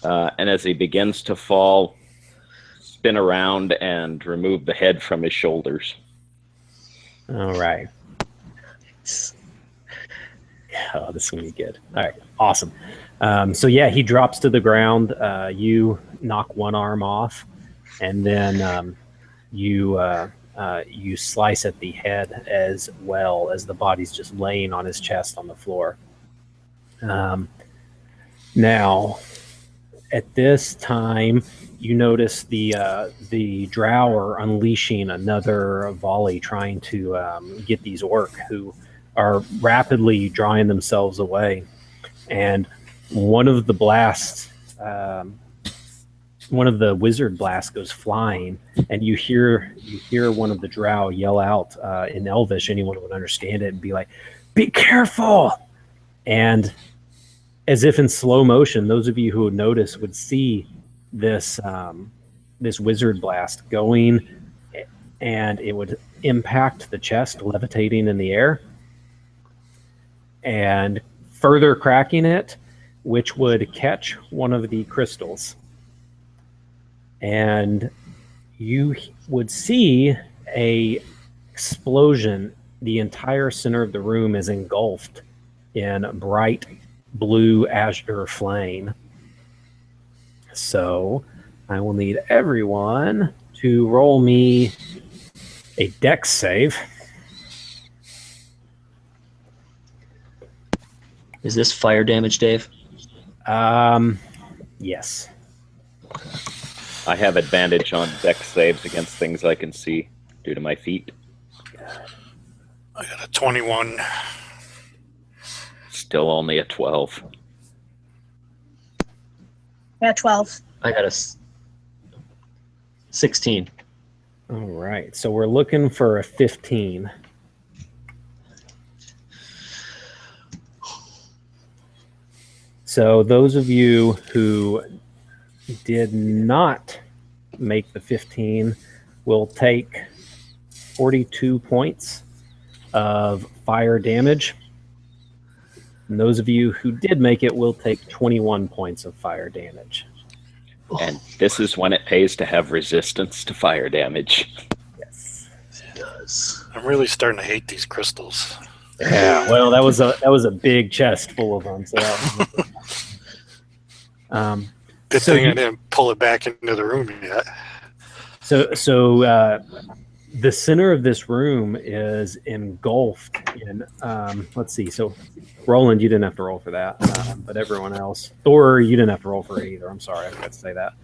and as he begins to fall, spin around and remove the head from his shoulders. All right. Oh, this is going to be good. All right. Awesome. So yeah, he drops to the ground. You knock one arm off, and then you slice at the head as well as the body's just laying on his chest on the floor. Now, at this time, you notice the drow are unleashing another volley, trying to get these orc who are rapidly drawing themselves away. And one of the blasts one of the wizard blasts goes flying, and you hear one of the drow yell out in Elvish. Anyone would understand it and be like, "Be careful!" And as if in slow motion, those of you who would notice would see this this wizard blast going, and it would impact the chest, levitating in the air, and further cracking it, which would catch one of the crystals. And you would see a explosion. The entire center of the room is engulfed in bright blue azure flame. So I will need everyone to roll me a dex save. Is this fire damage, Dave? Yes. I have advantage on dex saves against things I can see due to my feet. I got a 21. Still only a 12. Yeah, 12. I got a 16. All right. So we're looking for a 15. So those of you who did not make the 15 will take 42 points of fire damage. And those of you who did make it will take 21 points of fire damage. And this is when it pays to have resistance to fire damage. Yes. It does. I'm really starting to hate these crystals. Yeah. Well, that was a big chest full of them. So that was, Good So thing you- I didn't pull it back into the room yet. So the center of this room is engulfed in, let's see. So Roland, you didn't have to roll for that, but everyone else, Thor, you didn't have to roll for it either. I'm sorry, I forgot to say that.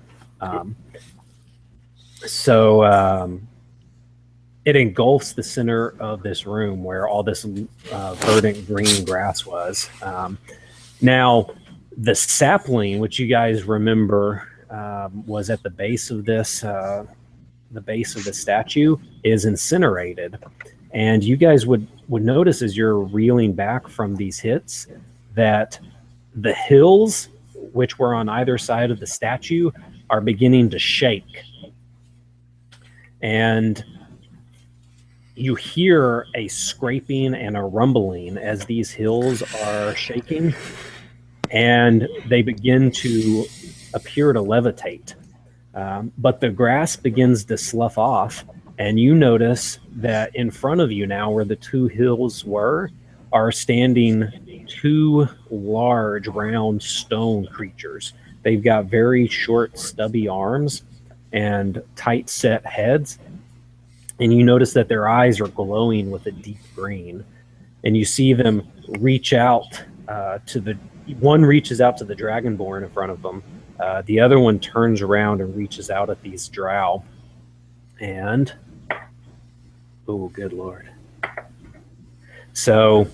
It engulfs the center of this room where all this verdant green grass was. Now, the sapling, which you guys remember was at the base of this, the base of the statue, is incinerated. And you guys would notice as you're reeling back from these hits that the hills, which were on either side of the statue, are beginning to shake. And you hear a scraping and a rumbling as these hills are shaking, and they begin to appear to levitate. But the grass begins to slough off, and you notice that in front of you now, where the two hills were, are standing two large round stone creatures. They've got very short, stubby arms and tight set heads. And you notice that their eyes are glowing with a deep green. And you see them reach out one reaches out to the Dragonborn in front of them. The other one turns around and reaches out at these drow. And, oh, good Lord. So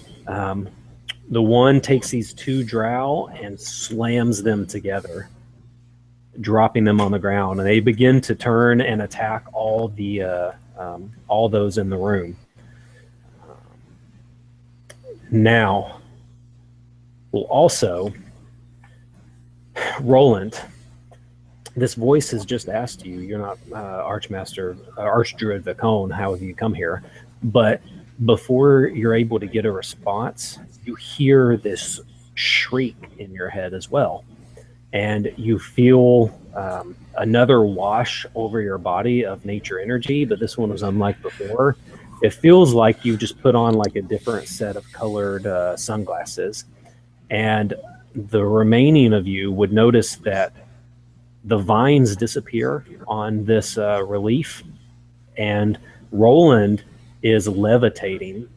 the one takes these two drow and slams them together, dropping them on the ground. And they begin to turn and attack all those in the room. Now, we'll also, Roland, this voice has just asked you, you're not Archdruid Vacone, how have you come here? But before you're able to get a response, you hear this shriek in your head as well. And you feel another wash over your body of nature energy, but this one was unlike before. It feels like you just put on like a different set of colored sunglasses. And the remaining of you would notice that the vines disappear on this relief, and Roland is levitating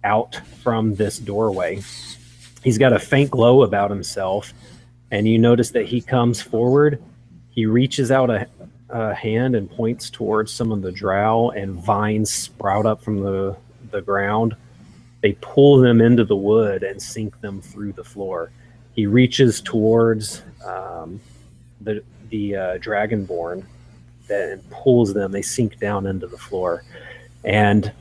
out from this doorway. He's got a faint glow about himself, and you notice that he comes forward. He reaches out a hand and points towards some of the drow, and vines sprout up from the ground. They pull them into the wood and sink them through the floor. He reaches towards the dragonborn that pulls them. They sink down into the floor, and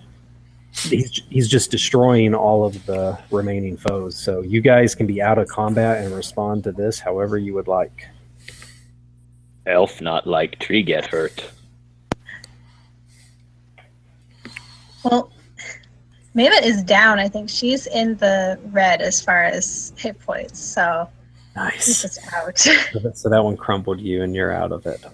he's just destroying all of the remaining foes. So you guys can be out of combat and respond to this however you would like. Elf not like tree get hurt. Well, Mava is down. I think she's in the red as far as hit points. So she's Nice. just out. So that one crumbled you, and you're out of it.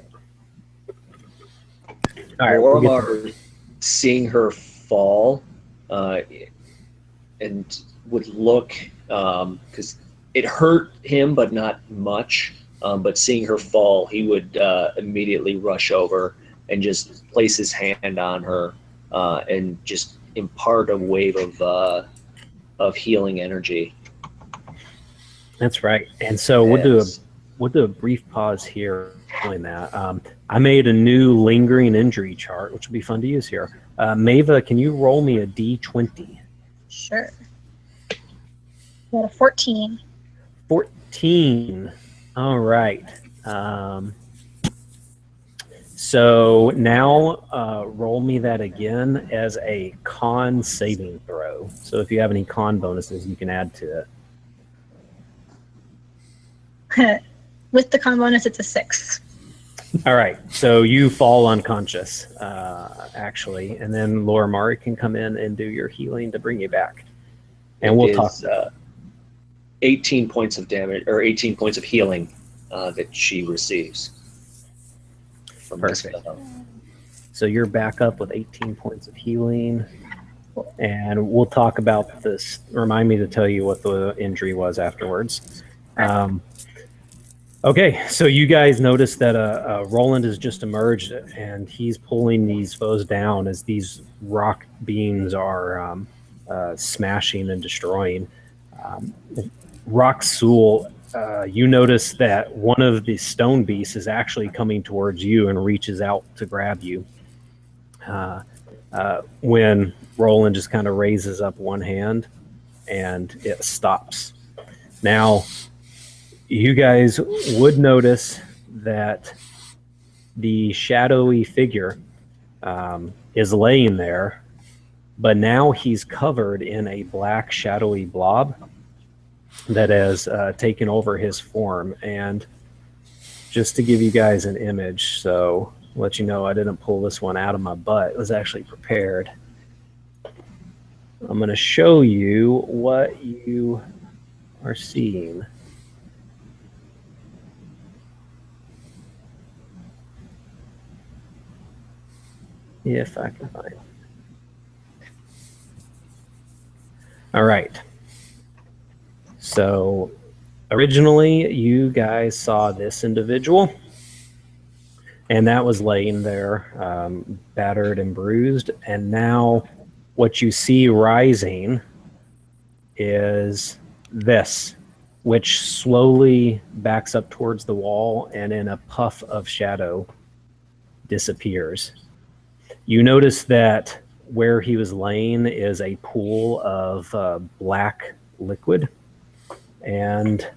All right, we'll get to- Lorimar, seeing her fall, and would look, because it hurt him, but not much. But seeing her fall, he would immediately rush over and just place his hand on her and just impart a wave of healing energy. That's right. And so we'll do a brief pause here doing that. I made a new lingering injury chart, which will be fun to use here. Mava, can you roll me a D20? Sure. Got a 14. 14. All right. So now roll me that again as a con saving throw. So if you have any con bonuses, you can add to it. With the con bonus, it's a 6. All right. So you fall unconscious, actually, and then Lorimar can come in and do your healing to bring you back. And we'll talk. 18 points of damage, or 18 points of healing that she receives. From this Perfect. spell. So you're back up with 18 points of healing. And we'll talk about this. Remind me to tell you what the injury was afterwards. Okay, so you guys notice that Roland has just emerged, and he's pulling these foes down as these rock beams are smashing and destroying. Rock Soul, you notice that one of the stone beasts is actually coming towards you and reaches out to grab you. When Roland just kind of raises up one hand and it stops. Now, you guys would notice that the shadowy figure is laying there, but now he's covered in a black shadowy blob that has taken over his form. And just to give you guys an image, so I'll let you know I didn't pull this one out of my butt. It was actually prepared. I'm going to show you what you are seeing. If I can find it. All right. So originally you guys saw this individual, and that was laying there, battered and bruised. And now what you see rising is this, which slowly backs up towards the wall and in a puff of shadow disappears. You notice that where he was laying is a pool of black liquid, and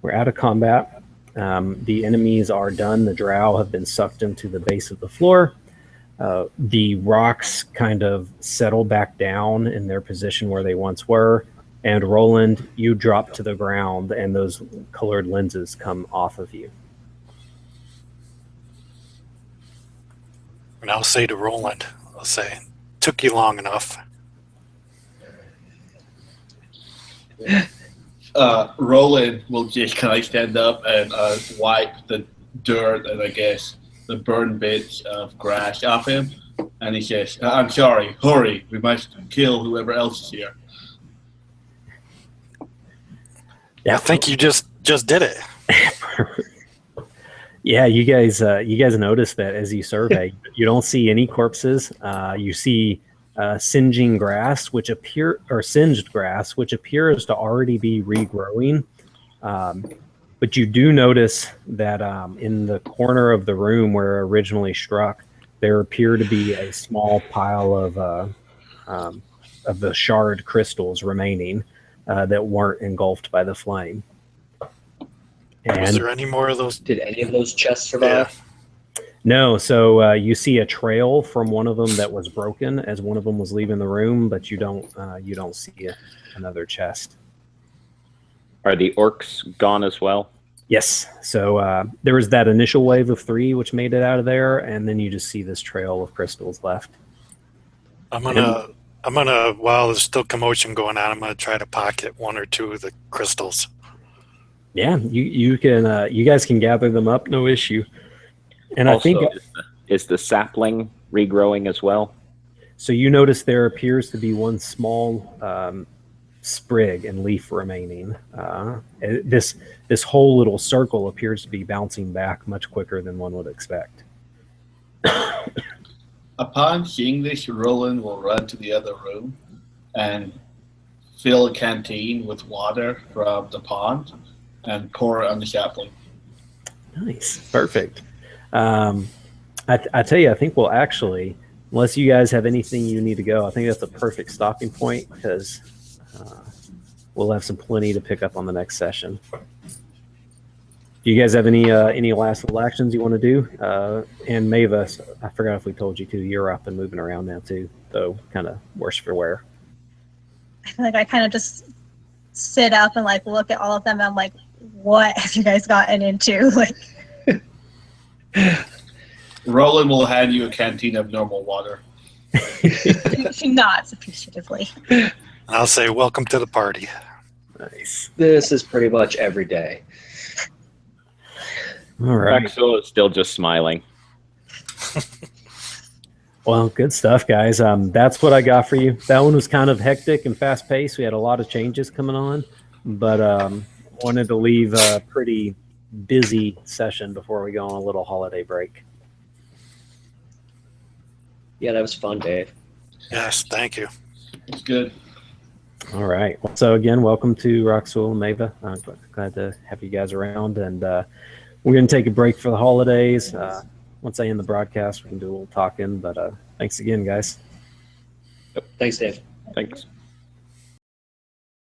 we're out of combat. The enemies are done. The drow have been sucked into the base of the floor. The rocks kind of settle back down in their position where they once were. And Roland, you drop to the ground, and those colored lenses come off of you. And I'll say to Roland, I'll say, took you long enough. Roland will just kind of stand up and wipe the dirt and I guess the burned bits of grass off him. And he says, I'm sorry, hurry, we must kill whoever else is here. Yeah, I think you just did it. Yeah, you guys notice that as you survey, you don't see any corpses. You see singed grass, which appears to already be regrowing. But you do notice that in the corner of the room where originally struck, there appear to be a small pile of the shard crystals remaining that weren't engulfed by the flame. Was And there any more of those? Did any of those chests survive? no, so you see a trail from one of them that was broken as one of them was leaving the room, but you don't see another chest. Are the orcs gone as well? Yes. So there was that initial wave of 3 which made it out of there, and then you just see this trail of crystals left. I'm gonna while there's still commotion going on, I'm gonna try to pocket 1 or 2 of the crystals. Yeah, you can you guys can gather them up, no issue. And Also, I think is the sapling regrowing as well? so. You notice there appears to be one small sprig and leaf remaining. This whole little circle appears to be bouncing back much quicker than one would expect. Upon seeing this, Roland will run to the other room and fill a canteen with water from the pond and pour it on the sapling. Nice, perfect. I tell you, I think we'll actually, unless you guys have anything you need to go, I think that's a perfect stopping point because we'll have plenty to pick up on the next session. Do you guys have any last little actions you want to do? And Mavis, I forgot if we told you to. You're up and moving around now too, though kind of worse for wear. I feel like I kind of just sit up and like look at all of them. And I'm like, what have you guys gotten into? Like, Roland will hand you a canteen of normal water. she nods appreciatively. I'll say, welcome to the party. Nice. This is pretty much every day. All right. Maxwell is still just smiling. Well, good stuff, guys. That's what I got for you. That one was kind of hectic and fast paced. We had a lot of changes coming on, but wanted to leave a pretty busy session before we go on a little holiday break. Yeah, that was fun, Dave. Yes, thank you. It's good. All right. Well, so again, welcome to Roxwell and Mava. I'm glad to have you guys around, and we're going to take a break for the holidays. Once I end the broadcast, we can do a little talking, but thanks again, guys. Thanks, Dave. Thanks.